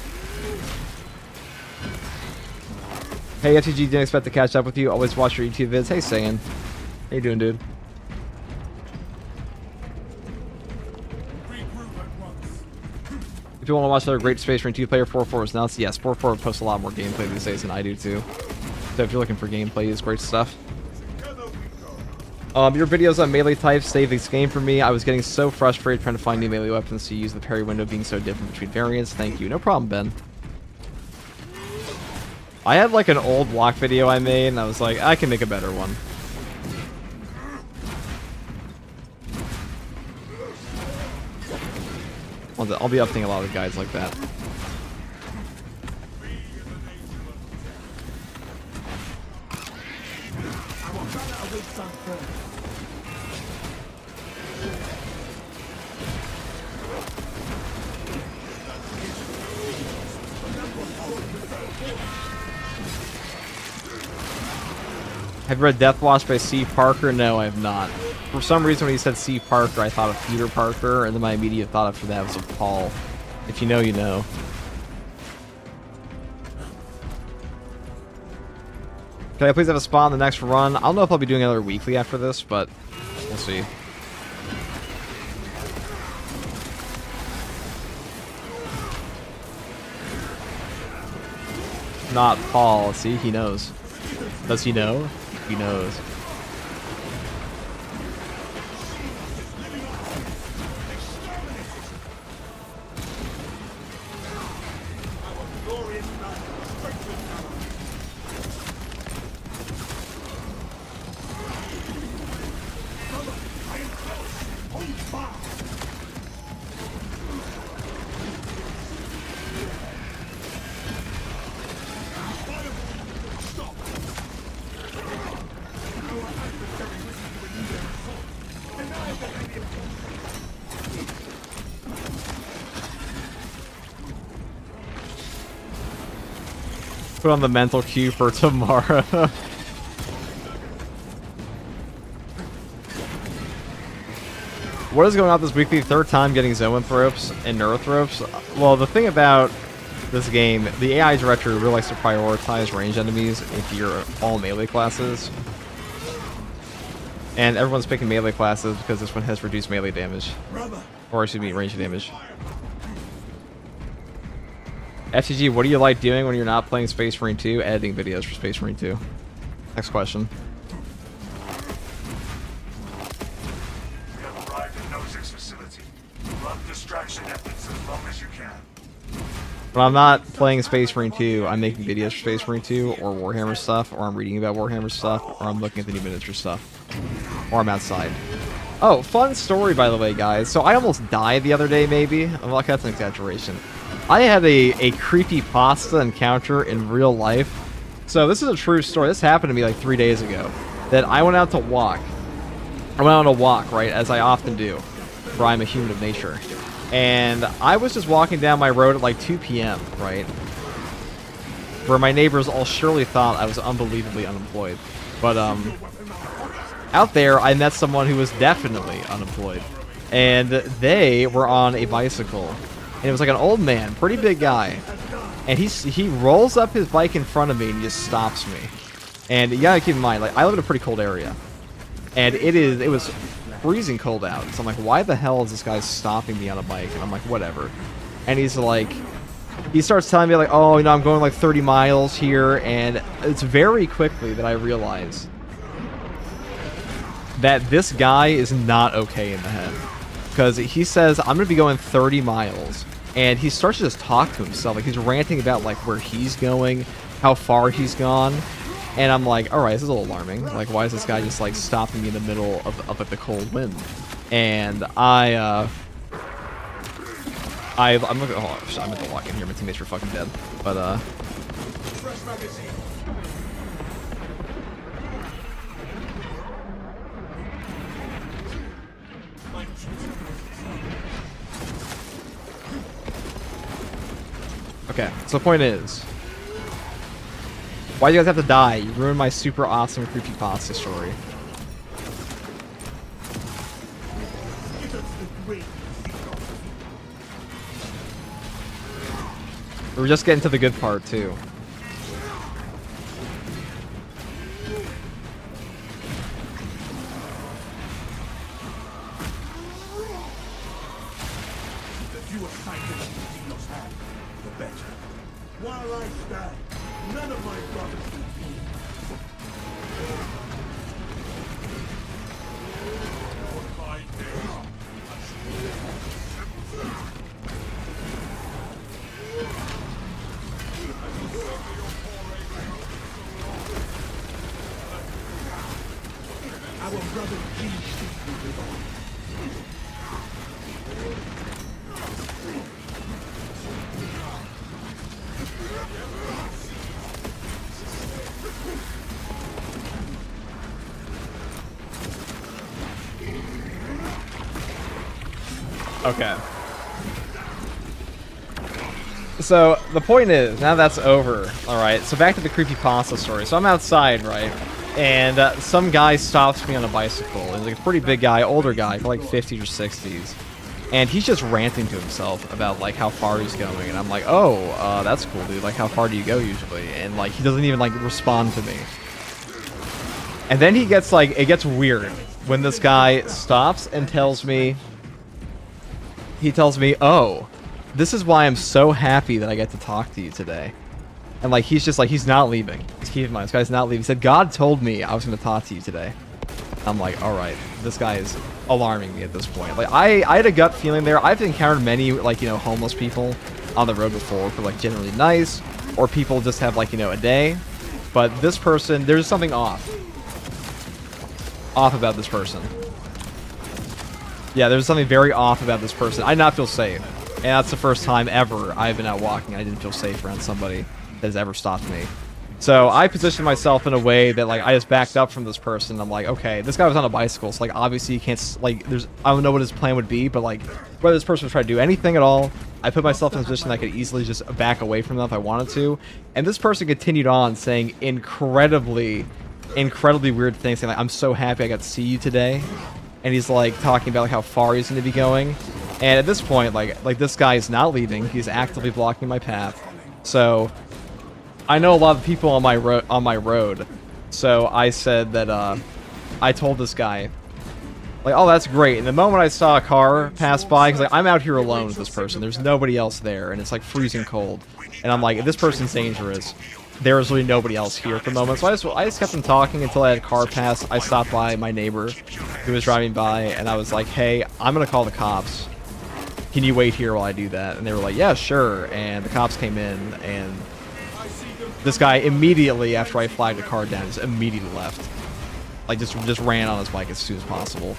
Speaker 1: Hey, FTG, didn't expect to catch up with you. Always watch your YouTube vids. Hey, Saiyan. How you doing, dude? If you want to watch another great Space Marine 2 player, 4-4 is nuts. Yes, 4-4 posts a lot more gameplay these days than I do, too. So if you're looking for gameplay, it's great stuff. Your videos on melee types saved this game for me. I was getting so frustrated trying to find new melee weapons to use, the parry window being so different between variants. Thank you. No problem, Ben. I had like an old block video I made, and I was like, I can make a better one. I'll be updating a lot of guides like that. Have you read Death Watch by C. Parker? No, I have not. For some reason, when he said C. Parker, I thought of Peter Parker, and then my immediate thought after that was of Paul. If you know, you know. Can I please have a spot on the next run? I don't know if I'll be doing another weekly after this, but we'll see. Not Paul. See, he knows. Does he know? He knows. Put on the mental cue for tomorrow. What is going on this weekly? Third time getting Zoanthropes and Neurothropes. Well, the thing about this game, the AI director really likes to prioritize range enemies into your all melee classes. And everyone's picking melee classes because this one has reduced melee damage. Or excuse me, range damage. FTG, what do you like doing when you're not playing Space Marine 2? Editing videos for Space Marine 2. Next question.
Speaker 3: We have arrived at Nozick's facility. Run distraction efforts as long as you can.
Speaker 1: When I'm not playing Space Marine 2, I'm making videos for Space Marine 2, or Warhammer stuff, or I'm reading about Warhammer stuff, or I'm looking at the new miniature stuff. Or I'm outside. Oh, fun story, by the way, guys. So I almost died the other day, maybe. Well, that's an exaggeration. I had a creepy pasta encounter in real life. So this is a true story. This happened to me like 3 days ago. That I went out to walk. I went on a walk, right, as I often do. For I'm a human of nature. And I was just walking down my road at like 2 p.m., right? Where my neighbors all surely thought I was unbelievably unemployed. But, out there, I met someone who was definitely unemployed. And they were on a bicycle. And it was like an old man, pretty big guy. And he rolls up his bike in front of me and just stops me. And you gotta keep in mind, like, I live in a pretty cold area. And it was freezing cold out. So I'm like, why the hell is this guy stopping me on a bike? And I'm like, whatever. And he's like, he starts telling me like, oh, you know, I'm going like 30 miles here. And it's very quickly that I realize that this guy is not okay in the head. Because he says, I'm going to be going 30 miles. And he starts to just talk to himself. Like, he's ranting about, like, where he's going, how far he's gone. And I'm like, alright, this is a little alarming. Like, why is this guy just, like, stopping me in the middle of like, the cold wind? And I'm looking, oh, I'm at the walk in here. My teammates are fucking dead. But, okay, so the point is, Why do you guys have to die? You ruined my super awesome creepypasta story. We're just getting to the good part, too.
Speaker 2: The fewer cycles Xenos have, the better. While I stand, none of my brothers will be. Our brother Jesus will live on.
Speaker 1: Okay. So, the point is, now that's over, alright, so back to the creepypasta story. So I'm outside, right, and some guy stops me on a bicycle. He's like a pretty big guy, older guy, like 50s or 60s. And he's just ranting to himself about, like, how far he's going. And I'm like, oh, that's cool, dude. Like, how far do you go usually? And, like, he doesn't even, like, respond to me. And then he gets, like, it gets weird when this guy stops and tells me, oh, this is why I'm so happy that I get to talk to you today. And, like, he's just, like, he's not leaving. Just keep in mind, this guy's not leaving. He said, God told me I was going to talk to you today. I'm like, alright, this guy is alarming me at this point. Like, I had a gut feeling there. I've encountered many, like, you know, homeless people on the road before who are, like, generally nice, or people just have, like, you know, a day. But this person, there's something off about this person. Yeah, there's something very off about this person. I did not feel safe. And that's the first time ever I've been out walking. I didn't feel safe around somebody that has ever stopped me. So I positioned myself in a way that, like, I just backed up from this person. I'm like, okay, this guy was on a bicycle, so, like, obviously you can't, like, I don't know what his plan would be, but, like, whether this person was trying to do anything at all, I put myself in a position that I could easily just back away from them if I wanted to. And this person continued on saying incredibly weird things, saying, like, I'm so happy I got to see you today. And he's, like, talking about, like, how far he's going to be going. And at this point, like this guy is not leaving. He's actively blocking my path. So I know a lot of people on my road. So I said that I told this guy, like, oh, that's great. And the moment I saw a car pass by, because, like, I'm out here alone with this person. There's nobody else there, and it's, like, freezing cold. And I'm like, if this person's dangerous, there is really nobody else here at the moment. So I just kept them talking until I had a car pass. I stopped by my neighbor who was driving by, and I was like, hey, I'm going to call the cops. Can you wait here while I do that? And they were like, yeah, sure. And the cops came in, and this guy immediately, after I flagged the car down, just immediately left. Like, just ran on his bike as soon as possible.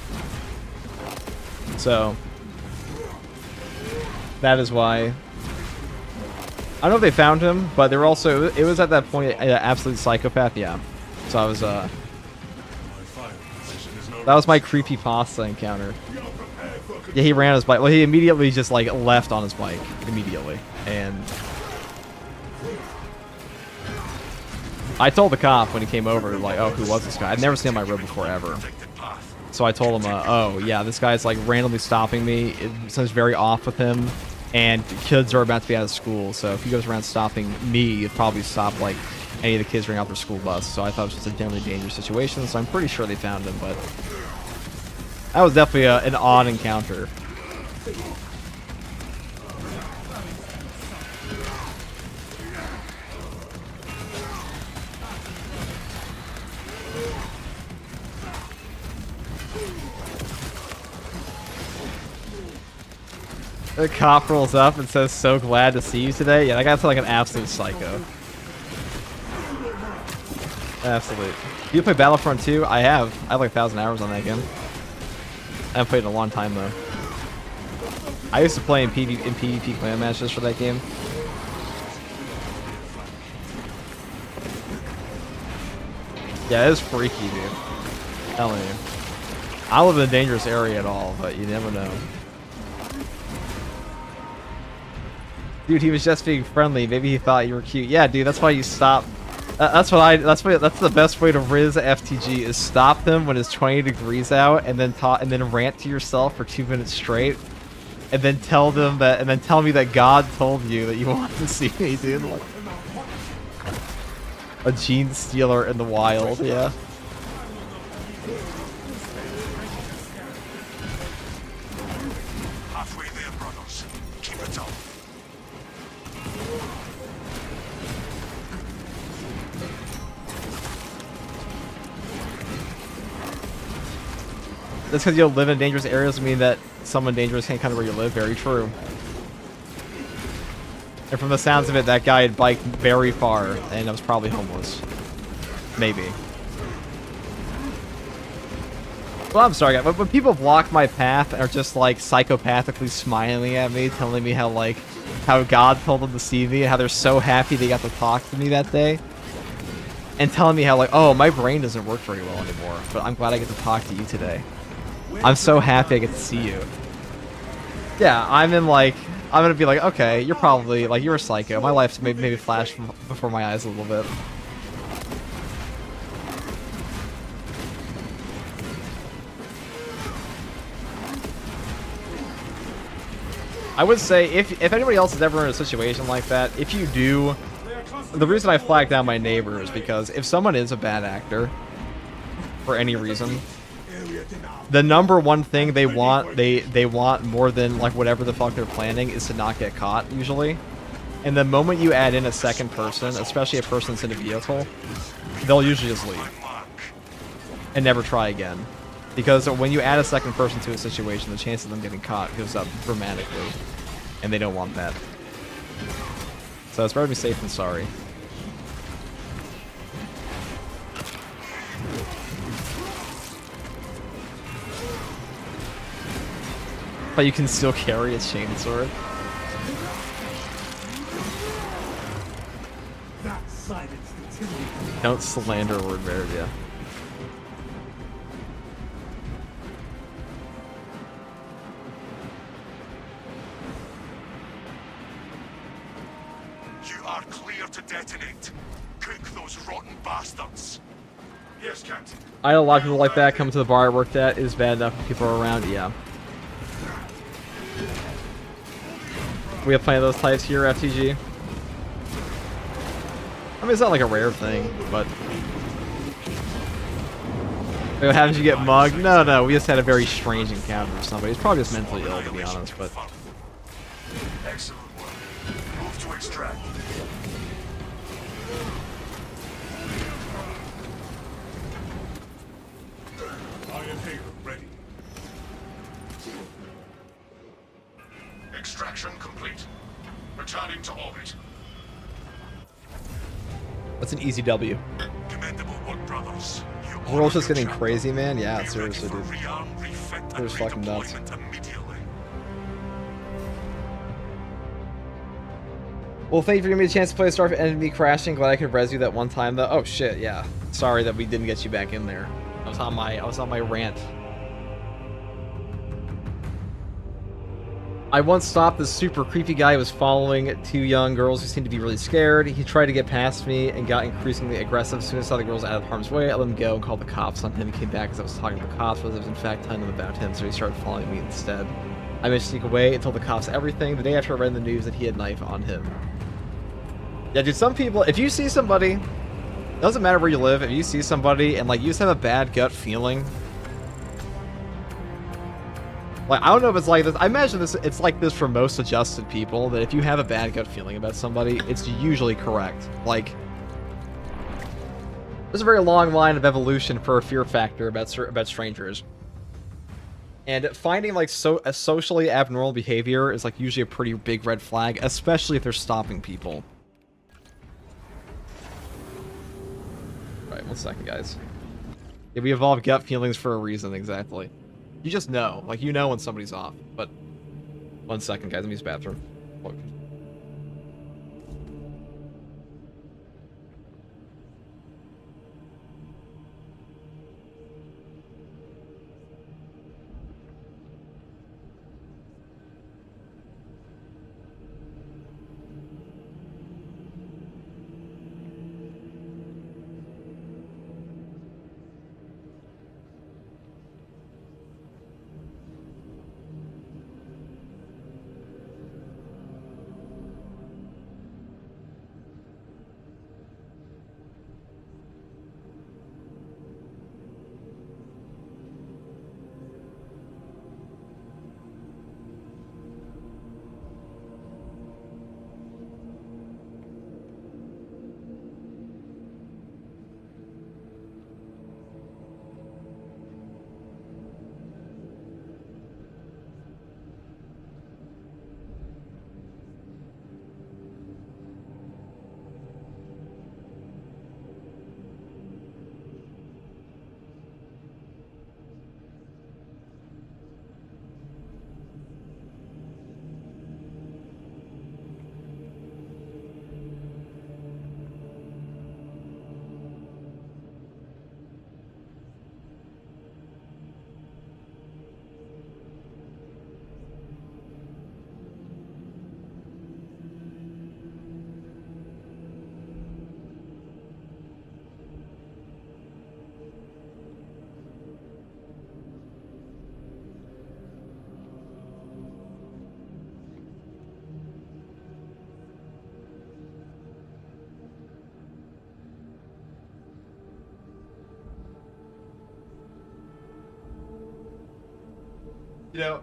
Speaker 1: So that is why. I don't know if they found him, but they were also, it was at that point an absolute psychopath, yeah. So I was, that was my creepypasta encounter. Yeah, he ran his bike. Well, he immediately just, like, left on his bike. Immediately. And I told the cop when he came over, like, oh, who was this guy? I'd never seen him on my road before, ever. So I told him, oh, yeah, this guy's, like, randomly stopping me. It sounds very off with him. And kids are about to be out of school, so if he goes around stopping me, he'd probably stop, like, any of the kids running out their school bus. So I thought it was just a generally dangerous situation, so I'm pretty sure they found him, but that was definitely an odd encounter. The cop rolls up and says, so glad to see you today. Yeah, that guy's like an absolute psycho. Absolute. You play Battlefront 2? I have. I have like 1,000 hours on that game. I haven't played in a long time, though. I used to play in PvP clan matches for that game. Yeah, it is freaky, dude. I'm telling you. I don't live in a dangerous area at all, but you never know. Dude, he was just being friendly. Maybe he thought you were cute. Yeah, dude, that's why you stop That's the best way to riz FTG is stop them when it's 20 degrees out, and then rant to yourself for 2 minutes straight, and then tell me that God told you that you wanted to see me, dude. Like, a gene stealer in the wild, yeah.
Speaker 3: Halfway there, brothers. Keep it up.
Speaker 1: Just because you live in dangerous areas doesn't mean that someone dangerous can't come to where you live. Very true. And from the sounds of it, that guy had biked very far, and was probably homeless. Maybe. Well, I'm sorry, guys. When people block my path and are just, like, psychopathically smiling at me, telling me how God told them to see me, how they're so happy they got to talk to me that day, and telling me how, like, oh, my brain doesn't work very well anymore, but I'm glad I get to talk to you today. I'm so happy I get to see you. Yeah, I'm gonna be like, okay, you're probably, like, you're a psycho. My life's maybe flashed before my eyes a little bit. I would say, if anybody else is ever in a situation like that, if you do, the reason I flag down my neighbor is because if someone is a bad actor, for any reason, the number one thing they want more than, like, whatever the fuck they're planning is to not get caught, usually. And the moment you add in a second person, especially a person that's in a vehicle, they'll usually just leave and never try again. Because when you add a second person to a situation, the chance of them getting caught goes up dramatically, and they don't want that. So it's better to be safe than sorry. But you can still carry a chainsword. Don't slander word bear, yeah.
Speaker 3: You are clear to detonate. Cook those rotten bastards. Yes, Captain.
Speaker 1: I know a lot of people like that. Coming to the bar I worked at is bad enough if people are around, yeah. We have plenty of those types here, FTG. I mean, it's not like a rare thing, but... Wait, what happens? You get mugged? No, we just had a very strange encounter with somebody. He's probably just mentally ill, to be honest, but...
Speaker 3: Excellent work. Move to extract.
Speaker 2: Iron Hail, ready.
Speaker 3: Extraction complete. Returning to orbit.
Speaker 1: That's an easy W.
Speaker 3: Commendable work, brothers.
Speaker 1: The world's just getting crazy, man. Yeah, seriously, dude. It was fucking nuts. Well, thank you for giving me a chance to play Starfield and me crashing. Glad I could res you that one time, though. Oh shit, yeah. Sorry that we didn't get you back in there. I was on my rant. I once stopped this super creepy guy who was following two young girls who seemed to be really scared. He tried to get past me and got increasingly aggressive. As soon as I saw the girls out of harm's way, I let him go and called the cops on him. He came back as I was talking to the cops, but I was in fact telling them about him, so he started following me instead. I managed to sneak away and told the cops everything. The day after I read in the news that he had a knife on him. Yeah, dude, some people, if you see somebody, doesn't matter where you live, if you see somebody and, like, you just have a bad gut feeling, like, I don't know if it's like this. I imagine it's like this for most adjusted people, that if you have a bad gut feeling about somebody, it's usually correct. Like, there's a very long line of evolution for a fear factor about strangers. And finding, like, a socially abnormal behavior is, like, usually a pretty big red flag, especially if they're stopping people. Right, one second, guys. Yeah, we evolve gut feelings for a reason, exactly. You just know. Like, you know when somebody's off. But, one second, guys. Let me use the bathroom. Look. You know,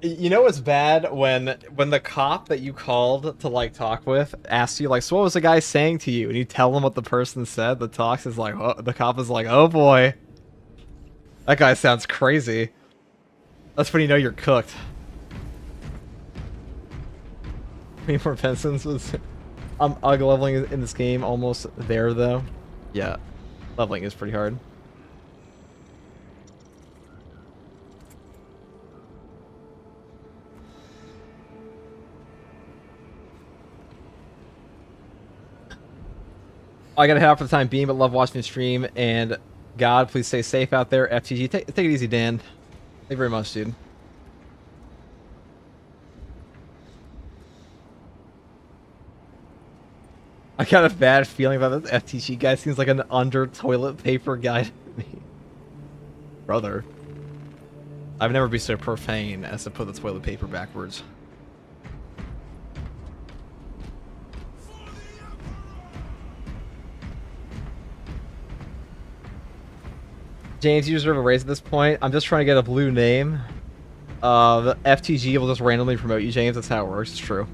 Speaker 1: you know what's bad when the cop that you called to like talk with asks you like, so what was the guy saying to you, and you tell them what the person said. The talks is like, oh, the cop is like, oh boy, that guy sounds crazy. That's when you know you're cooked. Need more pencils. I'm UG leveling in this game almost there though. Yeah, leveling is pretty hard. I gotta head out for the time being, but love watching the stream. And God, please stay safe out there. FTG, take it easy, Dan. Thank you very much, dude. I got a bad feeling about this FTG guy. Seems like an under toilet paper guy to me. Brother. I've never been so profane as to put the toilet paper backwards. James, you deserve a raise at this point. I'm just trying to get a blue name. The FTG will just randomly promote you, James. That's how it works. It's true.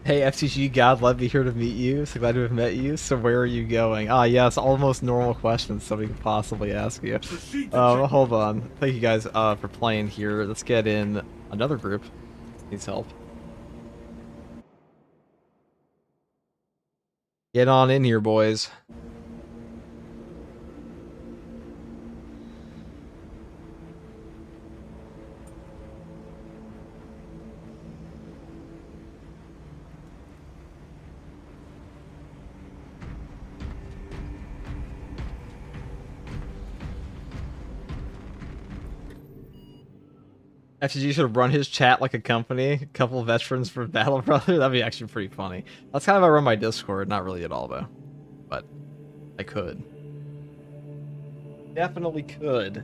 Speaker 1: Hey FTG, God led me here to meet you. So glad to have met you. So where are you going? Ah, yes, almost normal questions somebody could possibly ask you. Hold on. Thank you guys for playing here. Let's get in another group. Needs help. Get on in here, boys. FTG should have run his chat like a company. A couple of veterans for Battle Brother. That'd be actually pretty funny. That's kind of how I run my Discord. Not really at all, though. But I could. Definitely could.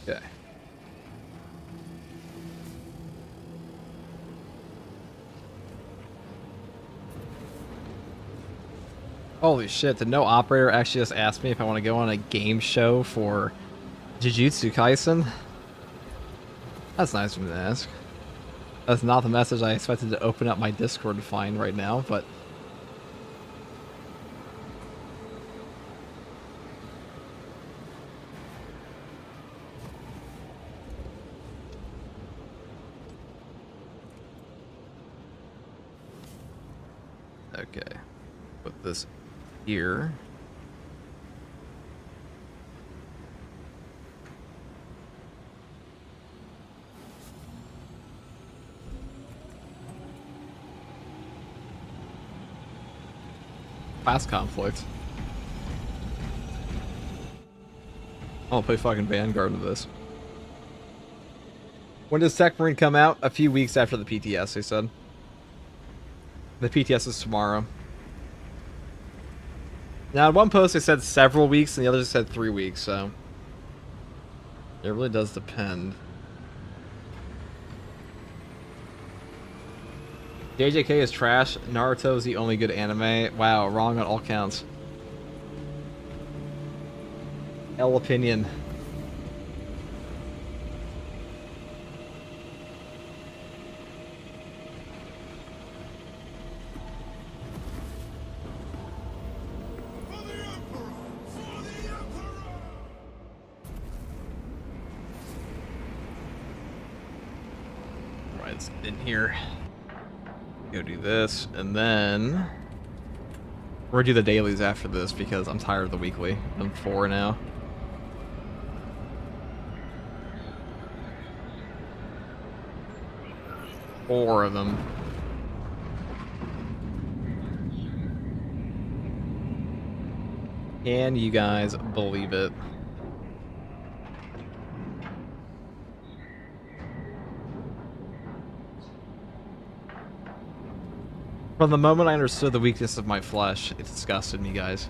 Speaker 1: Okay. Holy shit, did no operator actually just ask me if I want to go on a game show for Jujutsu Kaisen? That's nice of him to ask. That's not the message I expected to open up my Discord to find right now, but... Okay. Put this here. Class conflict. I'll play fucking Vanguard with this. When does Techmarine come out? A few weeks after the PTS, they said. The PTS is tomorrow. Now, in one post they said several weeks, and the other said 3 weeks, so... It really does depend. JJK is trash. Naruto is the only good anime. Wow, wrong on all counts. L opinion. Right, it's in here. Go do this, and then we're gonna do the dailies after this because I'm tired of the weekly. I'm 4 now. Four of them. Can you guys believe it? From the moment I understood the weakness of my flesh, it disgusted me, guys.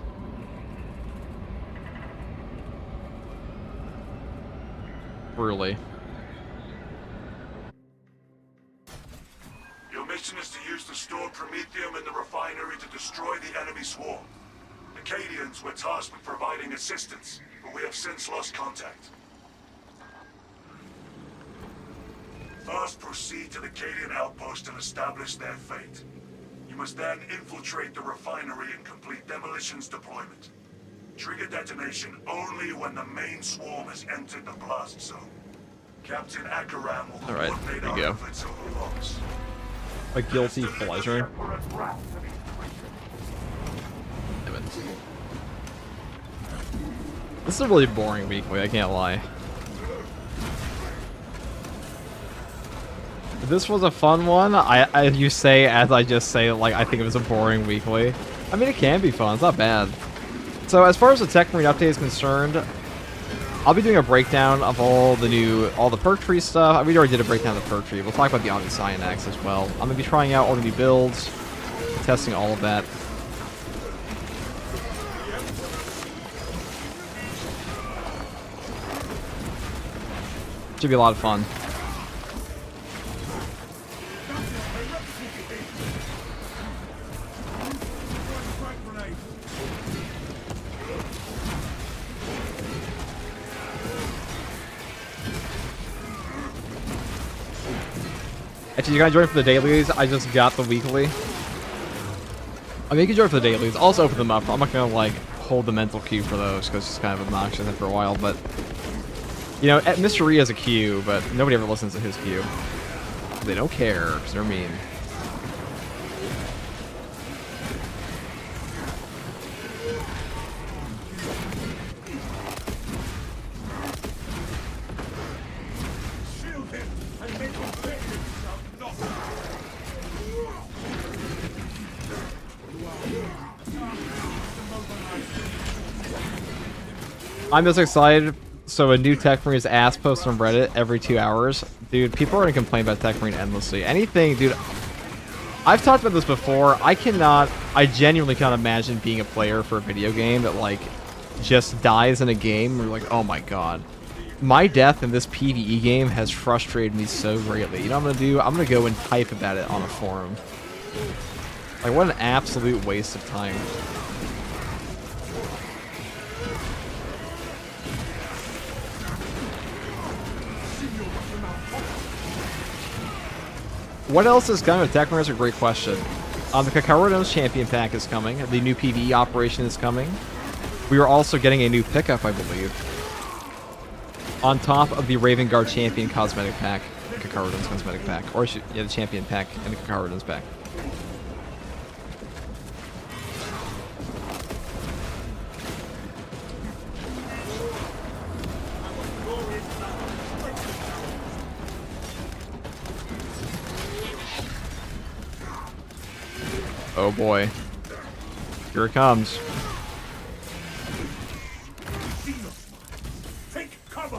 Speaker 1: Truly.
Speaker 3: Your mission is to use the stored Promethium in the refinery to destroy the enemy swarm. Acadians were tasked with providing assistance, but we have since lost contact. First, proceed to the Acadian outpost and establish their fate. You must then infiltrate the refinery and complete demolition's deployment. Trigger detonation only when the main swarm has entered the blast zone. Captain Akaram will coordinate our efforts over logs.
Speaker 1: A guilty pleasure. This is a really boring weekly, I can't lie. If this was a fun one, you say as I just say, like, I think it was a boring weekly. I mean, it can be fun, it's not bad. So as far as the Techmarine update is concerned, I'll be doing a breakdown of all the perk tree stuff. We already did a breakdown of the perk tree. We'll talk about the Omni-Cyanax as well. I'm going to be trying out all the new builds, testing all of that. Should be a lot of fun. Actually, you gotta join for the dailies. I just got the weekly. I mean, you can join for the dailies. I'll also open them up. I'm not gonna, like, hold the mental queue for those, because it's kind of obnoxious after a while, but... You know, Mr. E has a queue, but nobody ever listens to his queue. They don't care, because they're mean. I'm just excited. So a new Techmarine is ass post on Reddit every 2 hours. Dude, people are gonna complain about Techmarine endlessly. Anything, dude. I've talked about this before. I genuinely cannot imagine being a player for a video game that, like, just dies in a game. We're like, oh my god. My death in this PvE game has frustrated me so greatly. You know what I'm gonna do? I'm gonna go and type about it on a forum. Like, what an absolute waste of time. What else is coming with Techmarine is a great question. The Kakarodo's Champion Pack is coming. The new PvE operation is coming. We are also getting a new pickup, I believe. On top of the Raven Guard Champion Cosmetic Pack. Kakarodo's Cosmetic Pack. Or, yeah, the Champion Pack and the Kakarodo's Pack. Oh boy. Here it comes.
Speaker 2: Take cover.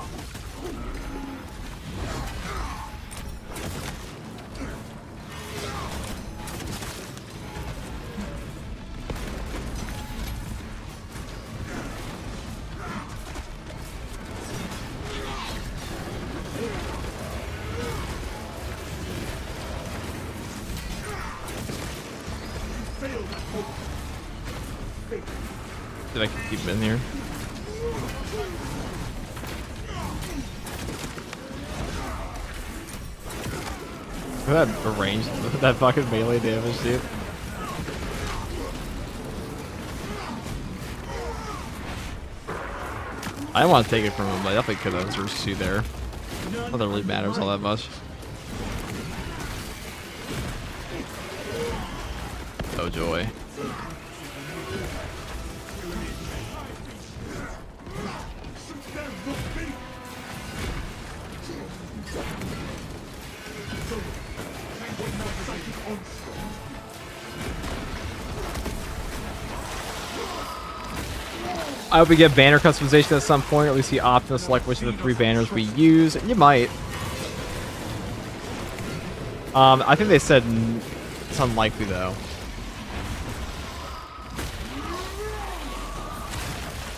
Speaker 1: Did I keep him in here? Look at that range, that fucking melee damage, dude. I don't want to take it from him, but I definitely could have. There's two there. Not that it really matters all that much. Oh joy. I hope we get banner customization at some point, or at least the option to select which of the 3 banners we use. You might. I think they said it's unlikely though.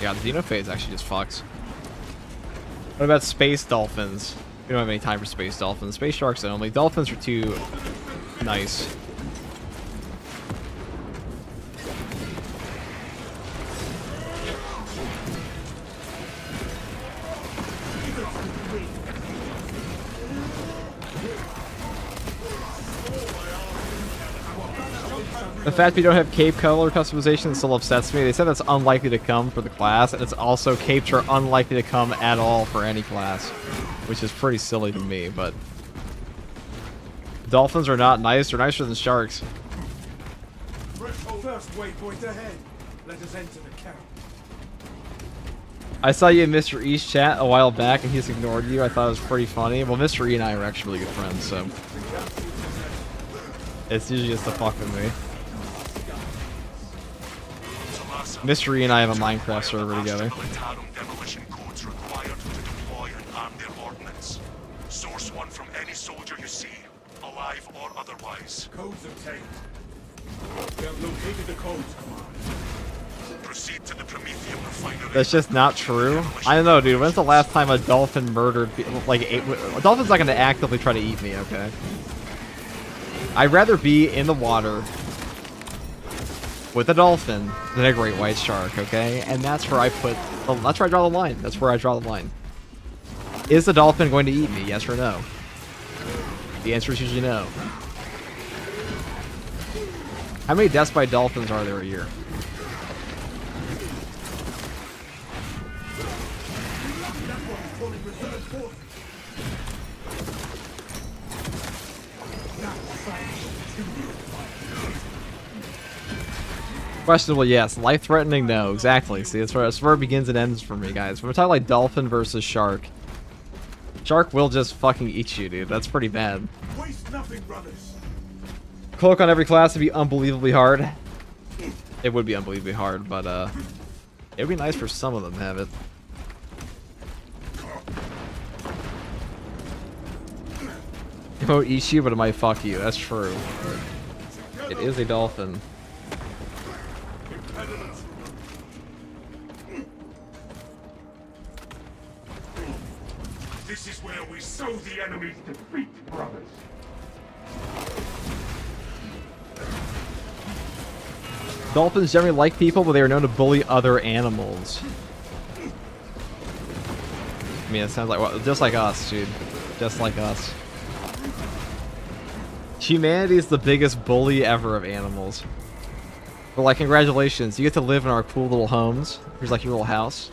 Speaker 1: Yeah, the Xenophase actually just fucks. What about space dolphins? We don't have any time for space dolphins. Space sharks only. Dolphins are too nice. The fact we don't have cape color customization still upsets me. They said that's unlikely to come for the class, and it's also capes are unlikely to come at all for any class, which is pretty silly to me, but dolphins are not nice. They're nicer than sharks.
Speaker 2: First waypoint ahead. Let us enter the camp.
Speaker 1: I saw you in Mr. E's chat a while back, and he's ignored you. I thought it was pretty funny. Well, Mr. E and I are actually really good friends, so it's usually just to fuck with me. Mr. E and I have a Minecraft server together.
Speaker 3: Demolition codes required to deploy and arm their ordnance. Source one from any soldier you see, alive or otherwise.
Speaker 2: Codes obtained. We have located the codes, Command.
Speaker 3: Proceed to the Prometheum refinery.
Speaker 1: That's just not true. I don't know, dude. When's the last time a dolphin murdered people? Like, a dolphin's not gonna actively try to eat me, okay? I'd rather be in the water with a dolphin than a great white shark, okay? And that's where I put. That's where I draw the line. That's where I draw the line. Is the dolphin going to eat me? Yes or no? The answer is usually no. How many deaths by dolphins are there a year? Questionable, yes. Life-threatening, no. Exactly. See, that's where it begins and ends for me, guys. When we're talking like dolphin versus shark, shark will just fucking eat you, dude. That's pretty bad.
Speaker 2: Waste nothing, brothers.
Speaker 1: Cloak on every class would be unbelievably hard. It would be unbelievably hard, but it would be nice for some of them to have it. It won't eat you, but it might fuck you. That's true. It is a dolphin.
Speaker 3: This is where we sow the enemy's defeat, brothers.
Speaker 1: Dolphins generally like people, but they are known to bully other animals. I mean, it sounds like, well, just like us, dude. Just like us. Humanity is the biggest bully ever of animals. But like, congratulations, you get to live in our cool little homes. Here's like your little house.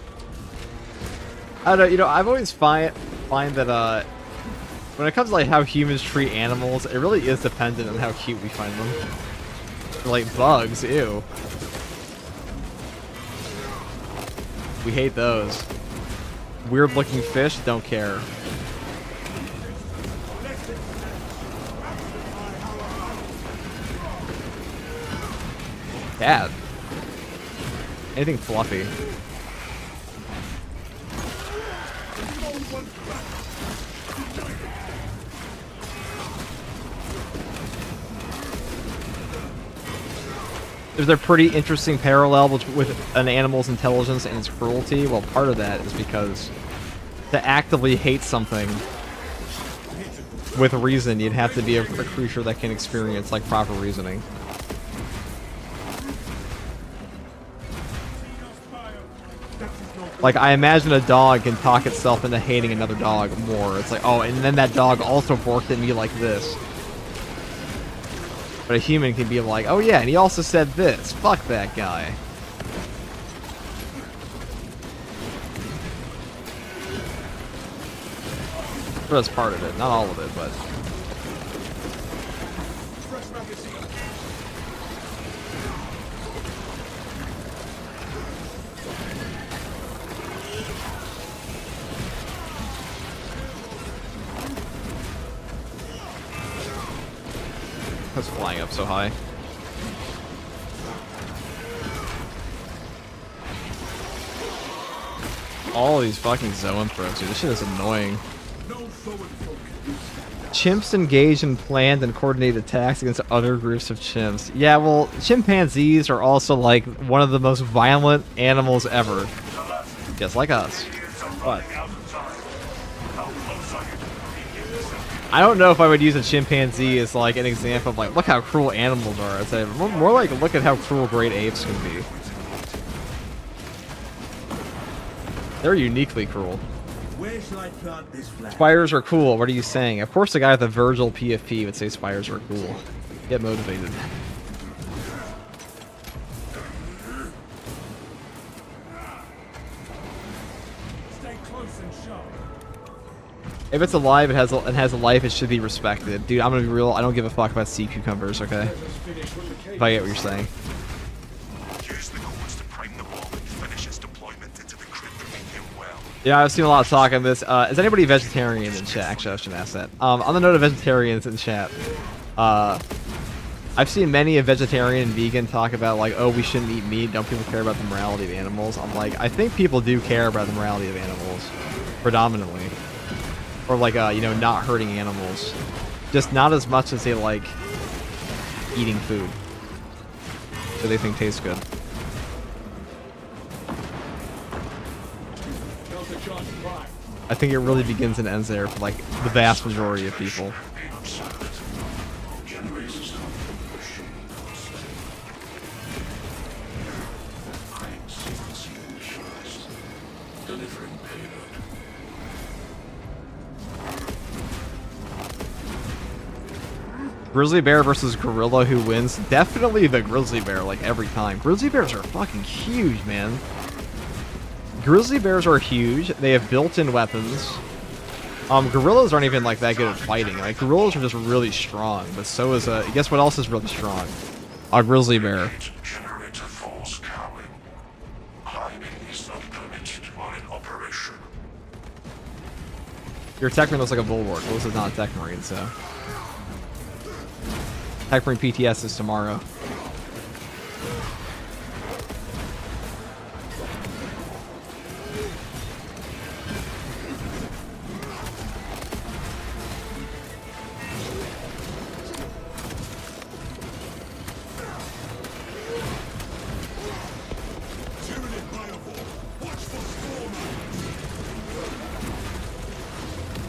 Speaker 1: I don't know, you know, I've always find that when it comes to like how humans treat animals, it really is dependent on how cute we find them. Like bugs, ew. We hate those. Weird looking fish, don't care. Cat. Anything fluffy. There's a pretty interesting parallel with an animal's intelligence and its cruelty. Well, part of that is because to actively hate something with reason, you'd have to be a creature that can experience like proper reasoning. Like, I imagine a dog can talk itself into hating another dog more. It's like, oh, and then that dog also barked at me like this. But a human can be like, oh yeah, and he also said this. Fuck that guy. Well, that's part of it. Not all of it, but... That's flying up so high. All these fucking zoanthropes, dude. This shit is annoying. Chimps engage in planned and coordinated attacks against other groups of chimps. Yeah, well, chimpanzees are also like one of the most violent animals ever. Just like us. What? I don't know if I would use a chimpanzee as like an example of like, look how cruel animals are. I'd say more like, look at how cruel great apes can be. They're uniquely cruel.
Speaker 4: Where shall I plant this flag?
Speaker 1: Spiders are cool. What are you saying? Of course the guy with the Virgil PFP would say spiders are cool. Get motivated.
Speaker 2: Stay close and sharp.
Speaker 1: If it's alive, it has a life, it should be respected. Dude, I'm gonna be real, I don't give a fuck about sea cucumbers, okay? If I get what you're saying.
Speaker 3: Use the course to prime the bomb and finish its deployment into the crypt well.
Speaker 1: Yeah, I've seen a lot of talk on this. Is anybody vegetarian in chat? Actually, I should ask that. On the note of vegetarians in chat, I've seen many a vegetarian and vegan talk about like, oh, we shouldn't eat meat, don't people care about the morality of animals? I'm like, I think people do care about the morality of animals, predominantly. Or like, you know, not hurting animals. Just not as much as they like eating food that they think tastes good. I think it really begins and ends there for like the vast majority of people. Grizzly bear versus gorilla, who wins? Definitely the grizzly bear, like every time. Grizzly bears are fucking huge, man. Grizzly bears are huge. They have built-in weapons. Gorillas aren't even like that good at fighting. Like gorillas are just really strong, but so is guess what else is really strong? A grizzly bear.
Speaker 3: Generator false cowling. Climbing is not permitted while in operation.
Speaker 1: Your Techmarine looks like a bulwark. Well, this is not a Techmarine, so. Techmarine PTS is tomorrow.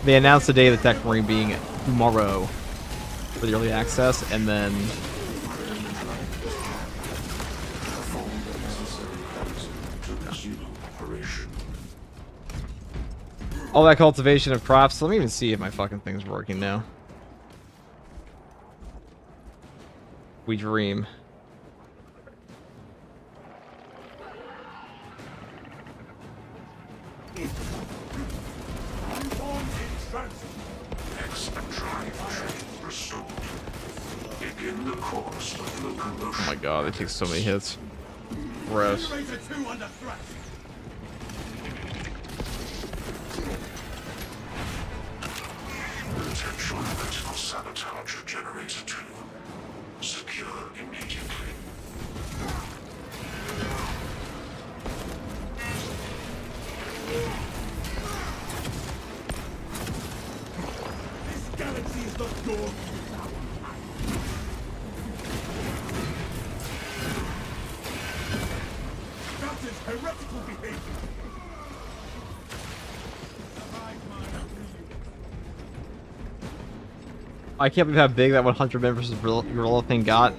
Speaker 1: They announced the day of the Techmarine being tomorrow for the early access, and then all that cultivation of crops. Let me even see if my fucking thing's working now. We dream. Oh my god, it takes so many hits. Gross.
Speaker 3: Potential vertical sabotage of generator 2. Secure immediately.
Speaker 2: This galaxy is not yours. That is heretical behavior.
Speaker 1: I can't believe how big that 100 men versus gorilla thing got.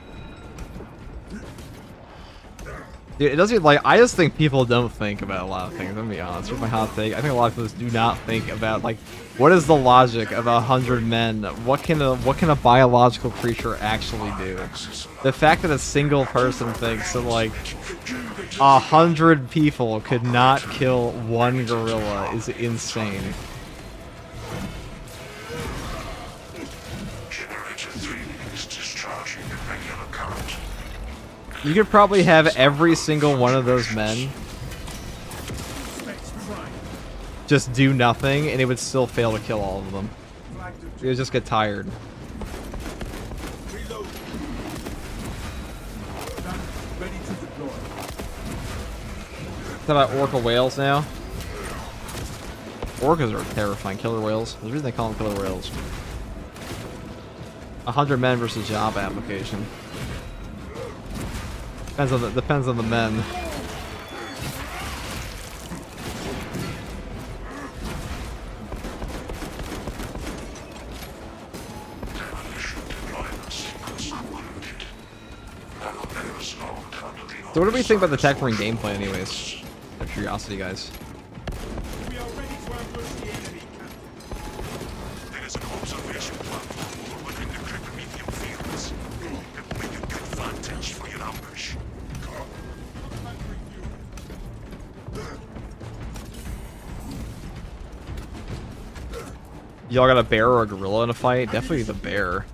Speaker 1: Dude, it doesn't like. I just think people don't think about a lot of things. I'm gonna be honest. Here's my hot take. I think a lot of people do not think about like, what is the logic of 100 men? What can a biological creature actually do? The fact that a single person thinks that like 100 people could not kill one gorilla is insane.
Speaker 3: Generator 3 is discharging irregular current.
Speaker 1: You could probably have every single one of those men just do nothing, and it would still fail to kill all of them. It would just get tired. How about orca whales now? Orcas are terrifying. Killer whales. There's a reason they call them killer whales. 100 men versus job application. Depends on the men. So what do we think about the Techmarine gameplay anyways? Out of curiosity, guys.
Speaker 2: We are ready to ambush the enemy camp.
Speaker 3: There is an observation platform within the Confirmed fields. It will make a good vantage for your ambush.
Speaker 1: Y'all got a bear or a gorilla in a fight? Definitely the bear.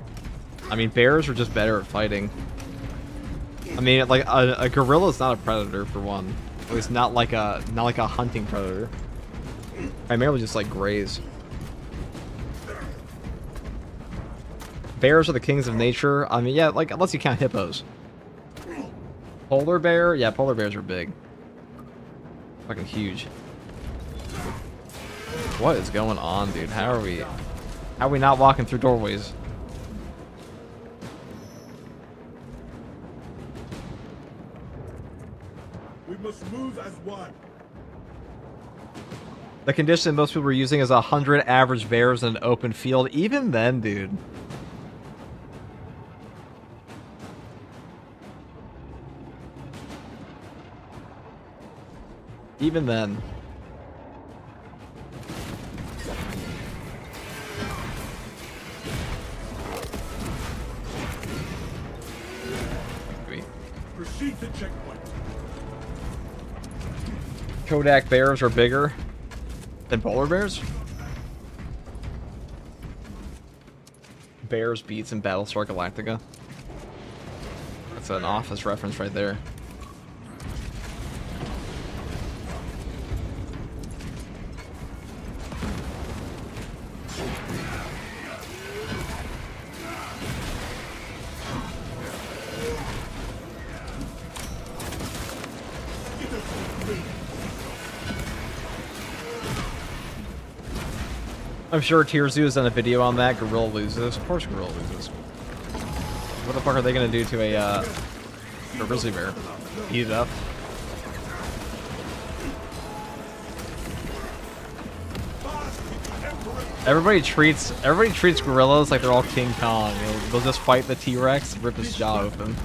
Speaker 1: I mean, bears are just better at fighting. I mean, like a gorilla is not a predator for one. At least not like a hunting predator. Primarily just like graze. Bears are the kings of nature. I mean, yeah, like unless you count hippos. Polar bear, yeah, polar bears are big. Fucking huge. What is going on, dude? How are we not walking through doorways?
Speaker 2: We must move as one.
Speaker 1: The condition most people were using is 100 average bears in an open field. Even then, dude. Even then.
Speaker 2: Proceed to checkpoint.
Speaker 1: Kodak bears are bigger than polar bears? Bears beats in Battlestar Galactica. That's an Office reference right there. I'm sure Tierzu has done a video on that. Gorilla loses. Of course Gorilla loses. What the fuck are they gonna do to a grizzly bear? Eat it up? Everybody treats gorillas like they're all King Kong. They'll just fight the T-Rex and rip his jaw open.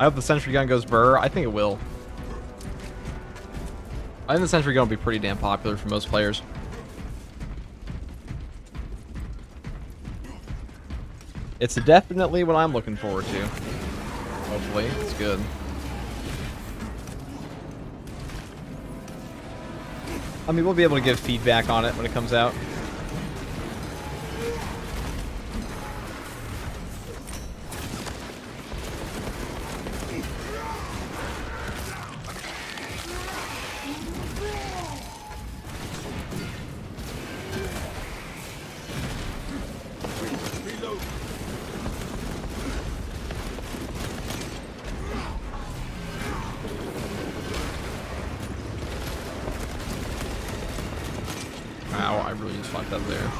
Speaker 1: I hope the sentry gun goes burr. I think it will. I think the sentry gun will be pretty damn popular for most players. It's definitely what I'm looking forward to. Hopefully, it's good. I mean, we'll be able to give feedback on it when it comes out. Wow, I really just fucked up there.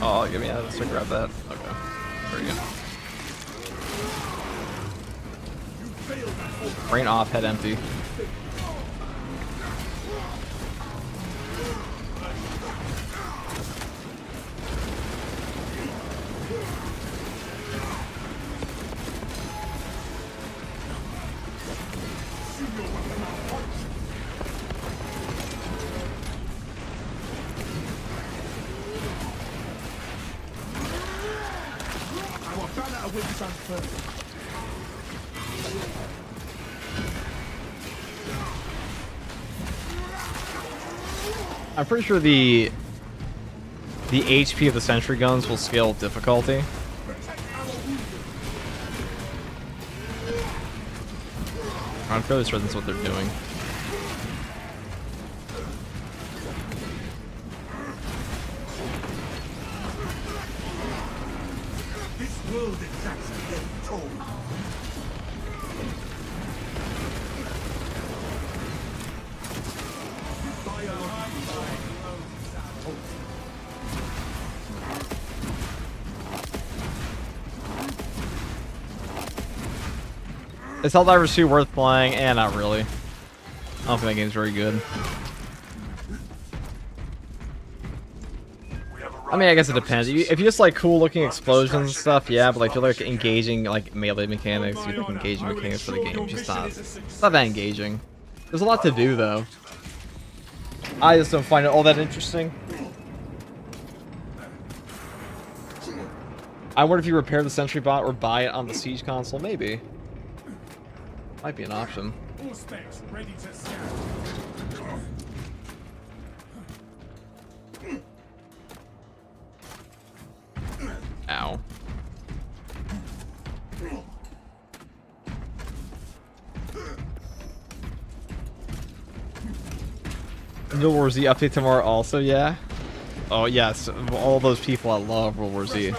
Speaker 1: Oh, give me a to grab that. Okay. Very good. Brain off, head empty. I'm pretty sure the HP of the sentry guns will scale with difficulty. I'm fairly certain that's what they're doing.
Speaker 2: This world exacts a death toll.
Speaker 1: Is Helldivers 2 worth playing? Eh, not really. I don't think that game's very good. I mean, I guess it depends. If you just like cool looking explosions and stuff, yeah, but like if you like engaging like melee mechanics, you like engaging mechanics for the game, it's just not, it's not that engaging. There's a lot to do though. I just don't find it all that interesting. I wonder if you repair the Sentry Bot or buy it on the Siege console, maybe. Might be an option.
Speaker 2: All specs ready to scan.
Speaker 1: Ow. World War Z update tomorrow also, yeah? Oh yes, all those people that love World War Z.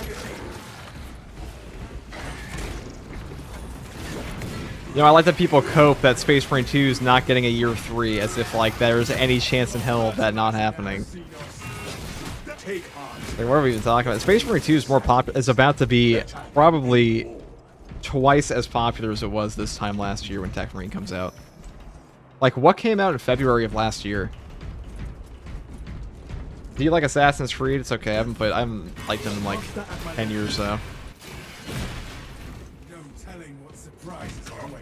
Speaker 1: You know, I like that people cope that Space Marine 2 is not getting a year 3, as if like there's any chance in hell of that not happening. Like, what are we even talking about? Space Marine 2 is more popular. Is about to be probably twice as popular as it was this time last year when Techmarine comes out. Like, what came out in February of last year? Do you like Assassin's Creed? It's okay. I haven't liked them in like 10 years, so.
Speaker 2: No telling what surprises await.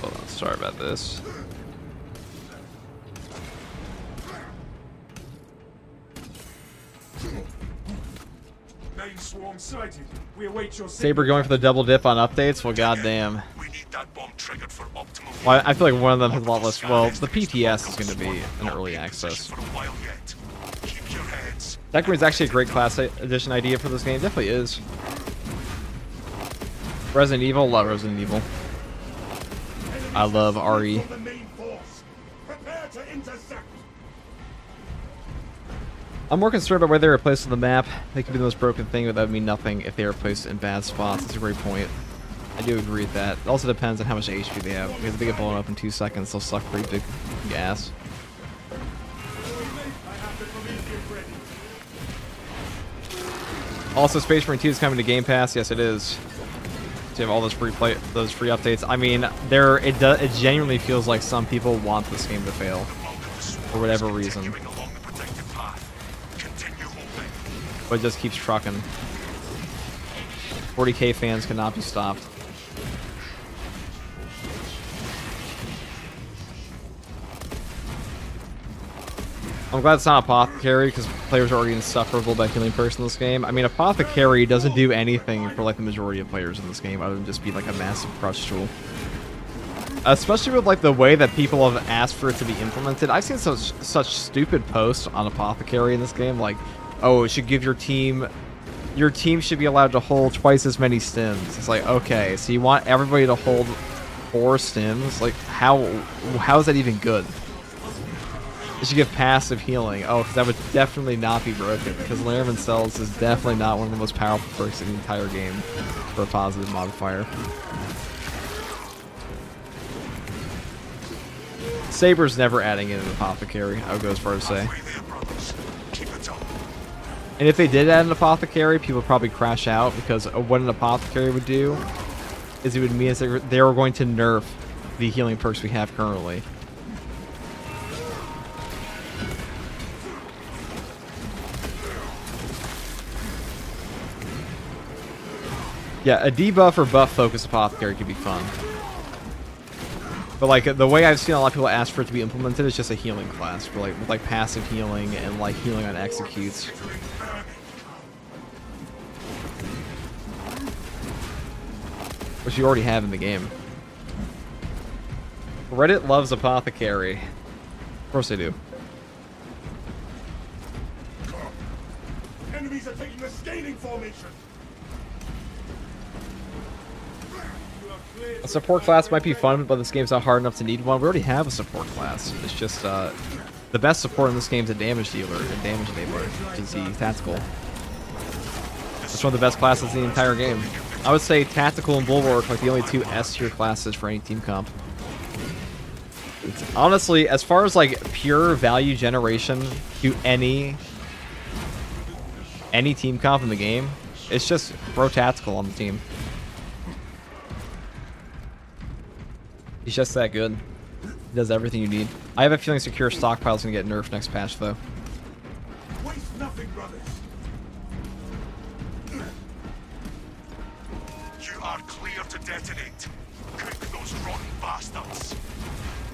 Speaker 1: Hold on, sorry about this.
Speaker 2: Main swarm sighted. We await your
Speaker 1: Saber going for the double dip on updates? Well, goddamn.
Speaker 3: We need that bomb triggered for optimal.
Speaker 1: Well, I feel like one of them has a lot less. Well, the PTS is going to be an early access.
Speaker 3: For a while yet. Keep your heads.
Speaker 1: Techmarine is actually a great class edition idea for this game. Definitely is. Resident Evil, love Resident Evil. I love RE.
Speaker 2: the main force. Prepare to intercept.
Speaker 1: I'm more concerned about where they were placed on the map. They could be the most broken thing, but that would mean nothing if they are placed in bad spots. That's a great point. I do agree with that. It also depends on how much HP they have. Because if they get blown up in 2 seconds, they'll suck pretty big gas. Also, Space Marine 2 is coming to Game Pass. Yes, it is. So you have all those free updates. I mean, it genuinely feels like some people want this game to fail for whatever reason. But it just keeps trucking. 40k fans cannot be stopped. I'm glad it's not Apothecary, because players are already insufferable by healing person in this game. I mean, Apothecary doesn't do anything for like the majority of players in this game, other than just be like a massive crush tool. Especially with like the way that people have asked for it to be implemented. I've seen such stupid posts on Apothecary in this game, like, oh, it should give your team should be allowed to hold twice as many stims. It's like, okay, so you want everybody to hold 4 stims? Like, how is that even good? It should give passive healing. Oh, because that would definitely not be broken, because Lairman Cells is definitely not one of the most powerful perks in the entire game for a positive modifier. Saber's never adding in an Apothecary, I would go as far as say. And if they did add an Apothecary, people would probably crash out, because what an Apothecary would do is it would mean they were going to nerf the healing perks we have currently. Yeah, a debuff or buff focus Apothecary could be fun. But like the way I've seen a lot of people ask for it to be implemented is just a healing class for like with like passive healing and like healing on executes. Which you already have in the game. Reddit loves Apothecary. Of course they do.
Speaker 2: Enemies are taking the scaling formation.
Speaker 1: A support class might be fun, but this game's not hard enough to need one. We already have a support class. It's just the best support in this game is a damage dealer and damage enabler, which is the tactical. It's one of the best classes in the entire game. I would say tactical and bulwark are like the only 2 S tier classes for any team comp. Honestly, as far as like pure value generation to any team comp in the game, It's just throw tactical on the team. He's just that good. He does everything you need. I have a feeling secure stockpile is gonna get nerfed next patch though.
Speaker 2: Waste nothing, brothers.
Speaker 3: You are clear to detonate. Cook those rotten bastards.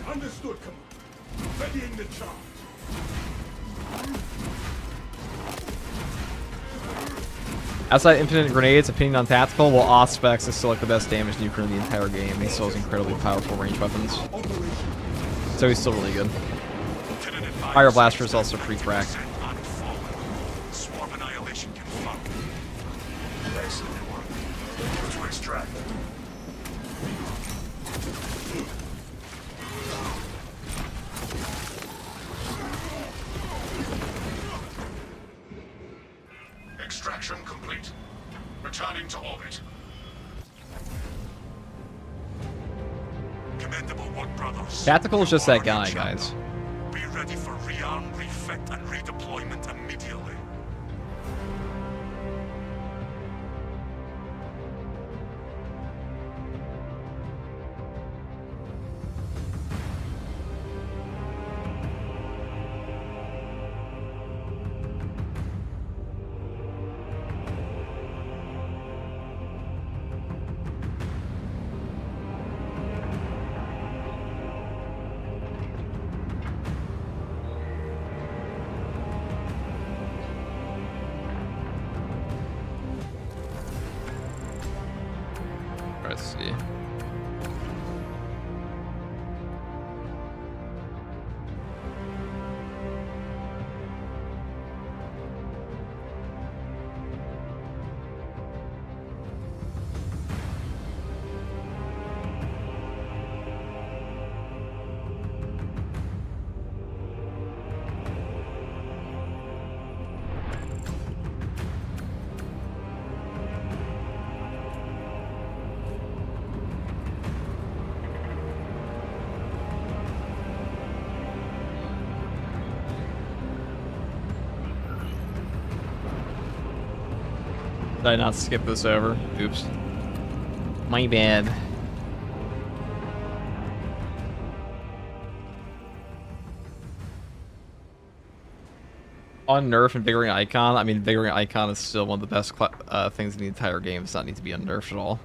Speaker 2: Understood, Commander. Readying the charge.
Speaker 1: Outside infinite grenades, opinion on tactical, well, Auspex is still like the best damage nuker in the entire game. He still has incredibly powerful range weapons. So he's still really good. Fire Blaster is also free crack.
Speaker 3: Swarm annihilation confirmed. Excellent work. Move to extract. Extraction complete. Returning to orbit. Commendable work, brothers.
Speaker 1: Tactical is just
Speaker 3: You
Speaker 1: that
Speaker 3: are
Speaker 1: guy,
Speaker 3: in chamber.
Speaker 1: guys.
Speaker 3: Be ready for rearm, refit, and redeployment immediately.
Speaker 1: Let's see. Did I not skip this over? Oops. My bad. On nerf Invigorating Icon, I mean, Invigorating Icon is still one of the best things in the entire game. Does not need to be unnerfed at all.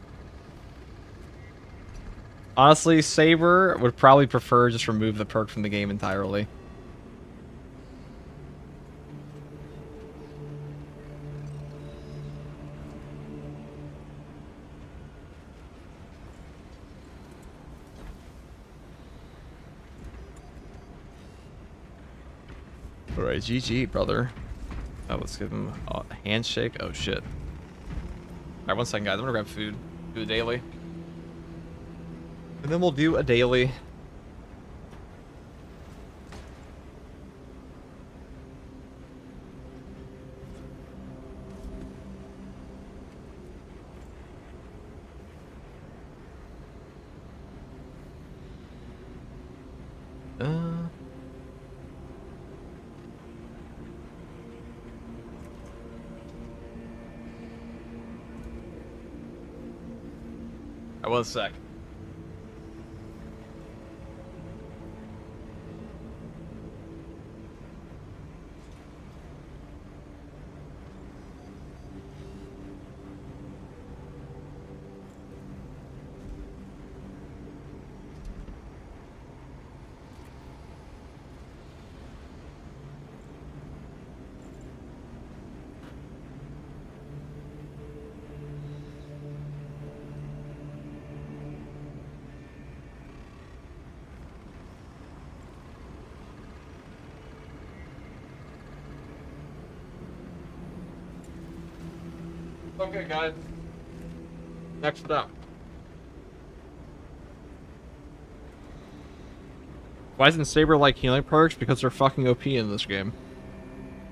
Speaker 1: Honestly, Saber would probably prefer just remove the perk from the game entirely. Alright, GG, brother. Oh, let's give him a handshake. Oh, shit. Alright, 1 second, guys. I'm gonna grab food. Do a daily. And then we'll do a daily. I 1 sec. Okay, guys. Next up. Why isn't Saber like healing perks? Because they're fucking OP in this game.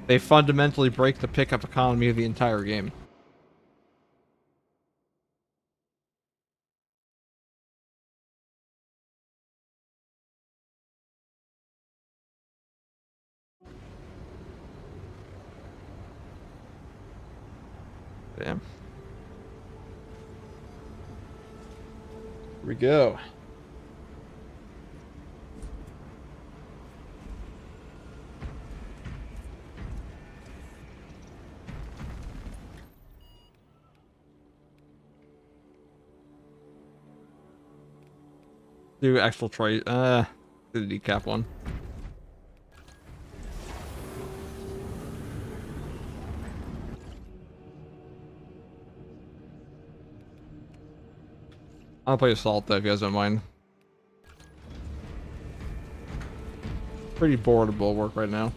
Speaker 1: They fundamentally break the pickup economy of the entire game. Damn. Here we go. Do exfiltrate. Do the decap one. I'll play assault though if you guys don't mind. Pretty bored of bulwark right now.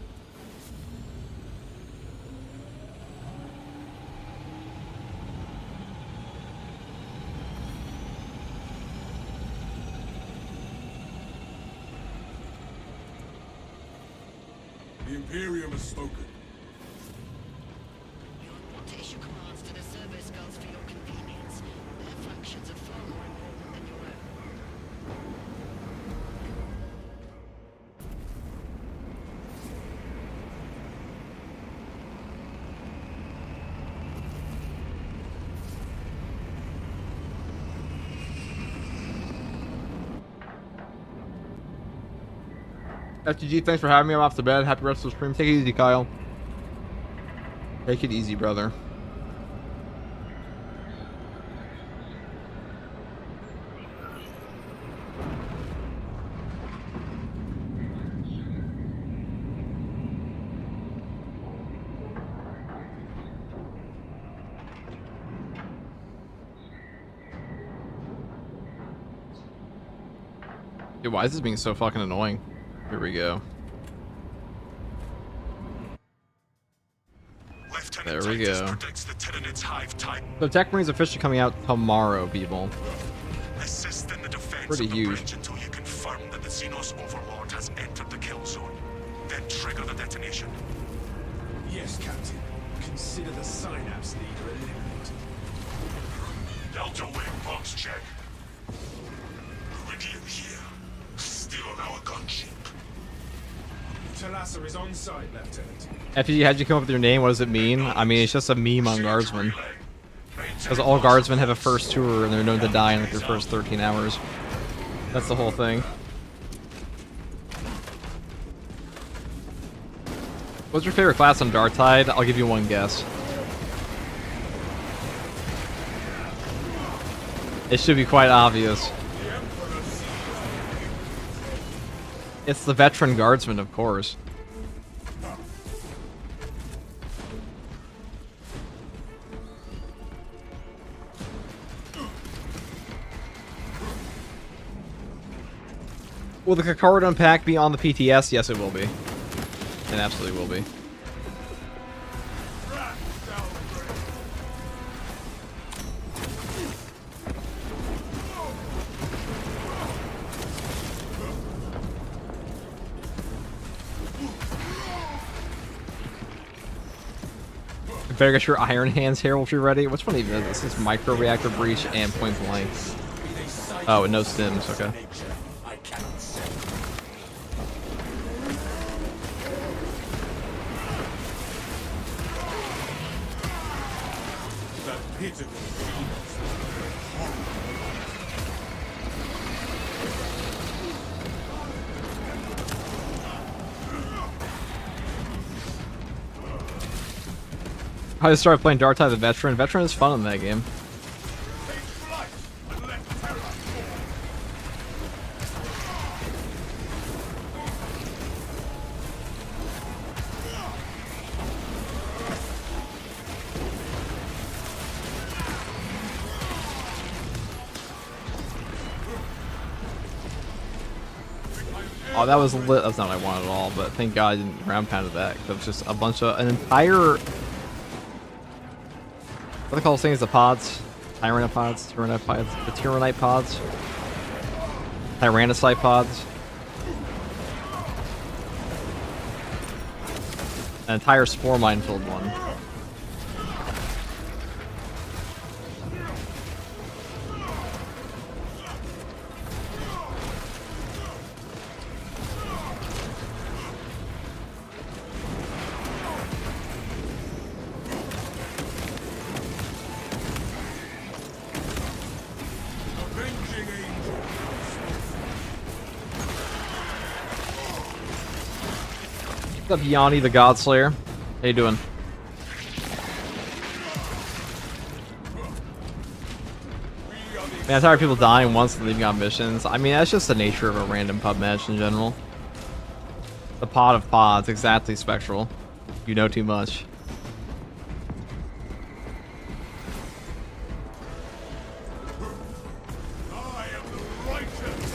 Speaker 2: The Imperium has spoken.
Speaker 5: Take your commands to the service guards for your convenience. Their functions are far more important than your own.
Speaker 1: FTG, thanks for having me. I'm off to bed. Happy rest of the stream. Take it easy, Kyle. Take it easy, brother. Dude, why is this being so fucking annoying? Here we go. There we go. So Techmarine's officially coming out tomorrow, people.
Speaker 3: Assist in the defense
Speaker 1: Pretty
Speaker 3: of the
Speaker 1: huge.
Speaker 3: bridge until you confirm that the Xenos Overlord has entered the kill zone. Then trigger the detonation.
Speaker 2: Yes, Captain. Consider the synapse leader eliminated.
Speaker 3: Delta Wing box check. Iridium here. Still on our gunship.
Speaker 2: Talassa is on site, Lieutenant.
Speaker 1: FTG, how'd you come up with your name? What does it mean? I mean, it's just a meme on guardsmen. Because all guardsmen have a first tour and they're known to die in like their first 13 hours. That's the whole thing. What's your favorite class on Darktide? I'll give you one guess. It should be quite obvious. It's the veteran guardsman, of course. Will the Kakardon pack be on the PTS? Yes, it will be. It absolutely will be. Better get your Iron Hands Herald tree ready. Which one even is this? This is Micro Reactor Breach and Point Blank. Oh, and no stims, okay. I just started playing Darktide the Veteran. Veteran is fun in that game. Oh, that was lit. That's not what I wanted at all, but thank God I didn't ground pounded that. Because it was just a bunch of, an entire, what do they call those things? The pods? Tyrannopods? The Tyrannite pods? Tyrannocyte pods? An entire spore minefield one. What's up, Yanni the Godslayer? How you doing? Man, I'm tired of people dying once and leaving on missions. I mean, that's just the nature of a random pub match in general. The pod of pods, exactly, Spectral. You know too much.
Speaker 2: I am the righteous.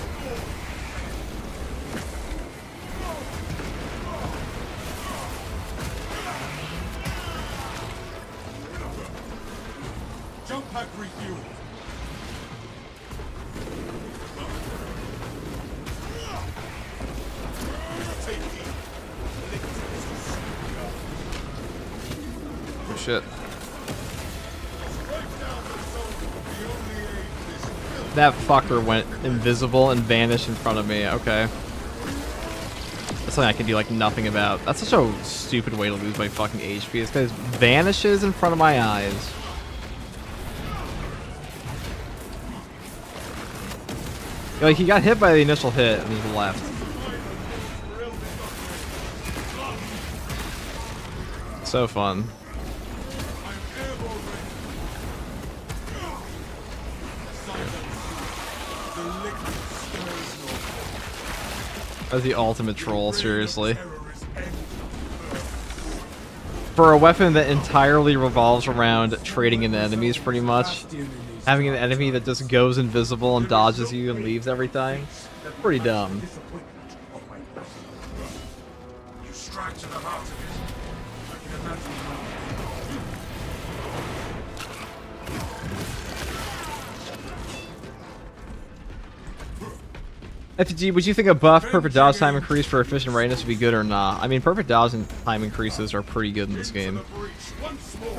Speaker 2: Jump pack refuel. Take heed.
Speaker 1: Oh shit. That fucker went invisible and vanished in front of me. Okay. That's something I can do like nothing about. That's such a stupid way to lose my fucking HP. This guy vanishes in front of my eyes. Like, he got hit by the initial hit and he left. So fun. That's the ultimate troll, seriously. For a weapon that entirely revolves around trading in enemies, pretty much, having an enemy that just goes invisible and dodges you and leaves every time, pretty dumb.
Speaker 3: You strike to the heart of it. I can imagine why.
Speaker 1: FG, would you think a buff perfect dodge time increase for efficient readiness would be good or not? I mean, perfect dodge and time increases are pretty good in this game.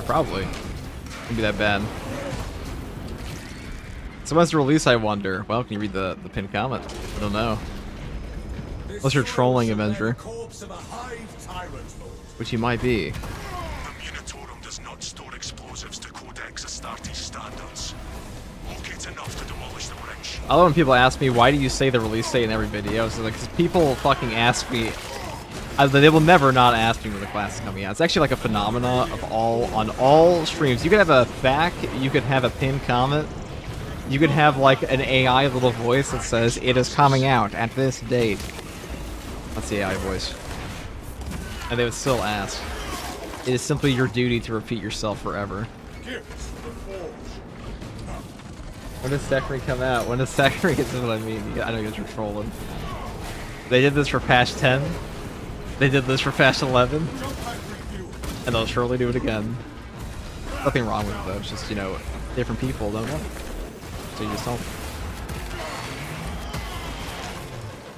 Speaker 1: Probably. Wouldn't be that bad. So when's the release, I wonder? Well, can you read the pinned comment? I don't know. Unless you're trolling Avenger. Which you might be.
Speaker 3: The Munitorum does not store explosives to Codex Astartes standards. Locate enough to demolish the bridge.
Speaker 1: I love when people ask me, why do you say the release date in every video? It's like, 'cause people fucking ask me. They will never not ask me when the class is coming out. It's actually like a phenomena of on all streams. You could have a back, you could have a pinned comment, you could have like an AI little voice that says, it is coming out at this date. That's the AI voice. And they would still ask. It is simply your duty to repeat yourself forever. When does Techmarine come out? When does Techmarine get what I mean? I know you guys are trolling. They did this for patch 10. They did this for patch 11. And they'll surely do it again. Nothing wrong with it though. It's just, you know, different people don't know. So you just don't.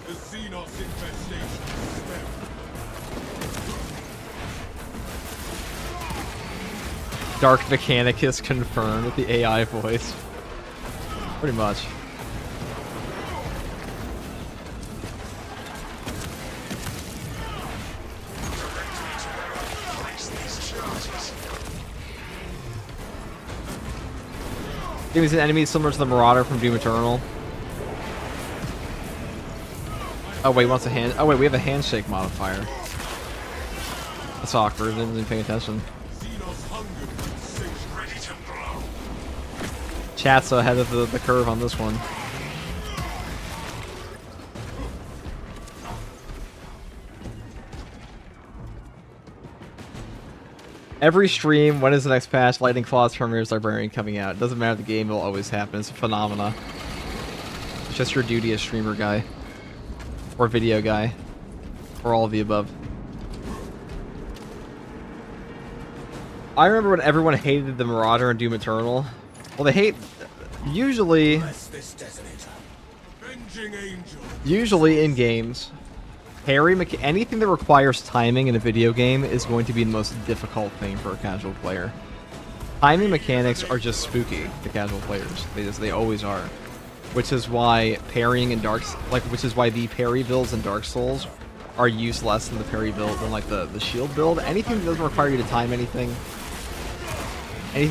Speaker 2: The Xenos infestation.
Speaker 1: Dark Mechanicus confirmed with the AI voice. Pretty much. He's an enemy similar to the Marauder from Doom Eternal. Oh wait, wants a hand. Oh wait, we have a handshake modifier. That's awkward. Didn't even pay attention. Chat's ahead of the curve on this one. Every stream, when is the next patch? Lightning Claws, Terminator's Librarian coming out. It doesn't matter, the game will always happen. It's a phenomena. It's just your duty as streamer guy. Or video guy. Or all of the above. I remember when everyone hated the Marauder and Doom Eternal. Well, they hate... Usually in games, anything that requires timing in a video game is going to be the most difficult thing for a casual player. Timing mechanics are just spooky to casual players. They always are. Which is why parrying in which is why the parry builds in Dark Souls are used less than the parry build than like the shield build. Anything that doesn't require you to time anything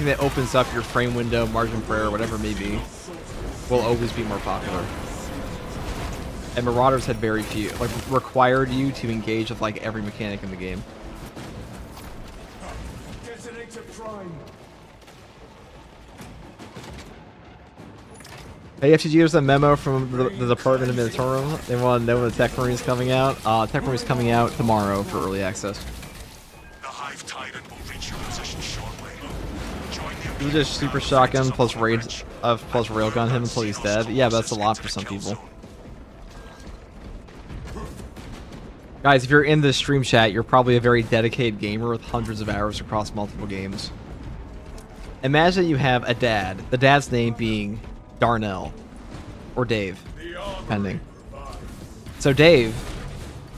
Speaker 1: that opens up your frame window, margin for error, whatever it may be, will always be more popular. And Marauders had very few, like required you to engage with like every mechanic in the game.
Speaker 2: Detonator prime.
Speaker 1: Hey, FTG, there's a memo from the Department of Militarum. They want to know when the Techmarine is coming out. Techmarine is coming out tomorrow for early access.
Speaker 3: The Hive Titan will reach your position shortly. Join the
Speaker 1: You just super shotgun plus rage plus railgun him until he's dead. Yeah, but that's a lot for some people. Guys, if you're in this stream chat, you're probably a very dedicated gamer with hundreds of hours across multiple games. Imagine you have a dad, the dad's name being Darnell, or Dave, depending. So Dave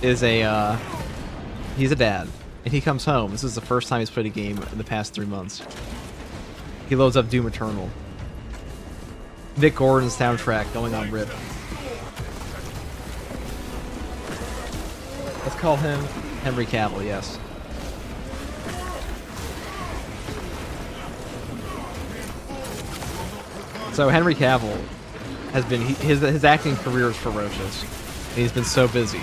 Speaker 1: is he's a dad, and he comes home. This is the first time he's played a game in the past 3 months. He loads up Doom Eternal. Nick Gordon's soundtrack going on rip. Let's call him Henry Cavill, yes. So Henry Cavill has been his acting career is ferocious, and he's been so busy.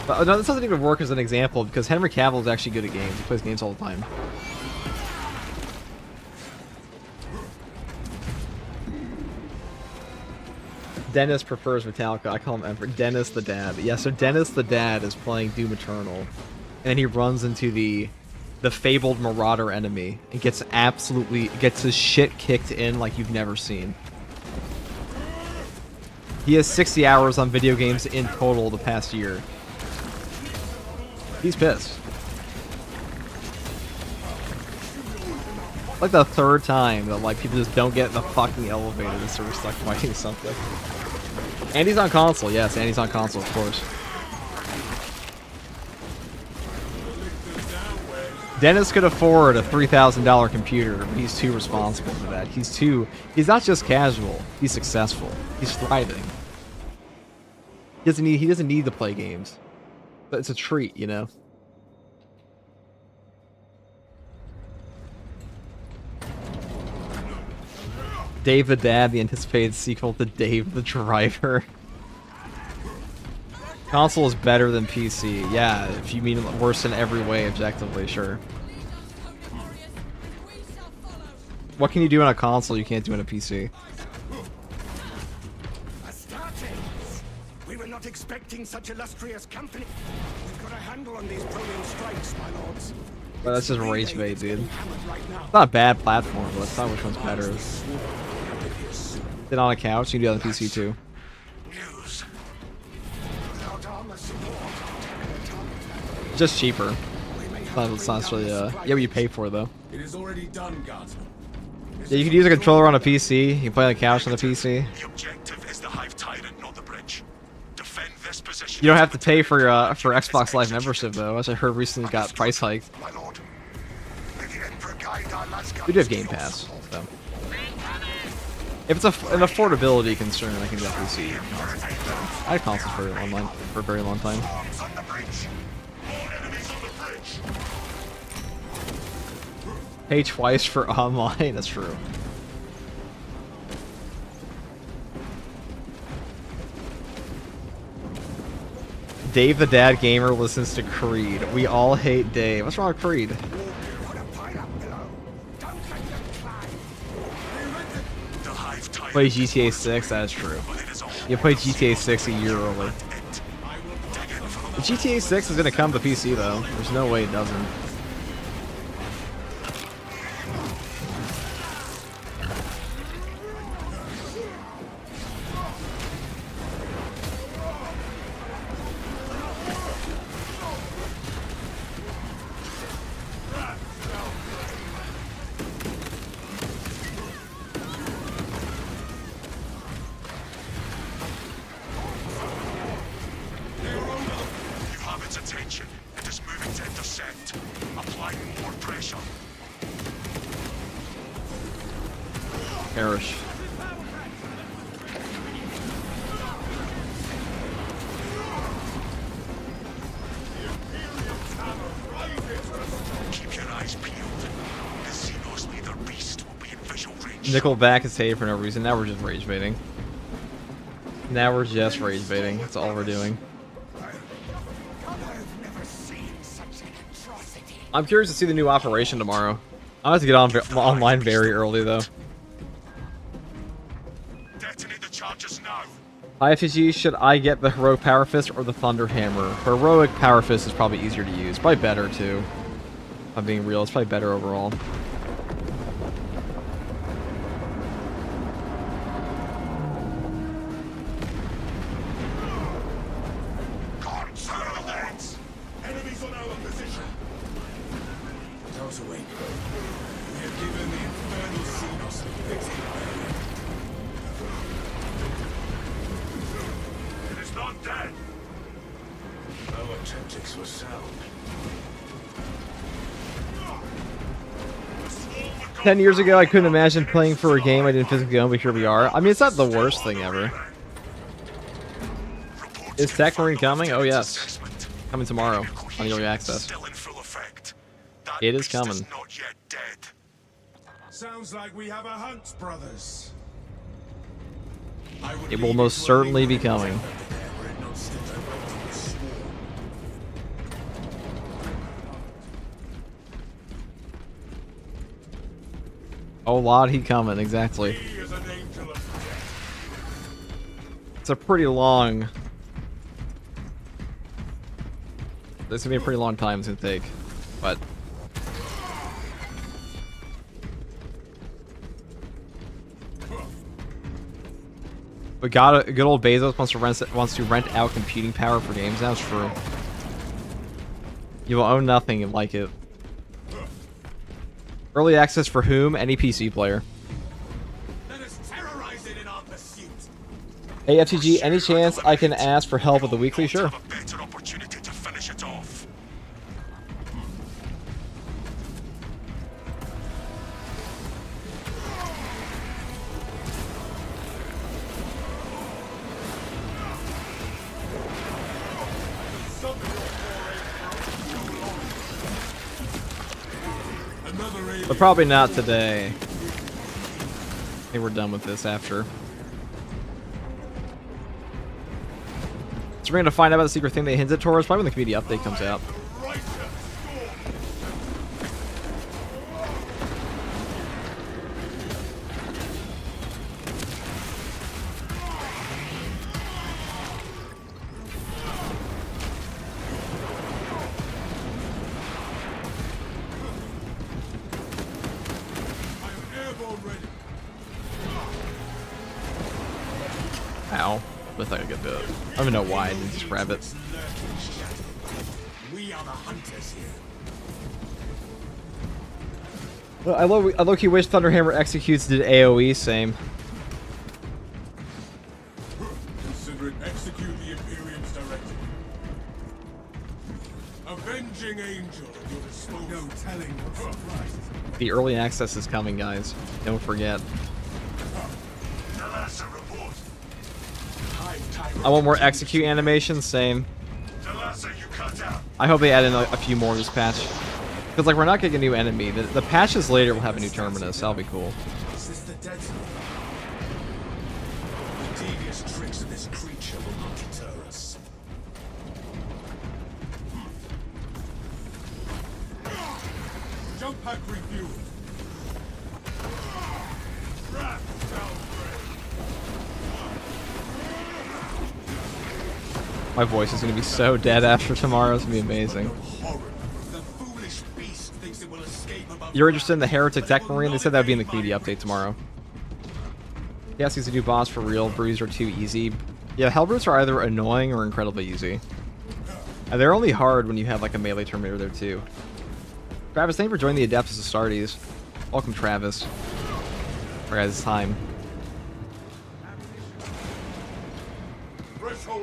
Speaker 1: But no, this doesn't even work as an example because Henry Cavill is actually good at games. He plays games all the time. Dennis prefers Metallica. I call him Emperor. Dennis the dad. Yeah, so Dennis the dad is playing Doom Eternal, and he runs into the fabled Marauder enemy and gets his shit kicked in like you've never seen. He has 60 hours on video games in total the past year. He's pissed. Like the third time that like people just don't get in the fucking elevator and sort of stuck fighting something. And he's on console, yes, and he's on console, of course. Dennis could afford a $3,000 computer, but he's too responsible for that. He's not just casual, he's successful. He's thriving. He doesn't need to play games. But it's a treat, you know? Dave the Dad, the anticipated sequel to Dave the Driver. Console is better than PC. Yeah, if you mean worse in every way, objectively, sure. What can you do on a console you can't do on a PC?
Speaker 6: Astartes! We were not expecting such illustrious company. We've got a handle on these Prolian strikes, my lords.
Speaker 1: Well, that's just rage bait, dude. It's not a bad platform, but it's not which one's better. Sit on a couch, you can do that on PC too.
Speaker 3: news.
Speaker 1: Just cheaper. It's not necessarily, yeah, what you pay for though.
Speaker 2: It is already done, Guardsman.
Speaker 1: Yeah, you can use a controller on a PC. You can play on the couch on the PC.
Speaker 3: The objective is the Hive Titan, not the bridge. Defend this position.
Speaker 1: You don't have to pay for Xbox Live membership though, which I heard recently got price hiked.
Speaker 3: My lord. May the Emperor guide our Lascar.
Speaker 1: We do have Game Pass, so. If it's an affordability concern, I can definitely see consoles. I had consoles for a very long time.
Speaker 3: Bombs on the bridge. More enemies on the bridge.
Speaker 1: Pay twice for online, that's true. Dave the Dad Gamer listens to Creed. We all hate Dave. What's wrong with Creed?
Speaker 3: The Hive Titan.
Speaker 1: Play GTA 6, that is true. You played GTA 6 a year early. GTA 6 is gonna come to PC though. There's no way it doesn't.
Speaker 3: You have its attention. It is moving to intercept. Apply more pressure.
Speaker 1: Perish.
Speaker 3: Keep your eyes peeled. The Xenos leader beast will be in visual range.
Speaker 1: Nickelback is hated for no reason. Now we're just rage baiting. Now we're just rage baiting. That's all we're doing.
Speaker 6: I've never seen such an atrocity.
Speaker 1: I'm curious to see the new operation tomorrow. I'll have to get on online very early though.
Speaker 3: Detonate the charges now.
Speaker 1: IFG, should I get the Heroic Power Fist or the Thunder Hammer? Heroic Power Fist is probably easier to use. Probably better too. If I'm being real, it's probably better overall.
Speaker 3: Consolidate!
Speaker 2: Enemies on our position.
Speaker 4: Those awake. We have given the infernal Xenos a fitting burial.
Speaker 3: It is not dead.
Speaker 4: Our tactics were sound.
Speaker 1: 10 years ago, I couldn't imagine playing for a game I didn't physically own, but here we are. I mean, it's not the worst thing ever. Is Techmarine coming? Oh, yes. Coming tomorrow on Early Access.
Speaker 3: Still in full effect. That
Speaker 1: It is
Speaker 3: beast
Speaker 1: coming.
Speaker 3: not yet dead.
Speaker 2: Sounds like we have a hunt, brothers.
Speaker 1: It will most certainly be coming. Oh, lot he coming, exactly.
Speaker 2: He is an angel of death.
Speaker 1: It's a pretty long... This is gonna be a pretty long time it's gonna take, but... But good old Bezos wants to rent out computing power for games. That's true. You will own nothing and like it. Early access for whom? Any PC player.
Speaker 2: Let us terrorize it in our pursuit.
Speaker 1: Hey FTG, any chance I can ask for help with the weekly? Sure.
Speaker 3: Have a better opportunity to finish it off.
Speaker 1: But probably not today. I think we're done with this after. So we're going to find out about the secret thing they hinted towards probably when the community update comes out. Ow. I thought I could do it. I don't even know why I didn't just grab it.
Speaker 6: We are the hunters here.
Speaker 1: Well, I low-key wish Thunderhammer Executes did AoE, same.
Speaker 2: Consider it execute the Imperium's directive. Avenging angel at your disposal. No telling what's surprised.
Speaker 1: The early access is coming, guys. Don't forget.
Speaker 3: Delasa, report.
Speaker 1: I want more execute animations, same.
Speaker 3: Delasa, you cut out.
Speaker 1: I hope they add in a few more this patch. Because, like, we're not getting a new enemy. The patches later will have a new terminus. That'll be cool.
Speaker 6: Is this the dead zone? The devious tricks of this creature will not deter us.
Speaker 2: Jump pack refuel. Wrath downgrade.
Speaker 1: My voice is going to be so dead after tomorrow. It's going to be amazing.
Speaker 6: The foolish beast thinks it will escape above.
Speaker 1: You're interested in the Heretic Techmarine? They said that would be in the community update tomorrow. Yes, he's a new boss for real. Brews are too easy. Yeah, Hellbrutes are either annoying or incredibly easy. And they're only hard when you have like a melee Terminator there too. Travis, thank you for joining the Adeptus Astartes. Welcome, Travis. Alright, guys, it's time.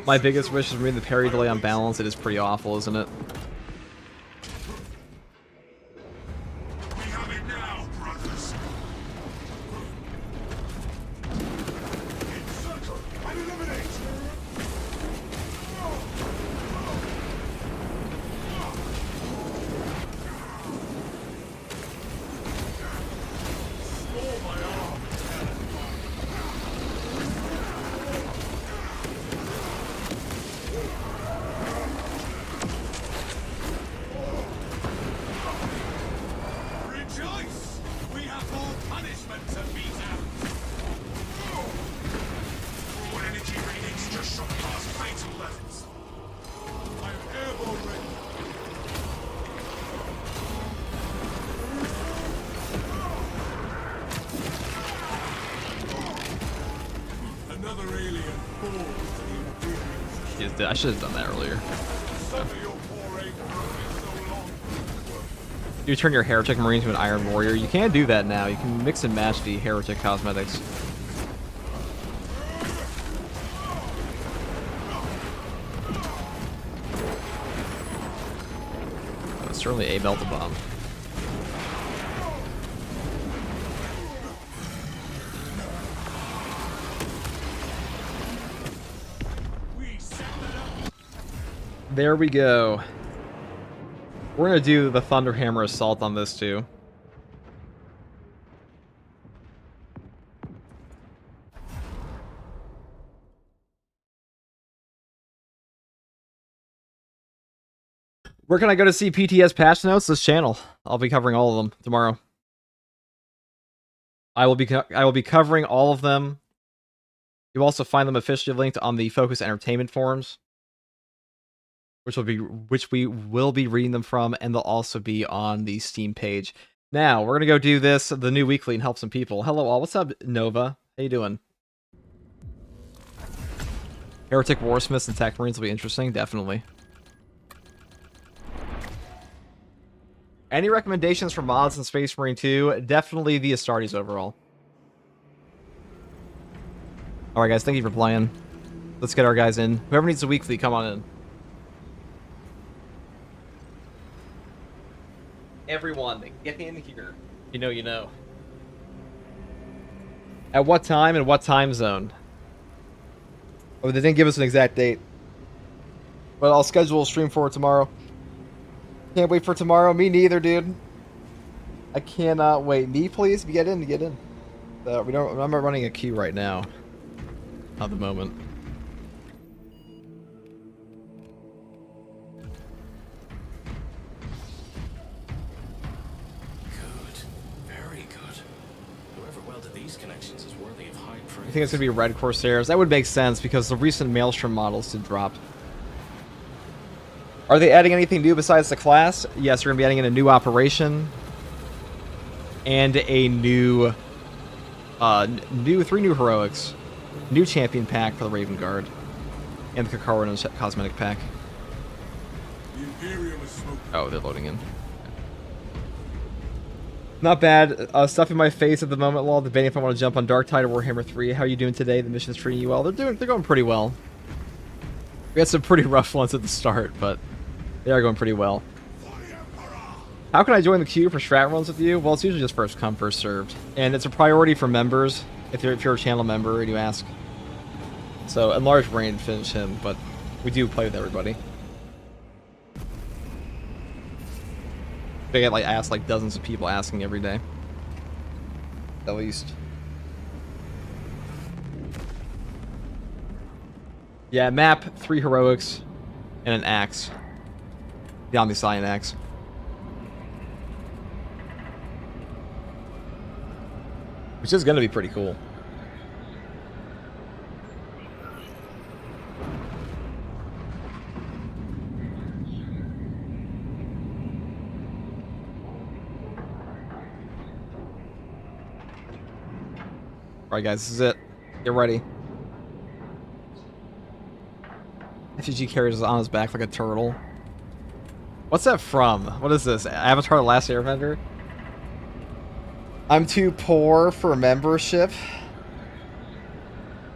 Speaker 1: My biggest wish is removing the parry delay on balance. It is pretty awful, isn't it?
Speaker 3: We have it now, brothers.
Speaker 2: Encircle and eliminate. Snore my arm.
Speaker 4: all punishment to beat out.
Speaker 3: Your energy readings just shot past fatal levels.
Speaker 2: I'm airborne ready.
Speaker 4: Another alien falls to the Imperials.
Speaker 1: I should have done that earlier.
Speaker 2: Some of your poor ain't working so long.
Speaker 1: You turn your Heretic Marine to an Iron Warrior. You can do that now. You can mix and match the Heretic cosmetics. That's certainly a belt bomb. There we go. We're gonna do the Thunderhammer Assault on this too. Where can I go to see PTS patch notes? This channel. I'll be covering all of them tomorrow. I will be covering all of them. You'll also find them officially linked on the Focus Entertainment forums, which we will be reading them from, and they'll also be on the Steam page. Now we're gonna go do this, the new weekly, and help some people. Hello all, what's up, Nova? How you doing? Heretic Warsmiths and Techmarines will be interesting, definitely. Any recommendations for mods in Space Marine 2? Definitely the Astartes overall. Alright guys, thank you for playing. Let's get our guys in. Whoever needs a weekly, come on in. Everyone, get in here. You know, you know. At what time and what time zone? Oh, they didn't give us an exact date. But I'll schedule a stream for it tomorrow. Can't wait for tomorrow. Me neither, dude. I cannot wait. Me, please? Get in, get in. I'm not running a queue right now. Not the moment.
Speaker 7: Very good. Whoever welded these connections is worthy of high praise.
Speaker 1: I think it's going to be Red Corsairs. That would make sense because the recent Maelstrom models did drop. Are they adding anything new besides the class? Yes, they're going to be adding in a new operation. And a new... 3 new heroics. New champion pack for the Raven Guard. And the Kakaroan cosmetic pack.
Speaker 2: The Imperium is smoking.
Speaker 1: Oh, they're loading in. Not bad. Stuff in my face at the moment, lol. Debating if I want to jump on Dark Tide or Warhammer 3. How are you doing today? The mission's treating you well. They're going pretty well. We had some pretty rough ones at the start, but they are going pretty well. How can I join the queue for strat runs with you? Well, it's usually just first come, first served. And it's a priority for members, if you're a channel member and you ask. So, enlarged brain finish him, but we do play with everybody. They get like dozens of people asking every day. At least. Yeah, map, 3 heroics, and an axe. The Omniscient axe. Which is gonna be pretty cool. Alright guys, this is it. Get ready. FG carries on his back like a turtle. What's that from? What is this? Avatar The Last Airbender? I'm too poor for membership.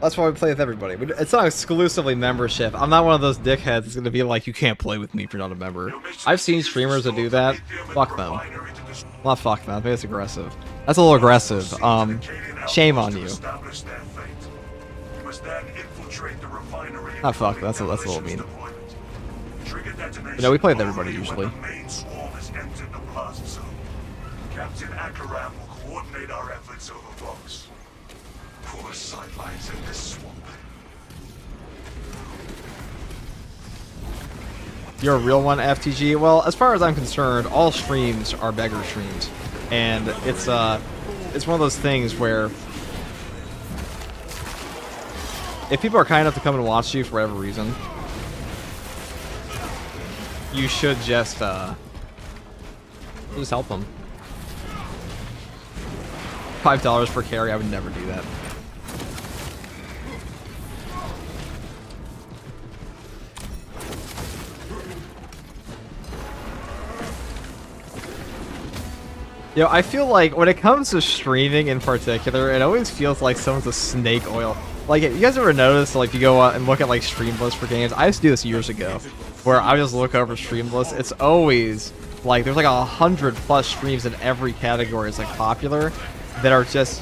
Speaker 1: That's why we play with everybody. It's not exclusively membership. I'm not one of those dickheads that's gonna be like, you can't play with me if you're not a member. I've seen streamers that do that. Fuck them. Not fuck them. I think it's aggressive. That's a little aggressive. Shame on you. Not fuck. That's a little mean. But no, we play with everybody usually.
Speaker 3: Captain Akaram will coordinate our efforts over rocks. Poor sidelines in this swamp.
Speaker 1: You're a real one, FTG? Well, as far as I'm concerned, all streams are beggar streams. And it's, it's one of those things where if people are kind enough to come and watch you for whatever reason, you should just help them. $5 per carry, I would never do that. Yo, I feel like when it comes to streaming in particular, it always feels like someone's a snake oil. Like, you guys ever notice, like, you go out and look at, like, stream lists for games? I used to do this years ago, where I just look over stream lists. It's always, like, there's like 100+ streams in every category that's, like, popular that are just,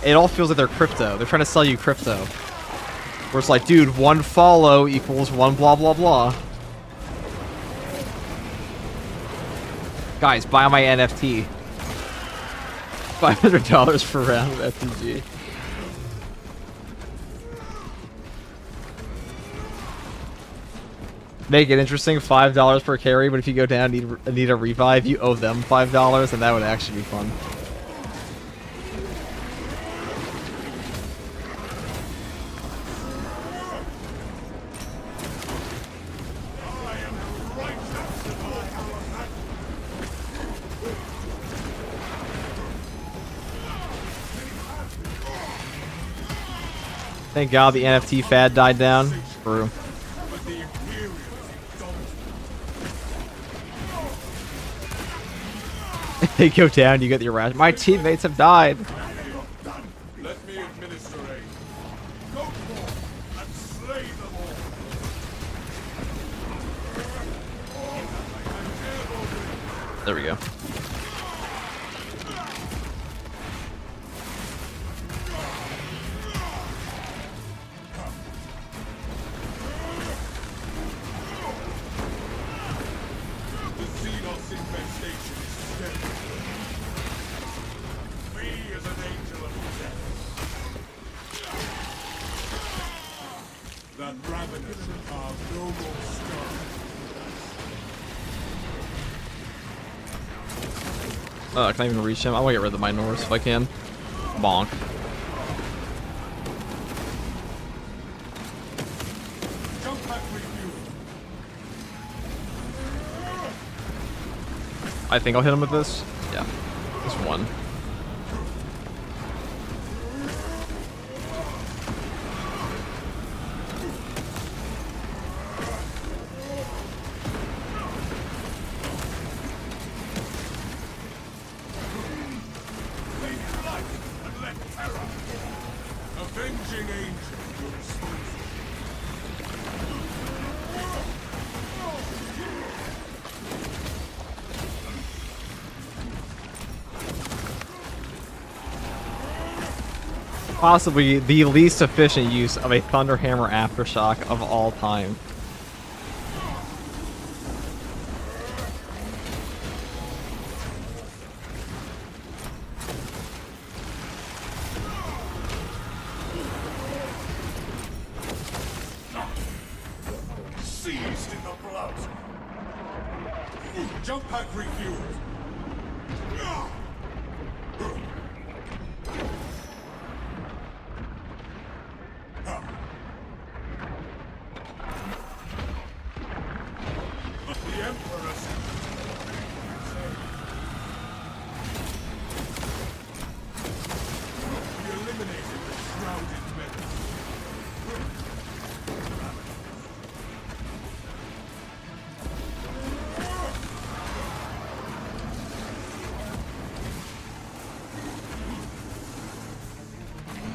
Speaker 1: it all feels like they're crypto. They're trying to sell you crypto. Where it's like, dude, 1 follow equals 1 blah blah blah. Guys, buy my NFT. $500 per round of FTG. Make it interesting, $5 per carry, but if you go down and need a revive, you owe them $5, and that would actually be fun. Thank God the NFT fad died down. True. They go down, you get your rash. My teammates have died.
Speaker 2: Let me administer aid. Go forth and slay them all.
Speaker 1: There we go. Can I even reach him? I want to get rid of my Norse if I can. Bonk. I think I'll hit him with this. Yeah. Just one. Possibly the least efficient use of a Thunderhammer Aftershock of all time.
Speaker 2: Seized in the blood. Jump pack refueled.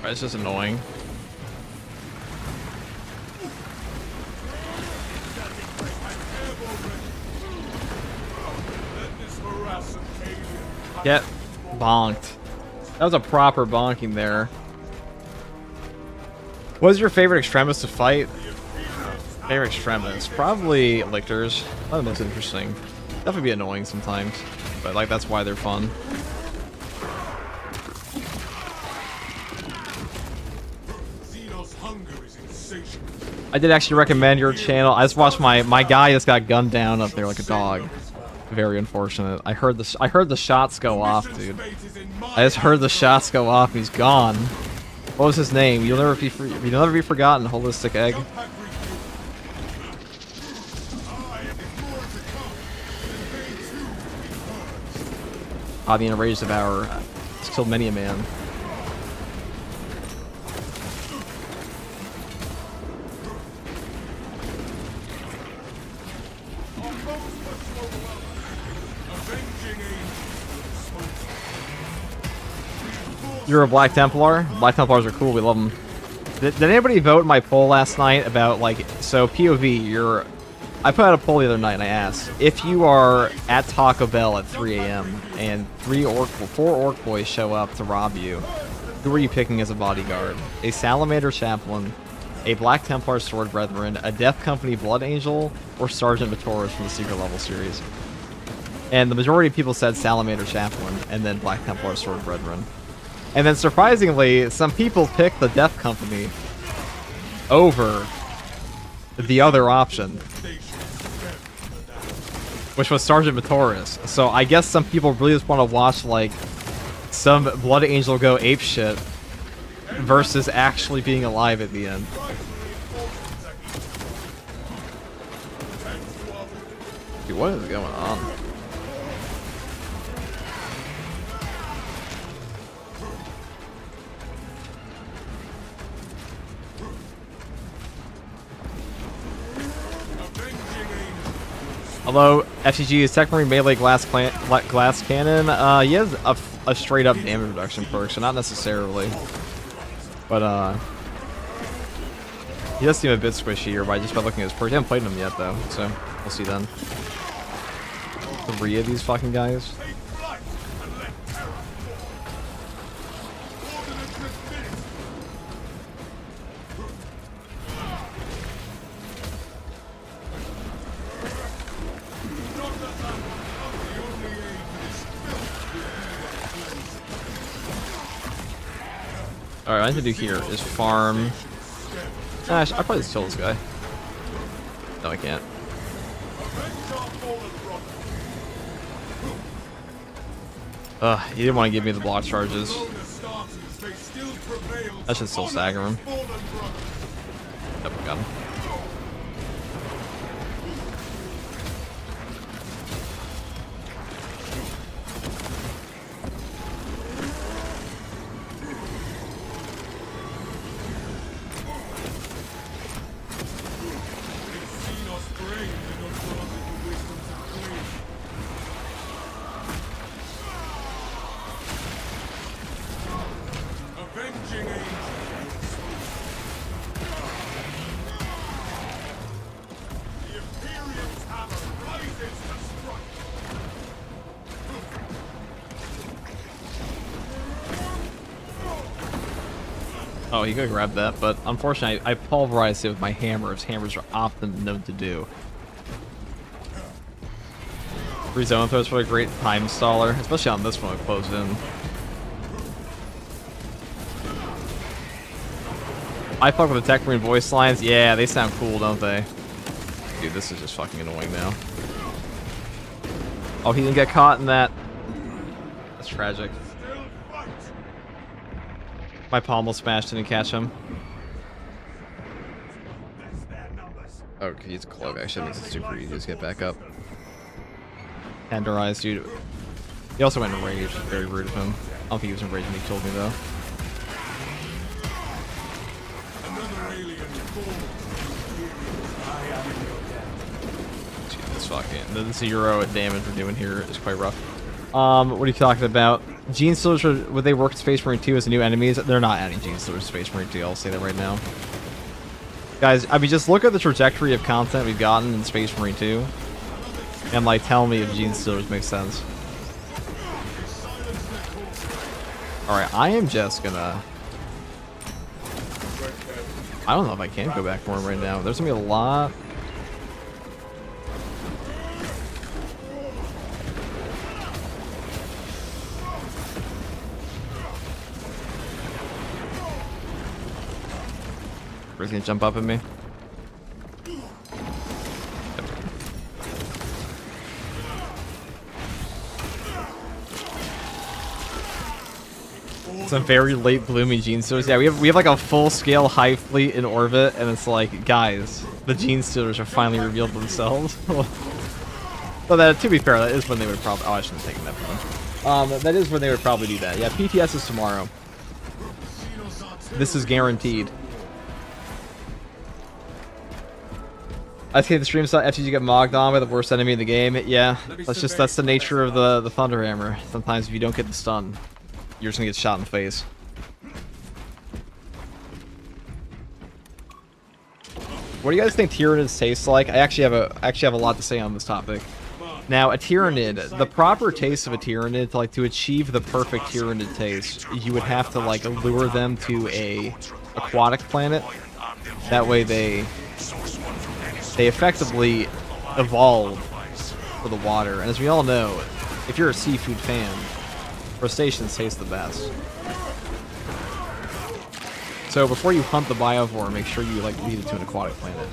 Speaker 1: It's just annoying. Get bonked. That was a proper bonking there. What is your favorite extremist to fight? Favorite extremist? Probably lictors. That looks interesting. Definitely be annoying sometimes, but like that's why they're fun. I did actually recommend your channel. I just watched my guy just got gunned down up there like a dog. Very unfortunate. I heard the shots go off,
Speaker 2: Mission's
Speaker 1: dude.
Speaker 2: fate is in my
Speaker 1: I just heard the shots go off. He's gone. What was his name? You'll never be forgotten. Holistic Egg.
Speaker 2: Jump pack refuel. I am more to come. And they too will be purged.
Speaker 1: The enraged devourer has killed many a man.
Speaker 2: Our foes must overwhelm us. Avenging angels.
Speaker 1: You're a Black Templar? Black Templars are cool. We love them. Did anybody vote in my poll last night about, like, so POV, I put out a poll the other night and I asked, if you are at Taco Bell at 3 a.m. and 4 orc boys show up to rob you, who are you picking as a bodyguard? A Salamander Chaplain, a Black Templar Sword Brethren, a Death Company Blood Angel, or Sergeant Matoris from the Secret Level series? And the majority of people said Salamander Chaplain, and then Black Templar Sword Brethren. And then surprisingly, some people picked the Death Company over the other option, which was Sergeant Matoris. So I guess some people really just want to watch, like, some Blood Angel go apeshit versus actually being alive at the end. Dude, what is going on? Although FTG is Techmarine melee glass cannon, he has a straight up damage reduction perk, so not necessarily. But he does seem a bit squishier by just by looking at his perks. I haven't played him yet though, so we'll see then. 3 of these fucking guys.
Speaker 2: Take flight and let terror fall. Ordnance dismissed. Not that that will come. The only aid for this filth will be that cleanse.
Speaker 1: Alright, what I need to do here is farm. I'll probably just kill this guy. No, I can't.
Speaker 2: Avenge our fallen brother.
Speaker 1: Ugh, he didn't want to give me the block charges.
Speaker 2: Though the Starters may still prevail,
Speaker 1: That should still stagger him.
Speaker 2: fallen brother.
Speaker 1: Yep, got him.
Speaker 2: Seen us brave and undaunted the wisdoms of claim. Avenging angels. The Imperium's hammer rises to strike.
Speaker 1: Oh, he could grab that, but unfortunately, I pulverized it with my hammers. Hammers are often known to do. Free zone throws for a great time staller, especially on this one with closed in. I fuck with the Techmarine voice lines. Yeah, they sound cool, don't they? Dude, this is just fucking annoying now. Oh, he didn't get caught in that. That's tragic.
Speaker 2: Still fight.
Speaker 1: My pommel smashed didn't catch him.
Speaker 2: That's their numbers.
Speaker 1: Okay, he's a clove. Actually, makes it super easy to just get back up. Tenderized, dude. He also went enraged. Very rude of him. I don't think he was enraged when he told me, though.
Speaker 2: Another alien born.
Speaker 1: Dude, this fucking... The 0 damage we're doing here is quite rough. What are you talking about? Gene Stealers, would they work in Space Marine 2 as the new enemies? They're not adding Gene Stealers to Space Marine 2, I'll say that right now. Guys, I mean, just look at the trajectory of content we've gotten in Space Marine 2. And, like, tell me if Gene Stealers make sense. Alright, I am just gonna... I don't know if I can go back for him right now. There's gonna be a lot... He's gonna jump up at me. Yep. Some very late blooming Gene Stealers. Yeah, we have like a full scale hive fleet in orbit, and it's like, guys, the Gene Stealers have finally revealed themselves. Well, that, to be fair, that is when they would probably. Oh, I shouldn't have taken that from them. That is when they would probably do that. Yeah, PTS is tomorrow. This is guaranteed. I think the stream saw FTG get mogged on by the worst enemy in the game. Yeah, that's the nature of the Thunder Hammer. Sometimes if you don't get the stun, you're just gonna get shot in the face. What do you guys think Tyranids taste like? I actually have a lot to say on this topic. Now, a Tyranid, the proper taste of a Tyranid, to achieve the perfect Tyranid taste, you would have to like lure them to a aquatic planet. That way they effectively evolve for the water. And as we all know, if you're a seafood fan, crustaceans taste the best. So before you hunt the biovore, make sure you like lead it to an aquatic planet.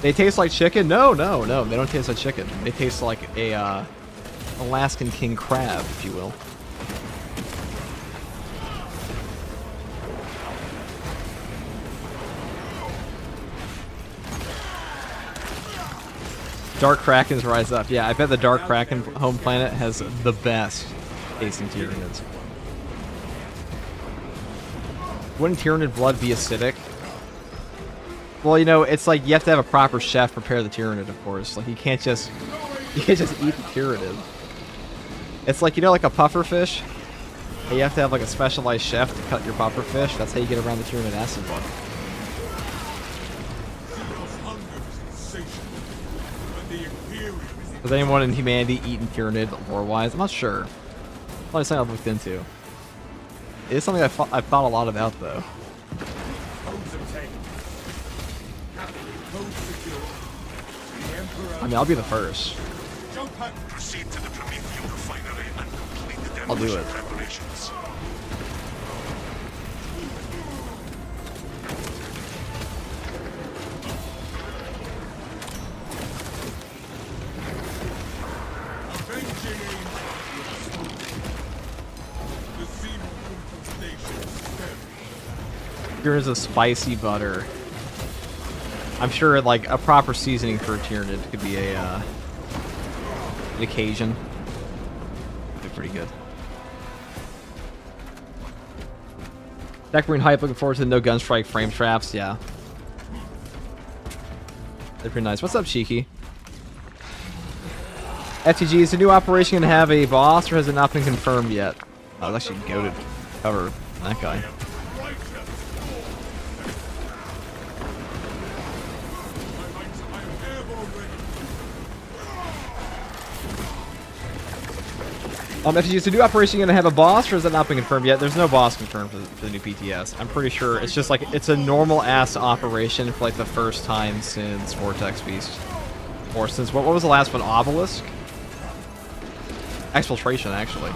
Speaker 1: They taste like chicken? No, they don't taste like chicken. They taste like a Alaskan king crab, if you will. Dark Krakens rise up. Yeah, I bet the Dark Kraken home planet has the best tasting Tyranids. Wouldn't Tyranid blood be acidic? Well, you know, it's like you have to have a proper chef prepare the Tyranid, of course. Like you can't just eat the Tyranid. It's like, you know, like a puffer fish. You have to have like a specialized chef to cut your puffer fish. That's how you get around the Tyranid acid bug. Has anyone in humanity eaten Tyranid lore-wise? I'm not sure. Probably something I've looked into. It is something I've thought a lot about, though. I mean, I'll be the first. I'll do it. Here's a spicy butter. I'm sure like a proper seasoning for a Tyranid could be an occasion. Be pretty good. Techmarine hype, looking forward to the no gunstrike frame traps, yeah. They're pretty nice. What's up, Cheeky? FTG, is the new operation gonna have a boss or has it not been confirmed yet? Oh, I was actually goated cover that guy. FTG, is the new operation going to have a boss, or has that not been confirmed yet? There's no boss confirmed for the new PTS. I'm pretty sure it's just like, it's a normal-ass operation for like the first time since Vortex Beast. Or since, what was the last one? Obelisk? Exfiltration, actually.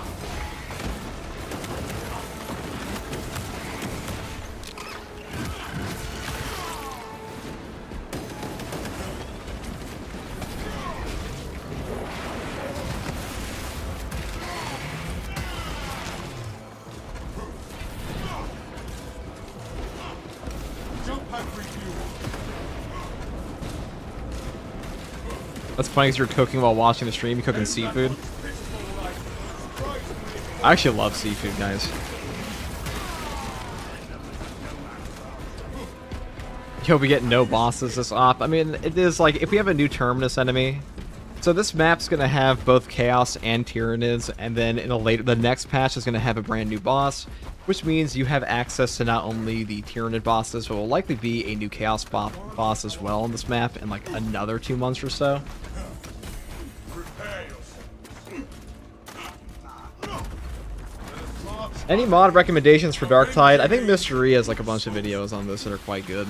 Speaker 1: That's funny because you're cooking while watching the stream. You're cooking seafood. I actually love seafood, guys. Yo, we get no bosses this op. I mean, it is like, if we have a new Terminus enemy. So this map's going to have both Chaos and Tyranids, and then in the next patch is going to have a brand new boss, which means you have access to not only the Tyranid bosses, but will likely be a new Chaos boss as well on this map in like another 2 months or so. Any mod recommendations for Darktide? I think Mystery has like a bunch of videos on this that are quite good.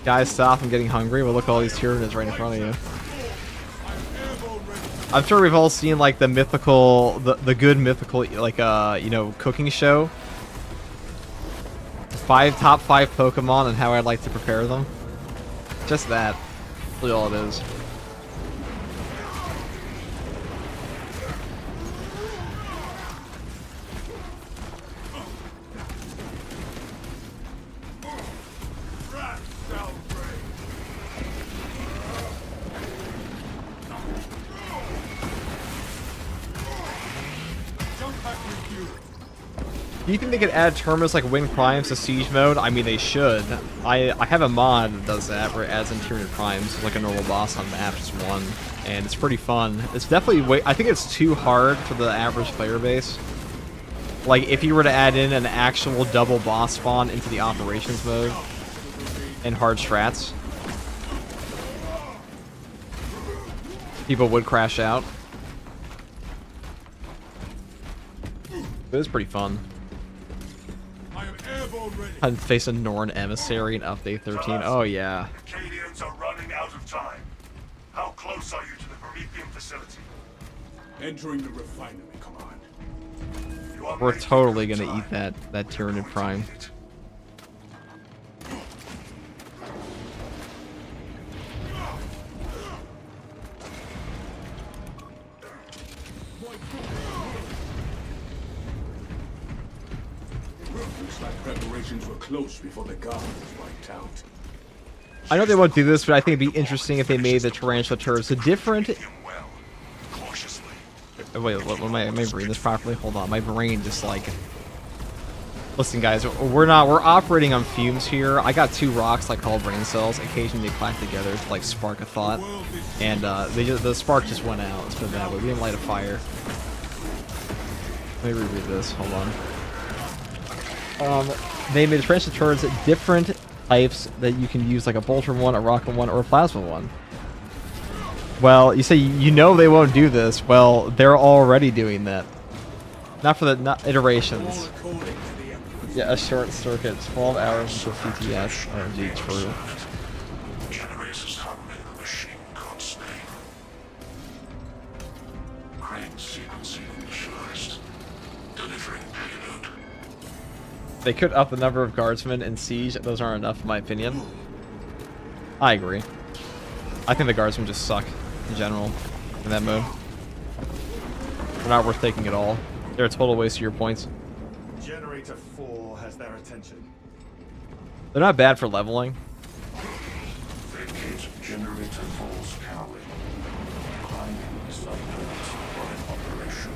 Speaker 1: Guys, stop, I'm getting hungry. Well, look at all these Tyranids right in front of you. I'm sure we've all seen like the mythical, the good mythical, like you know, cooking show. Top 5 Pokemon and how I'd like to prepare them. Just that. That's really all it is. Do you think they could add terminals like Wing Primes to Siege mode? I mean, they should. I have a mod that does that, where it adds in Tyranid Primes, like a normal boss on map, just one. And it's pretty fun. It's definitely I think it's too hard for the average player base. Like, if you were to add in an actual double boss spawn into the operations mode in hard strats, people would crash out. It was pretty fun. I'm facing Norn Emissary in Update 13. Oh, yeah.
Speaker 3: The Acadians are running out of time. How close are you to the Promethean facility?
Speaker 2: Entering the refinery, Command.
Speaker 3: You are
Speaker 1: We're
Speaker 3: making
Speaker 1: totally
Speaker 3: good
Speaker 1: gonna
Speaker 3: time.
Speaker 1: eat that Tyranid Prime.
Speaker 2: Looks like preparations were close before the guard was wiped out.
Speaker 1: I know they won't do this, but I think it'd be interesting if they made the Tarantula turrets a different...
Speaker 3: Him well, cautiously.
Speaker 1: Wait, am I reading this properly? Hold on, my brain just like... Listen, guys, we're operating on fumes here. I got 2 rocks like called brain cells. Occasionally they clack together to like spark a thought, and the spark just went out. Let's put it that way. We didn't light a fire. Let me reread this. Hold on. They made Tarantula turrets at different types that you can use, like a bolter one, a rocket one, or a plasma one. Well, you say you know they won't do this. Well, they're already doing that. Not for the iterations. Yeah, a short circuit, 12 hours for CTS. Oh, indeed, true.
Speaker 3: Generators hum in the machine god's name. Crane sequencing initialized. Delivering payload.
Speaker 1: They could up the number of guardsmen in Siege. Those aren't enough, in my opinion. I agree. I think the guardsmen just suck, in general, in that mode. They're not worth taking at all. They're a total waste of your points.
Speaker 6: Generator 4 has their attention.
Speaker 1: They're not bad for leveling.
Speaker 3: Vacate generator falls cowling. Climbing subunits for an operation.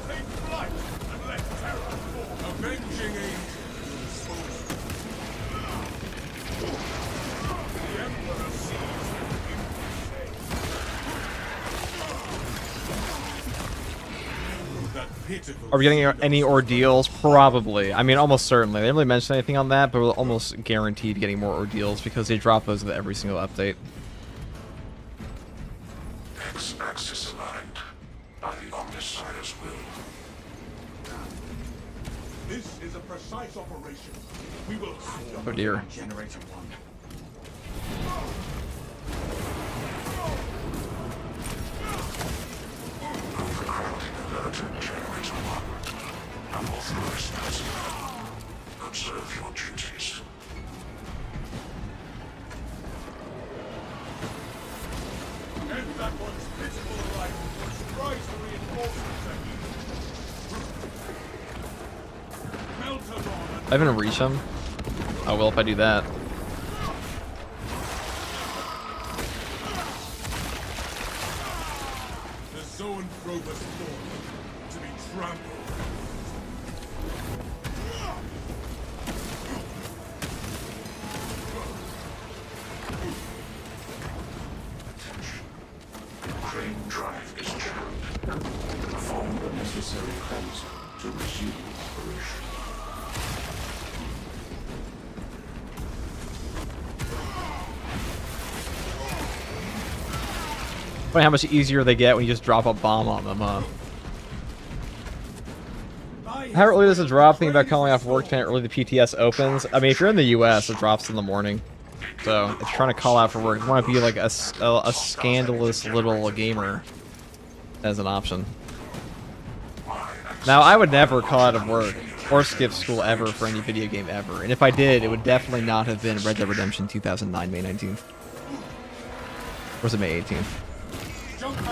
Speaker 2: Take flight and let terror fall. Avenging angel. The Emperor sees that pitiful.
Speaker 1: Are we getting any ordeals? Probably. I mean, almost certainly. They didn't really mention anything on that, but we're almost guaranteed getting more ordeals because they drop those with every single update.
Speaker 3: X-axis aligned by the Omnissiah's will.
Speaker 2: This is a precise operation. We will have
Speaker 1: Oh dear.
Speaker 6: Generator 1.
Speaker 3: Overcrowding alerted generator 1. Unauthorized personnel. Observe your duties.
Speaker 2: end that one's pitiful life. Rise to reinforcements ahead. Melt us on.
Speaker 1: I'm gonna reach him. Oh well, if I do that.
Speaker 2: The Zoanthropus form to be trampled.
Speaker 3: Crane drive is jammed. Perform the necessary cleansing to resume operation.
Speaker 1: Funny how much easier they get when you just drop a bomb on them, huh? How early does it drop? Thinking about calling off work depending early the PTS opens. I mean, if you're in the US, it drops in the morning. So, if you're trying to call out for work, you want to be like a scandalous little gamer as an option. Now, I would never call out of work or skip school ever for any video game ever. And if I did, it would definitely not have been Red Dead Redemption 2009, May 19th. Or was it May 18th?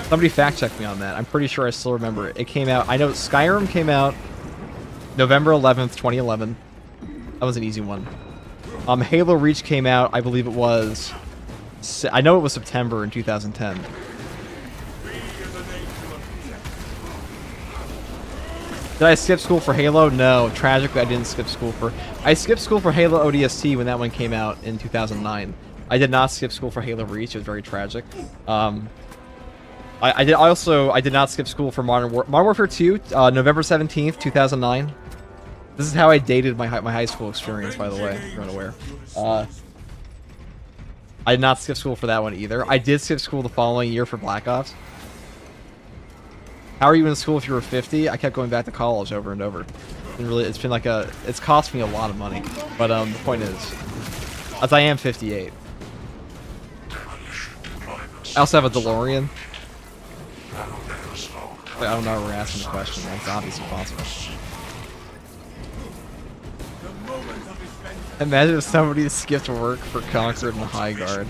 Speaker 1: Somebody fact check me on that. I'm pretty sure I still remember it. It came out, I know Skyrim came out November 11th, 2011. That was an easy one. Halo Reach came out, I believe it was, I know it was September in 2010. Did I skip school for Halo? No. Tragically, I didn't skip school for... I skipped school for Halo ODST when that one came out in 2009. I did not skip school for Halo Reach. It was very tragic. I did not skip school for Modern Warfare 2, November 17th, 2009. This is how I dated my high school experience, by the way, if you're unaware. I did not skip school for that one either. I did skip school the following year for Black Ops. How are you in school if you were 50? I kept going back to college over and over. It's been like it's cost me a lot of money. But the point is, as I am 58. I also have a DeLorean. I don't know why we're asking the question. It's obviously possible. Imagine if somebody skipped work for Conquered and High Guard.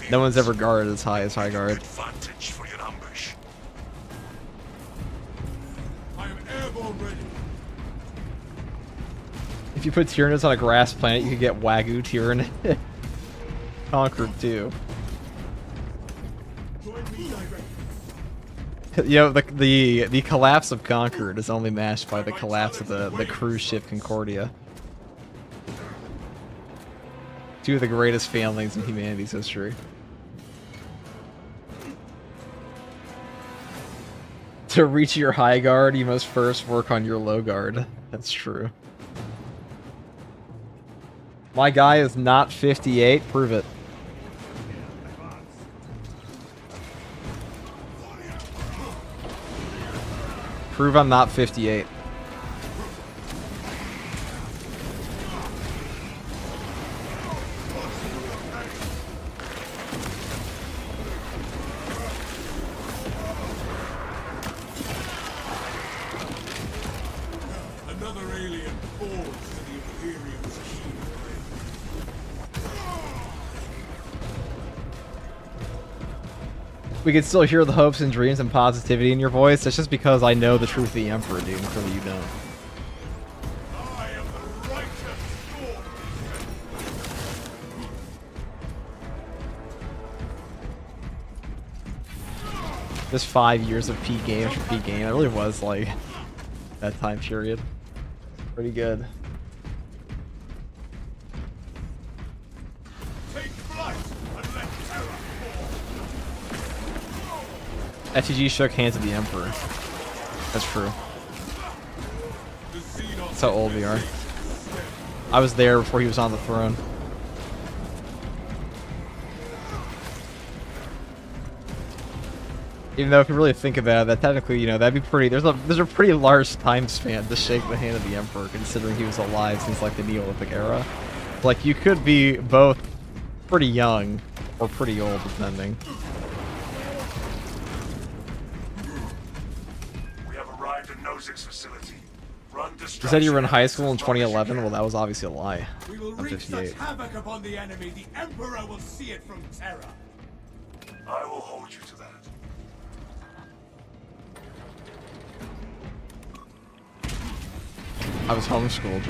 Speaker 1: No one's ever guarded as high as High Guard. If you put Tyranids on a grass planet, you could get Wagyu Tyranid. Conquered too. You know, the collapse of Conquered is only matched by the collapse of the cruise ship Concordia. Two of the greatest failings in humanity's history. To reach your high guard, you must first work on your low guard. That's true. My guy is not 58. Prove it. Prove I'm not 58.
Speaker 2: Another alien forged to the Imperium's key.
Speaker 1: We can still hear the hopes and dreams and positivity in your voice. That's just because I know the truth of the Emperor, dude, and clearly you don't.
Speaker 2: I am the righteous sword.
Speaker 1: This 5 years of peak game after peak game, it really was like that time period. Pretty good.
Speaker 2: Take flight and let terror fall.
Speaker 1: FTG shook hands with the Emperor. That's true. That's how old we are. I was there before he was on the throne. Even though if you really think about it, that technically, you know, that'd be pretty... There's a pretty large time span to shake the hand of the Emperor, considering he was alive since, like, the Neolithic era. Like, you could be both pretty young or pretty old, depending.
Speaker 3: We have arrived at Nozick's facility. Run
Speaker 1: You said you were in high school in 2011? Well, that was obviously a lie.
Speaker 2: We will
Speaker 1: I'm
Speaker 2: wreak such
Speaker 1: 58.
Speaker 2: havoc upon the enemy, the Emperor will see it from terror.
Speaker 3: I will hold you to that.
Speaker 1: I was homeschooled.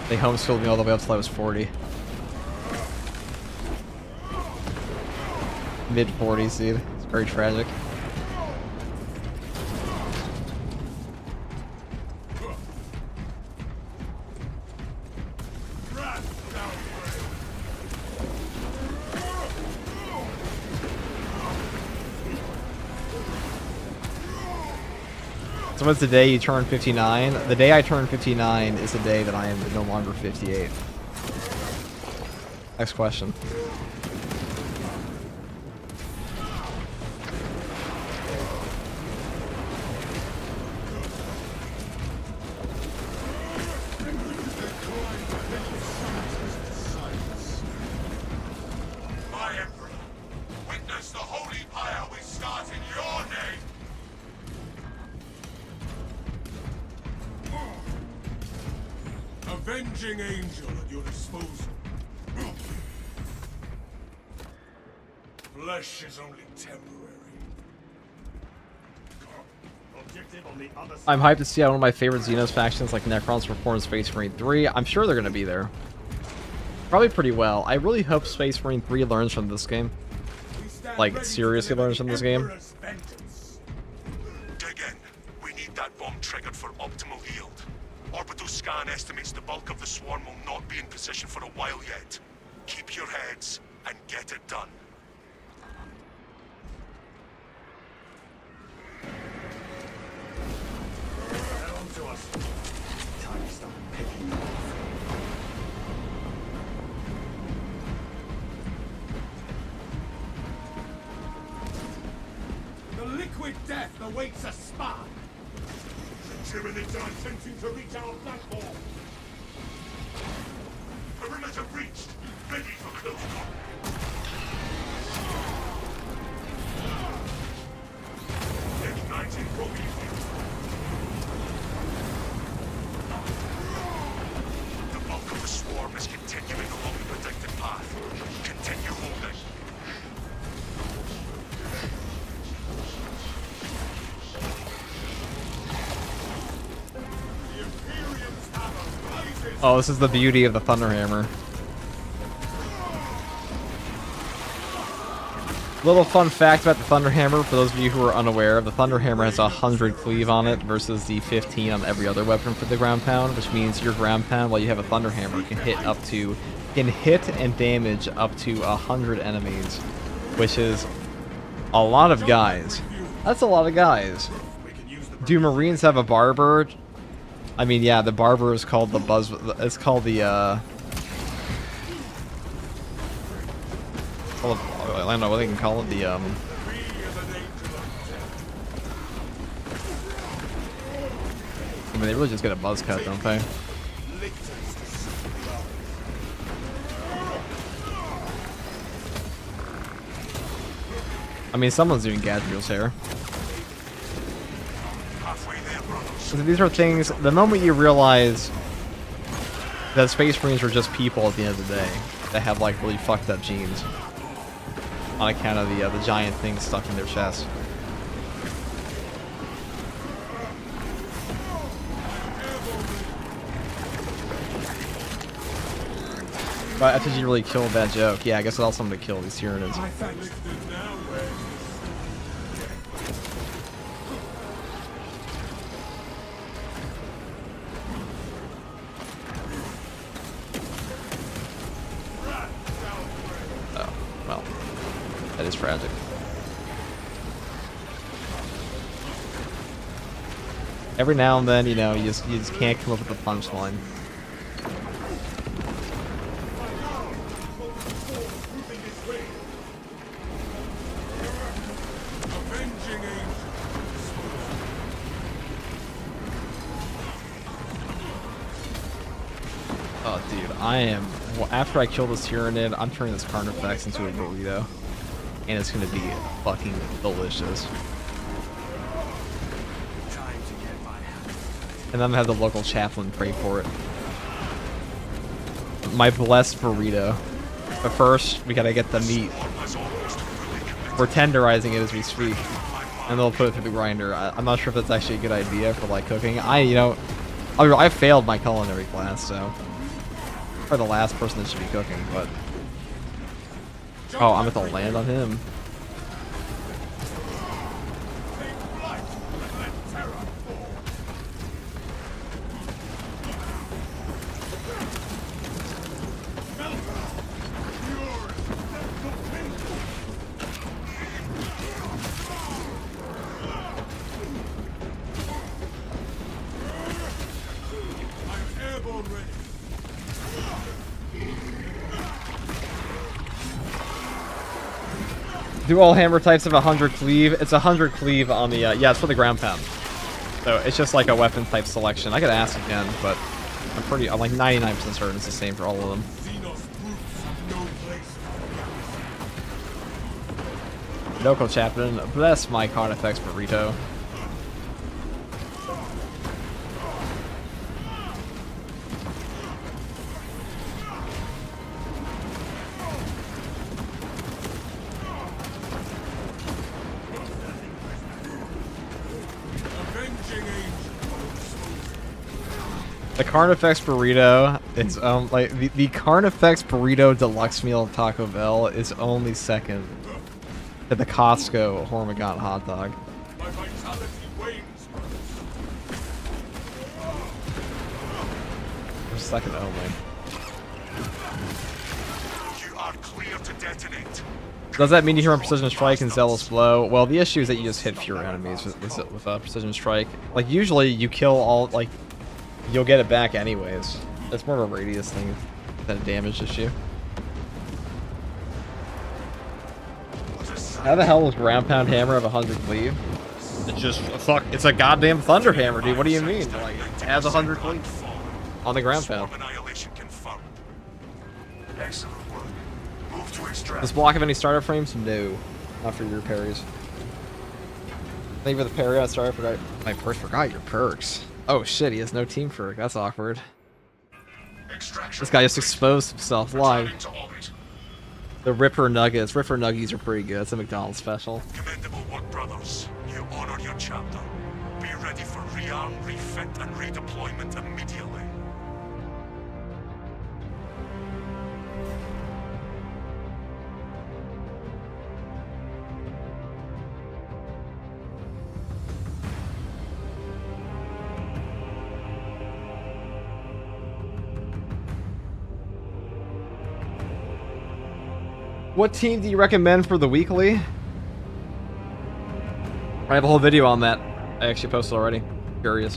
Speaker 1: They homeschooled me all the way up till I was 40. Mid-40s, dude. It's very tragic. So what's the day you turn 59? The day I turn 59 is the day that I am no longer 58. Next question.
Speaker 2: Avenging angel at your disposal. Flesh is only temporary. Objective on the other side.
Speaker 1: I'm hyped to see how one of my favorite Xenos factions like Necrons perform in Space Marine 3. I'm sure they're going to be there. Probably pretty well. I really hope Space Marine 3 learns from this game. Like, seriously learns from this game.
Speaker 3: Dig in. We need that bomb triggered for optimal yield. Orbital scan estimates the bulk of the swarm will not be in position for a while yet. Keep your heads and get it done.
Speaker 2: They're on to us. Time to start picking them off. The liquid death awaits a spy. The Tyranids are attempting to reach our platform.
Speaker 3: Perimeter reached. Ready for close combat. Igniting Prometheus. The bulk of the swarm is continuing along the predicted path. Continue holding.
Speaker 2: The Imperium's hammer rises.
Speaker 1: Oh, this is the beauty of the Thunderhammer. Little fun fact about the Thunderhammer, for those of you who are unaware, the Thunderhammer has 100 cleave on it versus the 15 on every other weapon for the ground pound, which means your ground pound, while you have a Thunderhammer, can hit and damage up to 100 enemies, which is a lot of guys. That's a lot of guys. Do Marines have a Barbird? I mean, yeah, the Barber is called the Buzz. It's called the I don't know what they can call it. The I mean, they really just get a buzz cut, don't they? I mean, someone's doing Gadriel's hair. So these are things, the moment you realize that Space Marines are just people at the end of the day, that have like really fucked up genes on account of the giant thing stuck in their chest. But I think you really killed that joke. Yeah, I guess I'll something to kill these Tyranids. Oh, well. That is tragic. Every now and then, you know, you just can't come up with a punchline. Oh, dude, I am... Well, after I kill this Tyranid, I'm turning this Carnifex into a burrito. And it's gonna be fucking delicious. And I'm gonna have the local chaplain pray for it. My blessed burrito. But first, we gotta get the meat. We're tenderizing it as we speak. And then we'll put it through the grinder. I'm not sure if that's actually a good idea for, like, cooking. You know... I failed my culinary class, so... Or the last person that should be cooking, but... Oh, I'm gonna land on him. Do all hammer types have 100 cleave? It's 100 cleave on the, yeah, it's for the ground pound. So it's just like a weapon type selection. I could ask again, but I'm like 99% certain it's the same for all of them. Noco Chaplain, bless my Carnifex burrito. The Carnifex burrito, it's like the Carnifex burrito deluxe meal at Taco Bell is only second to the Costco Hormigant hot dog.
Speaker 2: My vitality wanes.
Speaker 1: Or second only.
Speaker 3: You are clear to detonate.
Speaker 1: Does that mean you can run Precision Strike and Zealous Blow? Well, the issue is that you just hit fewer enemies with Precision Strike. Like, usually you kill all, like, you'll get it back anyways. It's more of a radius thing than a damage issue. How the hell does Ground Pound Hammer have 100 cleave? It's just, fuck, it's a goddamn Thunder Hammer, dude. What do you mean? Like, it has 100 cleave on the Ground Pound.
Speaker 3: Annihilation confirmed. Excellent work. Move to extract.
Speaker 1: Does block have any startup frames? No. Not for your parries. Thank you for the parry on startup. Forgot your perks. Oh shit, he has no team perk. That's awkward.
Speaker 3: Extraction.
Speaker 1: This guy just exposed himself live.
Speaker 3: Returning to orbit.
Speaker 1: The Ripper Nuggets. Ripper Nuggies are pretty good. It's a McDonald's special.
Speaker 3: Commendable work, brothers. You honored your chapter. Be ready for rearm, refit, and redeployment immediately.
Speaker 1: What team do you recommend for the weekly? I have a whole video on that. I actually posted already. Curious.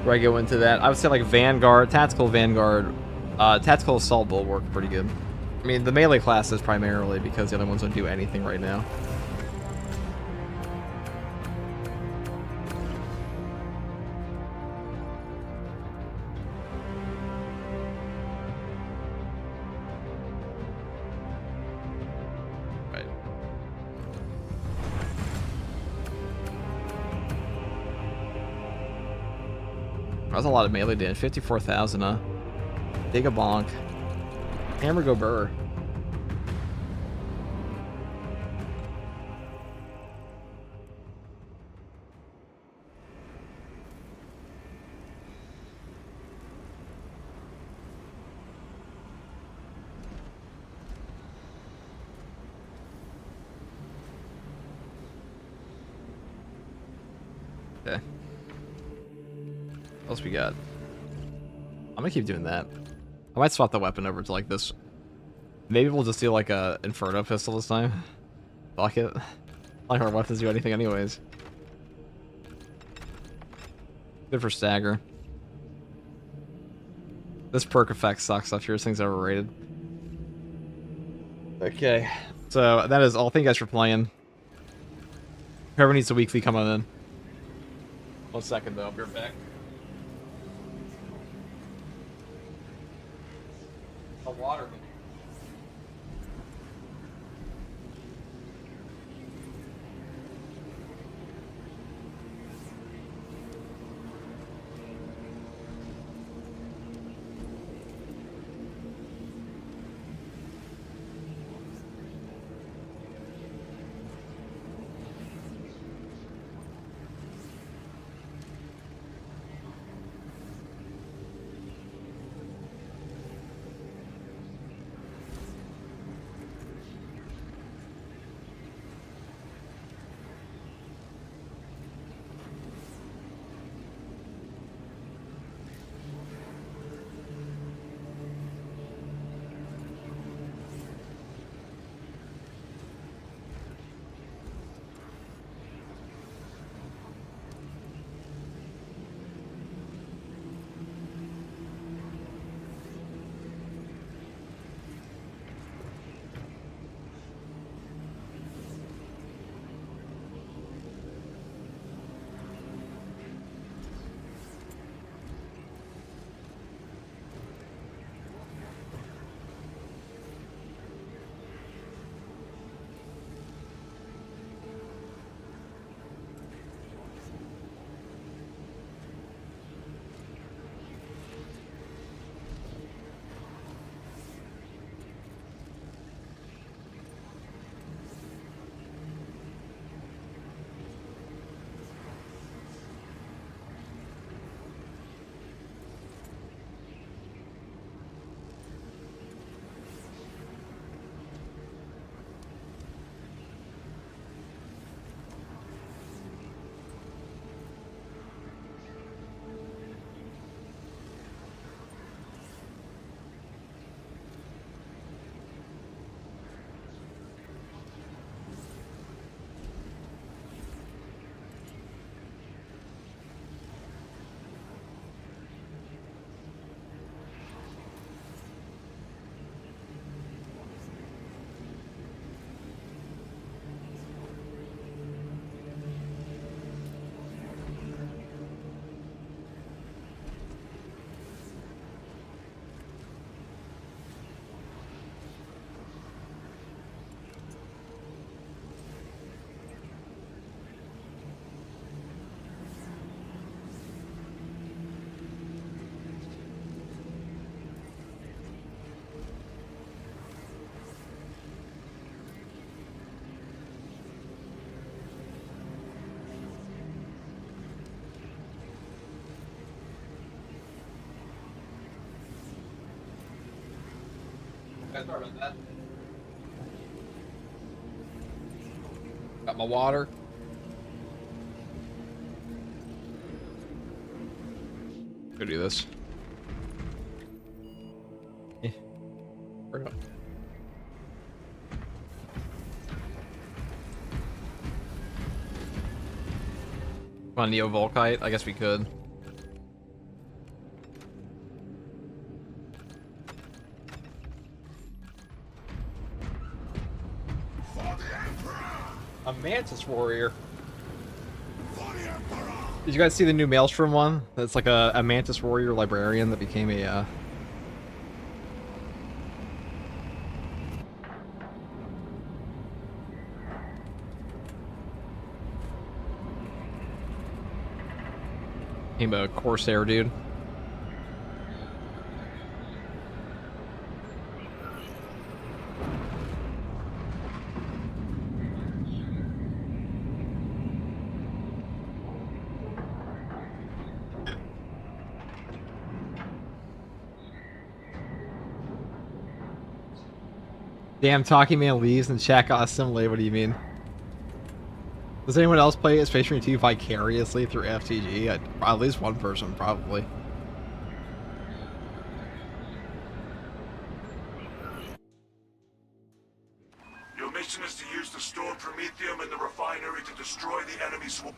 Speaker 1: Where I go into that, I would say like Vanguard, Tactical Vanguard, Tactical Assault Bulwark, pretty good. I mean, the melee classes primarily because the other ones don't do anything right now. Right. That's a lot of melee damage. 54,000, huh? Dig a bonk. Hammer go burr. Okay. What else we got? I'm gonna keep doing that. I might swap the weapon over to like this. Maybe we'll just do like a Inferno pistol this time. Fuck it. Like our weapons do anything anyways. Good for stagger. This perk effect sucks. I fear this thing's overrated. Okay. So that is all. Thank you guys for playing. Whoever needs a weekly, come on in. 1 second though, I'll be right back. A water. Sorry about that. Got my water. Go do this. Where do I- On Neo Volkite? I guess we could. A Mantis Warrior. Did you guys see the new Maelstrom one? That's like a Mantis Warrior librarian that became a became a Corsair dude. Damn, Talking Man leaves and chat got assimilated. What do you mean? Does anyone else play Space Marine 2 vicariously through FTG? At least one person, probably.
Speaker 3: Your mission is to use the stored promethium in the refinery to destroy the enemy swarm.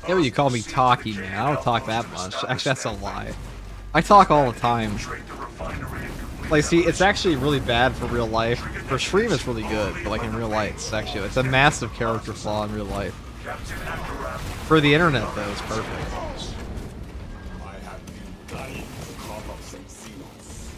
Speaker 1: Yeah, you call me Talkie, man. I don't talk that much. Actually, that's a lie. I talk all the time. Like, see, it's actually really bad for real life. For stream, it's really good, but like in real life, it's a massive character flaw in real life. For the internet, though, it's perfect.
Speaker 4: I have been dying to carve up some Xenos.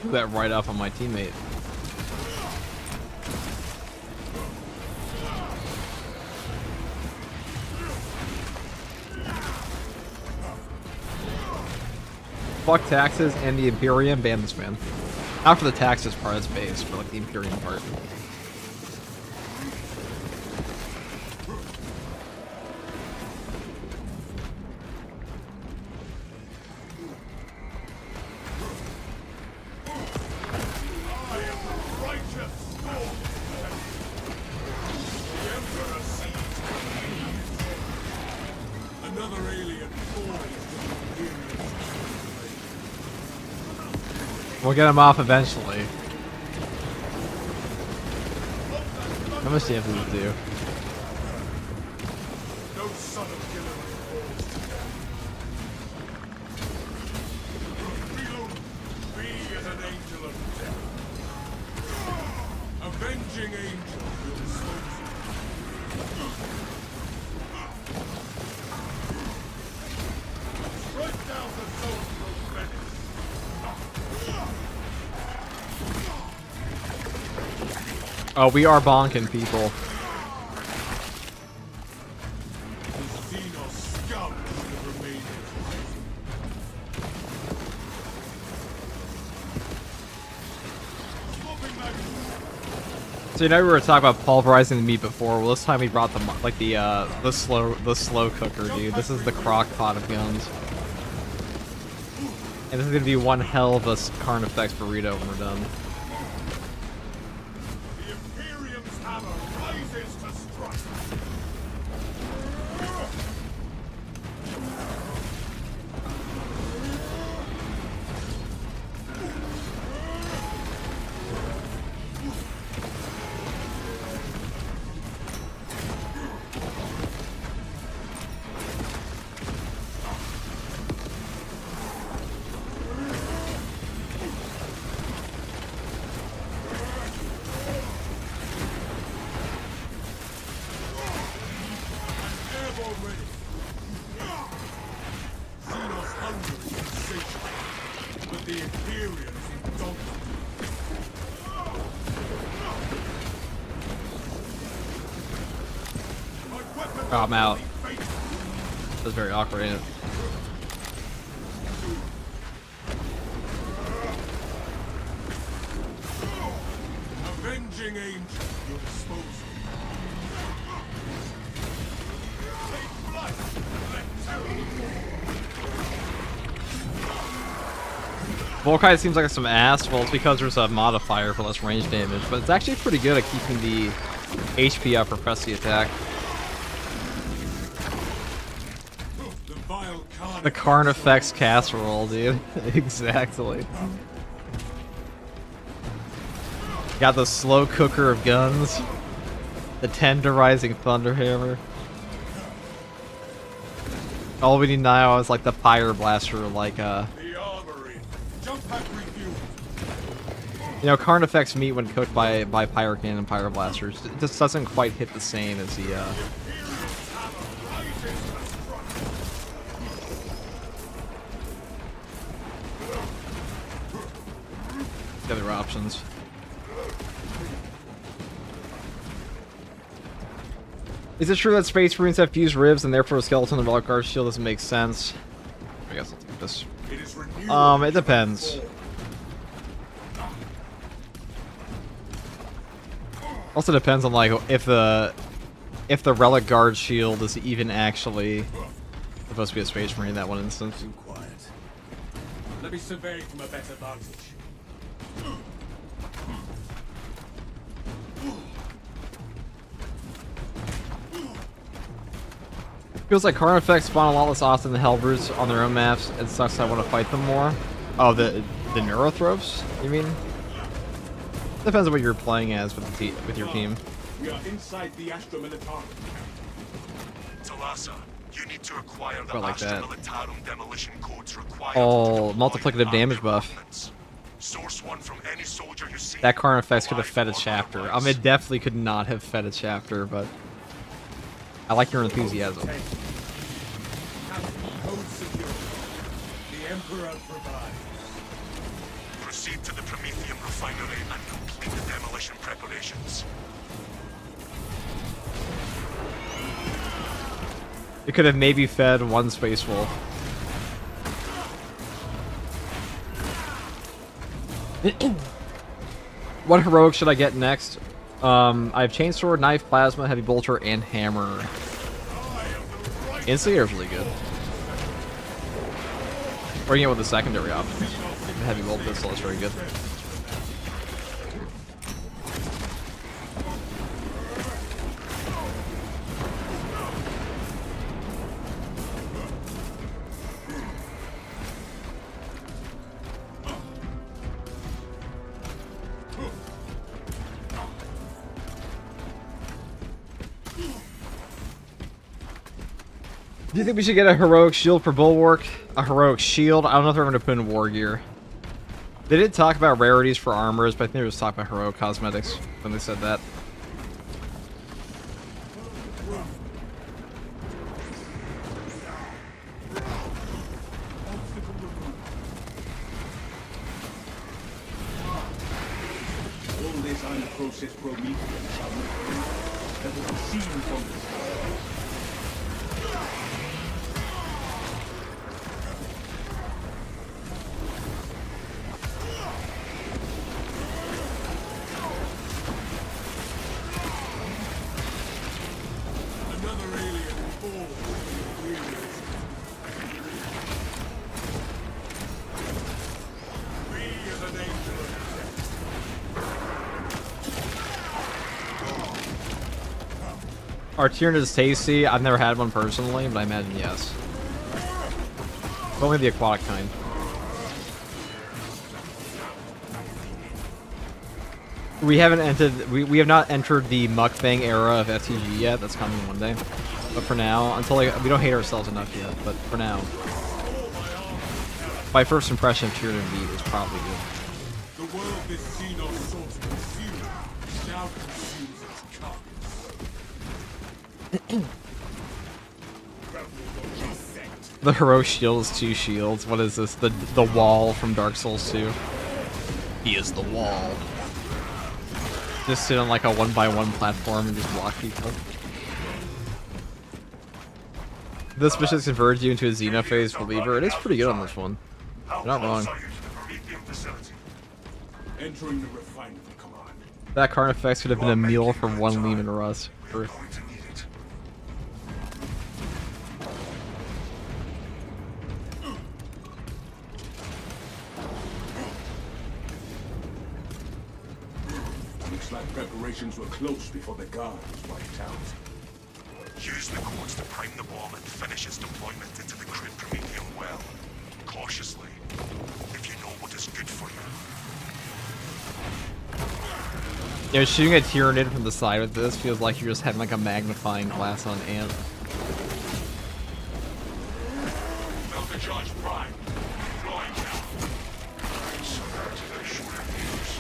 Speaker 1: Threw that right off on my teammate. Fuck taxes and the Imperium, ban this man. Not for the taxes part, it's base, for like the Imperium part.
Speaker 4: Another alien
Speaker 1: We'll get him off eventually. How much damage does it do?
Speaker 4: no son of killer. Be as an angel of death. Avenging angel will dispose of you. Strike down the soldier of Venice.
Speaker 1: Oh, we are bonking people.
Speaker 4: The Xenos scum should remain. Swapping mag.
Speaker 1: So you know we were talking about pulverizing the meat before. Well, this time we brought the slow cooker, dude. This is the crock pot of guns. And this is gonna be one hell of a Carnifex burrito when we're done.
Speaker 4: The Imperium's hammer rises to strike. Airborne ready. Xenos hungry and insatiable, but the Imperium's indomitable. My weapon
Speaker 1: Oh, I'm out. That was very awkward, ain't it?
Speaker 2: Avenging angel, your disposal. Take flight, let terror.
Speaker 1: Volkite seems like some ass. Well, it's because there's a modifier for less range damage, but it's actually pretty good at keeping the HP up or press the attack. The Karn effects casserole, dude. Exactly. Got the slow cooker of guns. The tenderizing thunderhammer. All we need now is like the pyre blaster, like
Speaker 2: The armory. Jump pack refuel.
Speaker 1: you know, Karn effects meat when cooked by pyre cannon and pyre blasters. It just doesn't quite hit the same as the other options. Is it true that Space Marines have fused ribs and therefore a skeleton of Relic Guard shield doesn't make sense? I guess I'll take this.
Speaker 2: It is renewed.
Speaker 1: It depends. Also depends on like if the Relic Guard shield is even actually supposed to be a Space Marine in that one instance.
Speaker 4: Too quiet. Let me survey from a better vantage.
Speaker 1: Feels like Karn effects spawn a lot less often than Hellbrutes on their own maps. It sucks I want to fight them more. Oh, the Neurothropes? You mean? Depends on what you're playing as with your team.
Speaker 2: We are inside the Astra Militarum.
Speaker 3: Talassa, you need to acquire the
Speaker 1: Quite like
Speaker 3: Astra
Speaker 1: that.
Speaker 3: Militarum demolition codes required.
Speaker 1: Oh,
Speaker 3: to deploy
Speaker 1: multiplicative damage buff.
Speaker 3: components. Source one from any soldier you see.
Speaker 1: That Karn effects could have fed a
Speaker 3: alive or
Speaker 1: chapter.
Speaker 3: otherwise.
Speaker 1: It definitely could not have fed a chapter, but I like your enthusiasm.
Speaker 2: Code secure. The Emperor provides.
Speaker 3: Proceed to the Prometheum refinery and complete the demolition preparations.
Speaker 1: It could have maybe fed one Space Wolf. What heroic should I get next? I have Chainsword, Knife, Plasma, Heavy Bolter, and Hammer. Instigator is really good. Or you get with the secondary option. The Heavy Bolt pistol is very good. Do you think we should get a heroic shield for Bulwark? A heroic shield? I don't know if they're going to put in war gear. They did talk about rarities for armors, but I think they were just talking about heroic cosmetics when they said that.
Speaker 2: All this unprocessed Prometheum that will be seen from the sky. Another alien falls. We are the nature of
Speaker 1: Arturian is tasty. I've never had one personally, but I imagine yes. But only the aquatic kind. We haven't entered. We have not entered the mukbang era of FTG yet. That's coming one day. But for now, until we don't hate ourselves enough yet. But for now, my first impression of Tyrion meat is probably good.
Speaker 2: the world this Xenos sought to consume now consumes its carcass.
Speaker 1: The heroic shield is 2 shields. What is this? The wall from Dark Souls 2. He is the wall. Just sit on like a 1x1 platform and just block people. this mission has converted you into a Xenophase believer. It is pretty good on this one.
Speaker 3: How
Speaker 1: You're not
Speaker 3: close
Speaker 1: wrong.
Speaker 3: are you to the Promethean facility?
Speaker 2: Entering the refinery, Command.
Speaker 1: That Carnifex could have been a meal for one Lehman Russ.
Speaker 3: We're going to need it.
Speaker 2: Looks like preparations were close before the guard was wiped out.
Speaker 3: Use the codes to prime the bomb and finish its deployment into the crude Promethean well. Cautiously, if you know what is good for you.
Speaker 1: You know, shooting a Tyranid from the side with this feels like you're just having like a magnifying glass on Ant.
Speaker 2: Delta Charge Prime. Deploying now.
Speaker 3: Some activation reviews.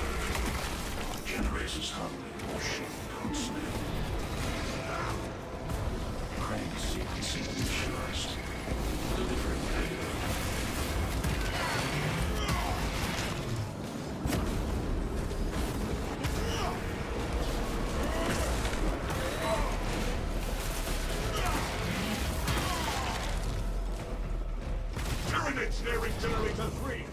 Speaker 3: Generators handling machine guns. Crane sequencing initialized. Delivering payload.
Speaker 2: Tyranids nearing Generator 3.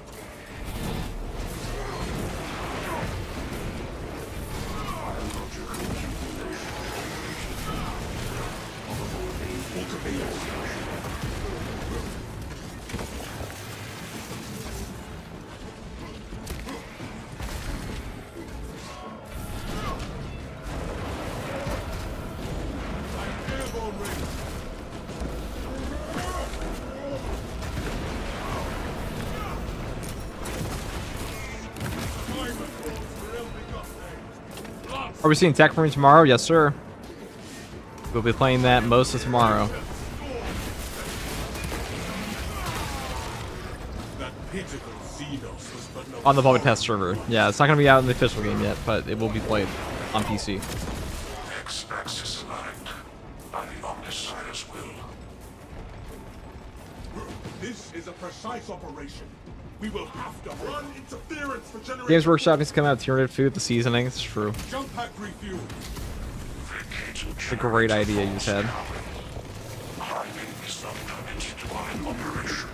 Speaker 2: Airborne ready.
Speaker 1: Are we seeing Techmarine tomorrow? Yes, sir. We'll be playing that most of tomorrow.
Speaker 2: That pitiful Xenos was but no
Speaker 1: On the public test server. Yeah, it's not going to be out in the official game yet, but it will be played on PC.
Speaker 3: X-axis aligned by the Omnissiah's will.
Speaker 2: This is a precise operation. We will have to run interference for Generator.
Speaker 1: Games Workshop needs to come out with Tyranid food, the seasoning. It's true.
Speaker 2: Jump pack refuel.
Speaker 1: It's a great idea you just had.
Speaker 3: Hiding is not permitted while operation.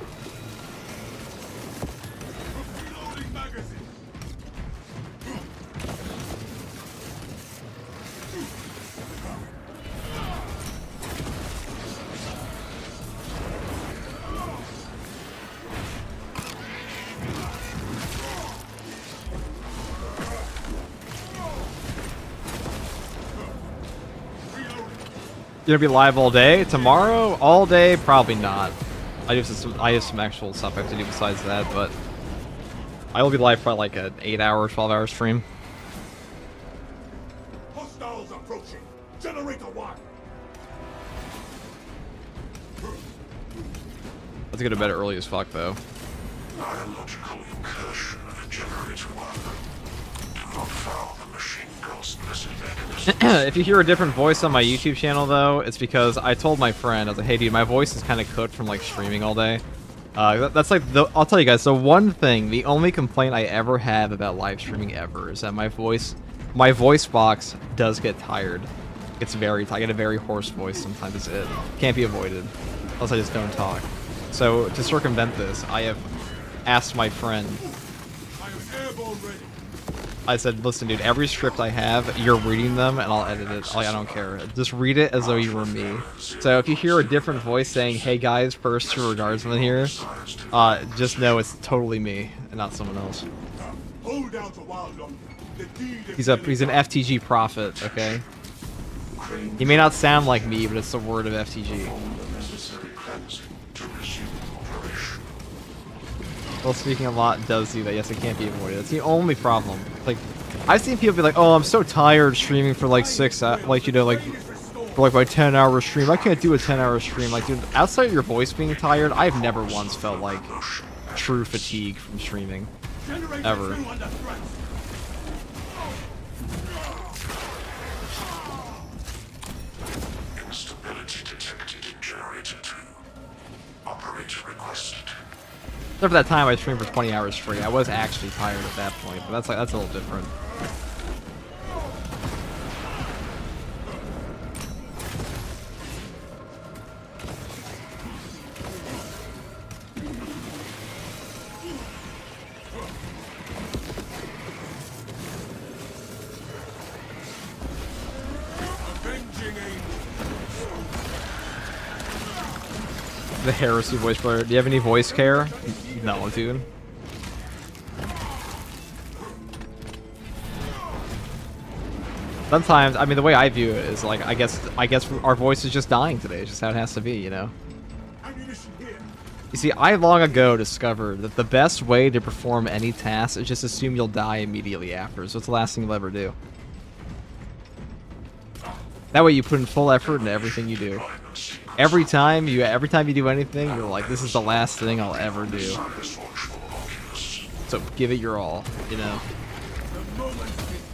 Speaker 2: Reloading magazine.
Speaker 1: You gonna be live all day? Tomorrow? All day? Probably not. I have some actual stuff I have to do besides that, but I will be live for like an 8-hour, 12-hour stream.
Speaker 2: Hostiles approaching. Generator 1.
Speaker 1: Let's go to bed early as fuck though.
Speaker 3: Biological incursion of Generator 1. Do not foul the machine gun's missing mechanism.
Speaker 1: If you hear a different voice on my YouTube channel though, it's because I told my friend, I was like, hey dude, my voice is kind of cooked from like streaming all day. That's like, I'll tell you guys, the one thing, the only complaint I ever have about live streaming ever is that my voice box does get tired. It's very, I get a very hoarse voice sometimes. It can't be avoided, unless I just don't talk. So to circumvent this, I have asked my friend,
Speaker 2: I am airborne ready.
Speaker 1: I said, listen dude, every script I have, you're reading them and I'll edit it. Like, I don't care. Just read it as though you were me. So if you hear a different voice saying, hey guys, first to regardsman here, just know it's totally me and not someone else.
Speaker 2: Hold down to Wild London. The deed is
Speaker 1: He's an FTG prophet, okay? He may not sound like me, but it's the word of FTG. Well, speaking a lot does do that. Yes, it can't be avoided. That's the only problem. Like, I've seen people be like, "Oh, I'm so tired streaming for like 6, like you know, like for like my 10-hour stream. I can't do a 10-hour stream." Like, dude, outside of your voice being tired, I've never once felt like true fatigue from streaming,
Speaker 2: Generator
Speaker 1: ever.
Speaker 2: 2 under threat.
Speaker 3: Instability detected in Generator 2. Operator requested.
Speaker 1: Except for that time I streamed for 20 hours straight. I was actually tired at that point, but that's a little different. The heresy voice player. Do you have any voice care? No, dude. Sometimes, I mean, the way I view it is like, I guess our voice is just dying today. It's just how it has to be, you know?
Speaker 2: Ammunition here.
Speaker 1: You see, I long ago discovered that the best way to perform any task is just assume you'll die immediately after. So it's the last thing you'll ever do. That way you put in full effort into everything you do. Every time you do anything, you're like, this is the last thing I'll ever do. So give it your all, you know?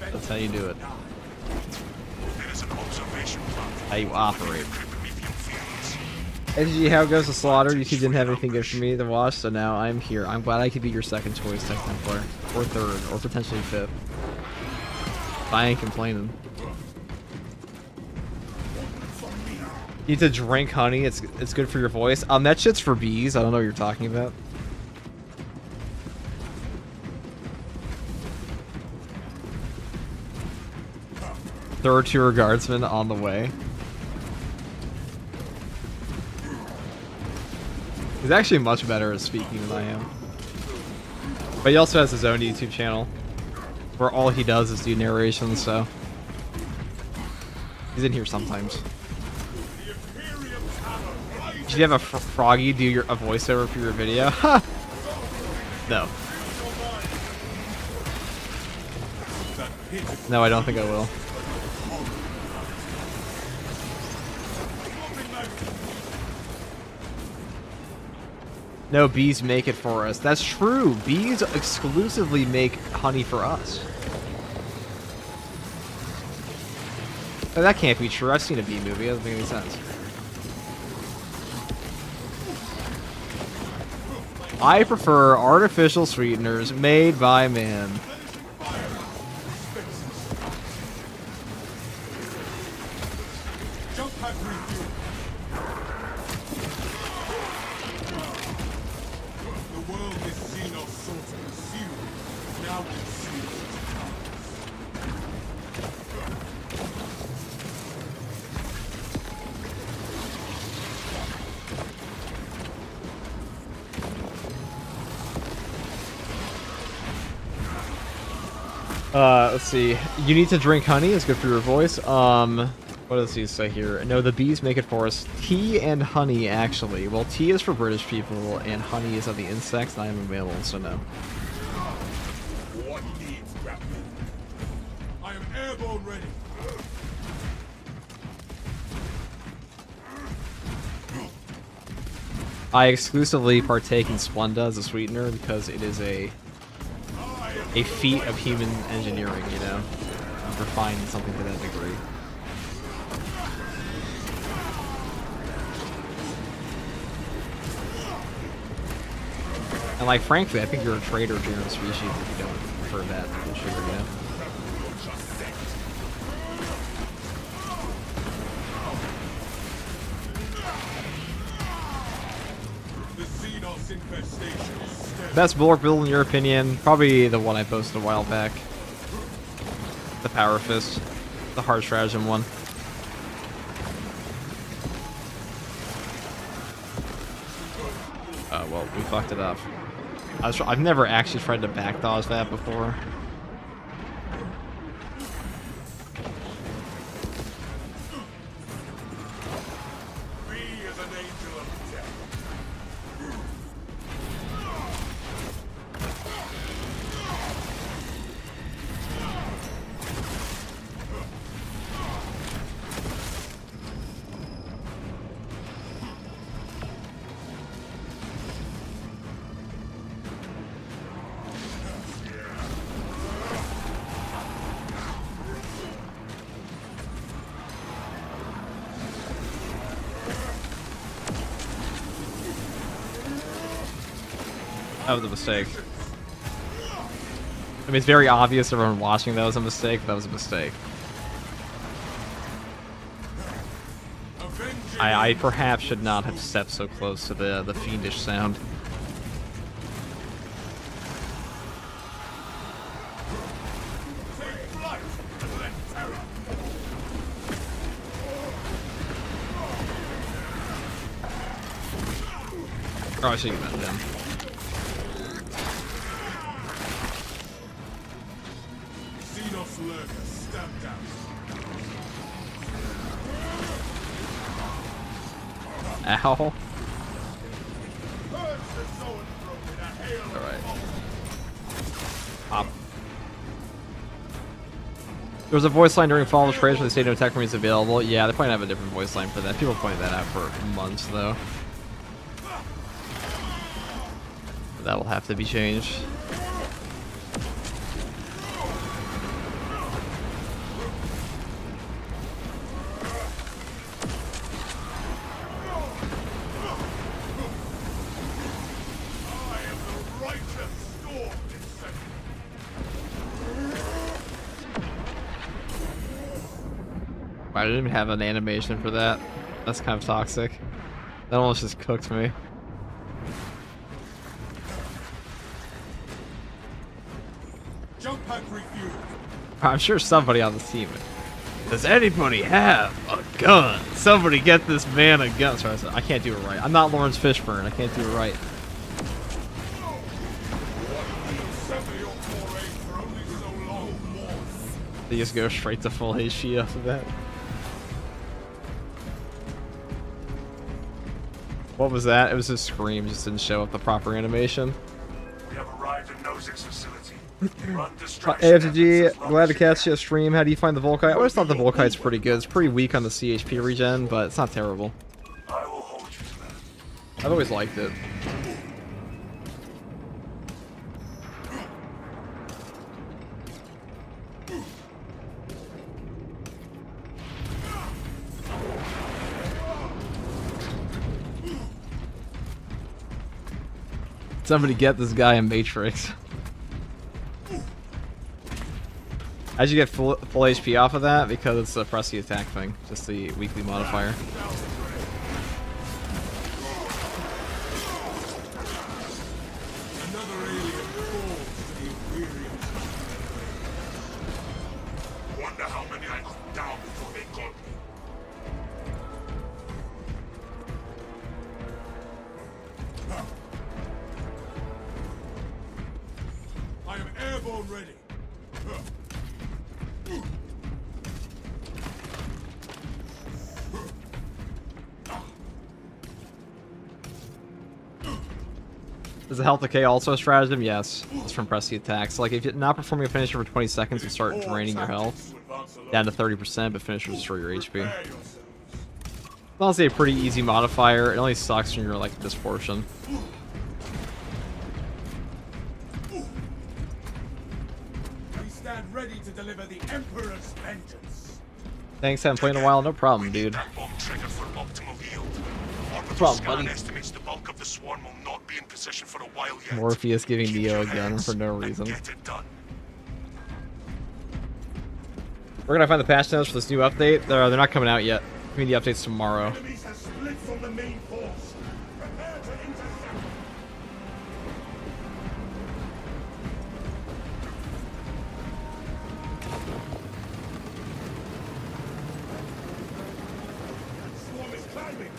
Speaker 1: That's how you do it. How you operate. SG, how goes the slaughter? YouTube didn't have anything good for me to watch, so now I'm here. I'm glad I could be your second choice Tech Templar. Or third, or potentially fifth. I ain't complaining. You need to drink honey, it's good for your voice. That shit's for bees, I don't know what you're talking about. Third tier guardsman on the way. He's actually much better at speaking than I am. But he also has his own YouTube channel, where all he does is do narration, so... He's in here sometimes. Did you have a Froggy do a voiceover for your video? No. No, I don't think I will. No, bees make it for us. That's true. Bees exclusively make honey for us. Oh, that can't be true. I've seen a bee movie. It doesn't make any sense. I prefer artificial sweeteners made by man. Let's see. You need to drink honey. It's good for your voice. What does he say here? No, the bees make it for us. Tea and honey, actually. Well, tea is for British people, and honey is of the insects, and I am available, so no.
Speaker 2: What needs grappling? I am airborne ready.
Speaker 1: I exclusively partake in Splenda as a sweetener because it is a feat of human engineering, you know? Refining something to that degree. And like, frankly, I think you're a traitor to your own species if you don't prefer that than sugar, you know? Best bulwark build in your opinion? Probably the one I posted a while back. The Power Fist. The hard stratagem one. Oh, well, we fucked it up. I've never actually tried to back dodge that before. That was a mistake. I mean, it's very obvious to everyone watching that was a mistake, but that was a mistake. I perhaps should not have stepped so close to the fiendish sound. Oh, I should have met him.
Speaker 2: Xenos lurker stamped out.
Speaker 1: Ow.
Speaker 2: Purge the Zoanthrope in a hail of
Speaker 1: Alright.
Speaker 2: bolts.
Speaker 1: Pop. There was a voice line during Fall of the Trace where they say no Techmarine is available. Yeah, they probably have a different voice line for that. People pointed that out for months, though. That'll have to be changed.
Speaker 2: I am the righteous storm descendant.
Speaker 1: I didn't even have an animation for that. That's kind of toxic. That almost just cooked me.
Speaker 2: Jump pack refueled.
Speaker 1: I'm sure somebody on the team. Does anybody have a gun? Somebody get this man a gun. Sorry, I can't do it right. I'm not Lawrence Fishburne. I can't do it right.
Speaker 2: Sever your foray for only so long more.
Speaker 1: They just go straight to full HP off of that. What was that? It was a scream, just didn't show up the proper animation.
Speaker 3: We have arrived at Nozick's facility. Run distraction
Speaker 1: AFG,
Speaker 3: efforts as long
Speaker 1: glad
Speaker 3: as
Speaker 1: to
Speaker 3: you
Speaker 1: catch
Speaker 3: can.
Speaker 1: you a stream. How do you find the Volkite? I always thought the Volkite's pretty good. It's pretty weak on the CHP regen, but it's not terrible.
Speaker 3: I will hold you to that.
Speaker 1: I've always liked it. Somebody get this guy a Matrix. How'd you get full HP off of that? Because it's a press the attack thing. Just the weekly modifier.
Speaker 2: Another alien falls to the Imperium.
Speaker 3: Wonder how many I knocked down before they got me.
Speaker 2: I am airborne ready.
Speaker 1: Is the health decay also a stratagem? Yes. It's from press the attacks. Like if you're not performing a finisher for 20 seconds, you start draining your health down to 30%, but finishers destroy your HP.
Speaker 2: Prepare yourselves.
Speaker 1: It's honestly a pretty easy modifier. It only sucks when you're like this portion.
Speaker 2: We stand ready to deliver the Emperor's vengeance.
Speaker 1: Thanks, haven't played in a while. No problem, dude.
Speaker 3: That bomb trigger for optimal yield. Orbital
Speaker 1: problem,
Speaker 3: scan
Speaker 1: buddy?
Speaker 3: estimates the bulk of the swarm will not be in position for a while yet.
Speaker 1: Morpheus giving
Speaker 3: Keep
Speaker 1: Neo a
Speaker 3: your
Speaker 1: gun
Speaker 3: heads
Speaker 1: for no
Speaker 3: and
Speaker 1: reason.
Speaker 3: Get it done.
Speaker 1: We're gonna find the patch notes for this new update. They're not coming out yet. Community updates tomorrow.
Speaker 2: Enemies have split from the main force. Prepare to intercept. Swarm is climbing.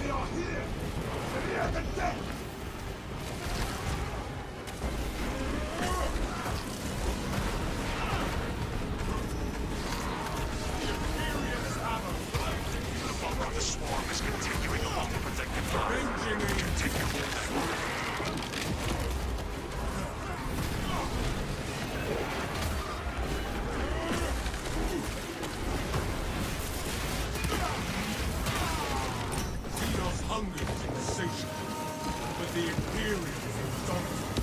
Speaker 2: They are here. They are the death.
Speaker 3: The bulk of the swarm is continuing along the protective line. Continue.
Speaker 2: Xenos hunger is insatiable, but the Imperium is indomitable.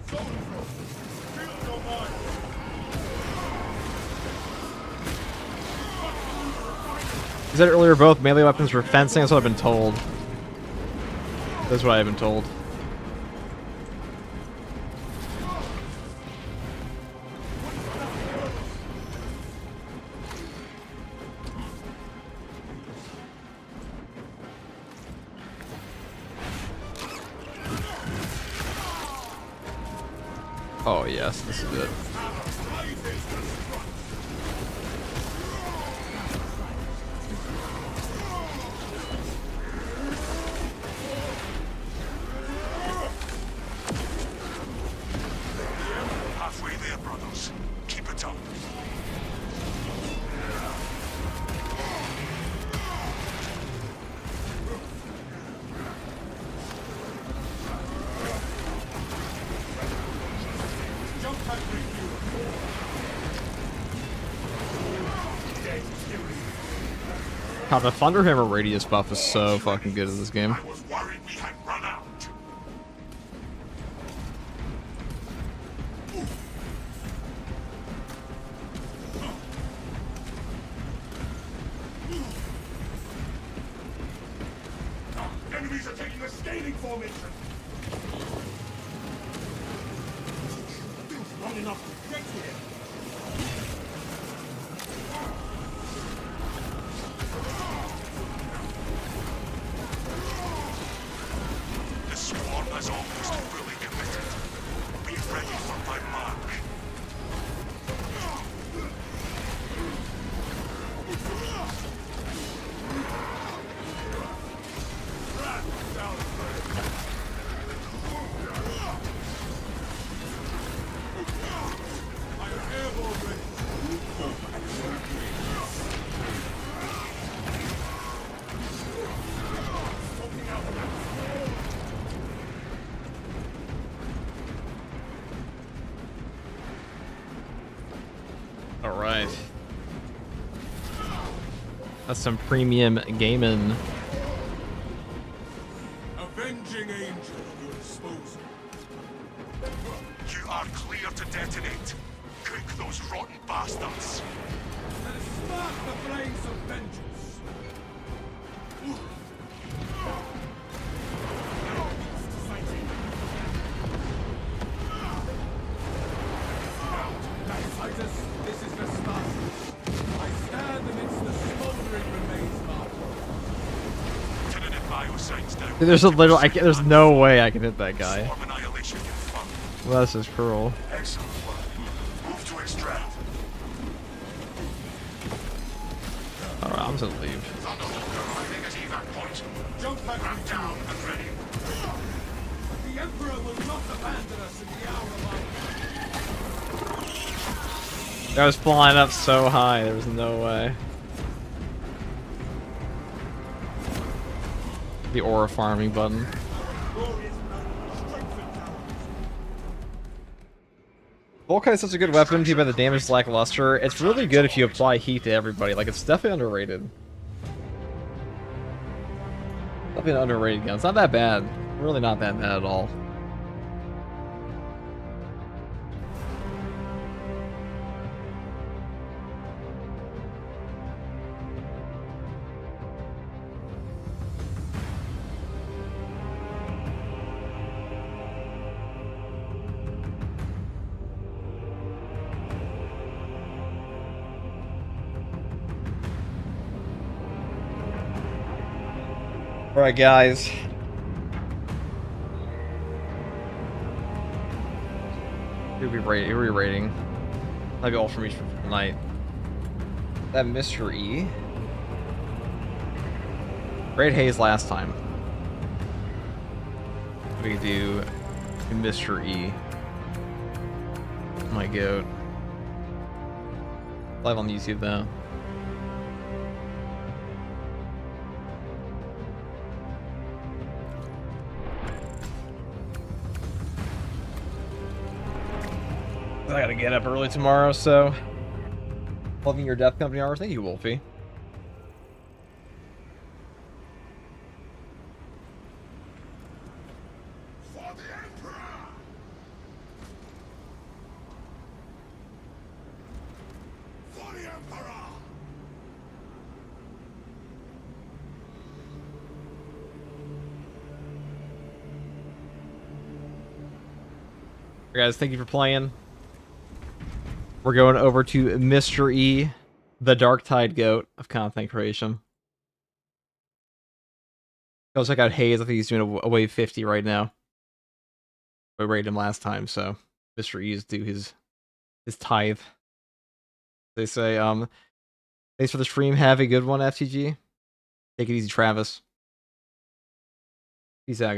Speaker 2: Zoanthrope, field your mind.
Speaker 1: You said earlier both melee weapons were fencing. That's what I've been told. That's what I've been told. Oh yes, this is it.
Speaker 3: Halfway there, brothers. Keep it up.
Speaker 1: God, the Thunderhammer radius buff is so fucking good in this game.
Speaker 3: I was worried we had run out.
Speaker 2: Enemies are taking a scaling formation. It's long enough to get here.
Speaker 3: The swarm has almost fully committed. Be ready for my mark.
Speaker 1: All right. That's some premium gaming.
Speaker 2: Avenging angel at your disposal.
Speaker 3: You are clear to detonate. Cook those rotten bastards.
Speaker 2: Let us spark the flames of vengeance. Fighters, this is the start. I stand amidst the smoldering remains of our world.
Speaker 3: Turning in bioscience now.
Speaker 1: Dude, there's a little. There's no way I can hit that guy.
Speaker 3: Swarm annihilation confirmed.
Speaker 1: Well, this is cruel.
Speaker 3: Excellent work. Move to extract.
Speaker 1: All right, I'm just gonna leave.
Speaker 3: Thunderhawk arriving at evac point.
Speaker 2: Jump back
Speaker 3: Ramp down and ready.
Speaker 2: The Emperor will not abandon us in the hour of our
Speaker 1: I was flying up so high. There was no way. The aura farming button. Volkite is such a good weapon, even though the damage is lackluster. It's really good if you apply heat to everybody. Like, it's definitely underrated. Definitely an underrated gun. It's not that bad. Really not that bad at all. Alright, guys. Who are we rating? That'd be all from each for tonight. That Mr. E. Great Haze last time. We could do Mr. E. My goat. Live on YouTube though. I gotta get up early tomorrow, so loving your Death Company hours. Thank you, Wolfie.
Speaker 2: For the Emperor! For the Emperor!
Speaker 1: Guys, thank you for playing. We're going over to Mr. E, the Dark Tide Goat of content creation. Go check out Hayes. I think he's doing a wave 50 right now. We rated him last time, so Mr. E's do his tithe. They say, thanks for the stream. Have a good one, FTG. Take it easy, Travis. Peace out, guys.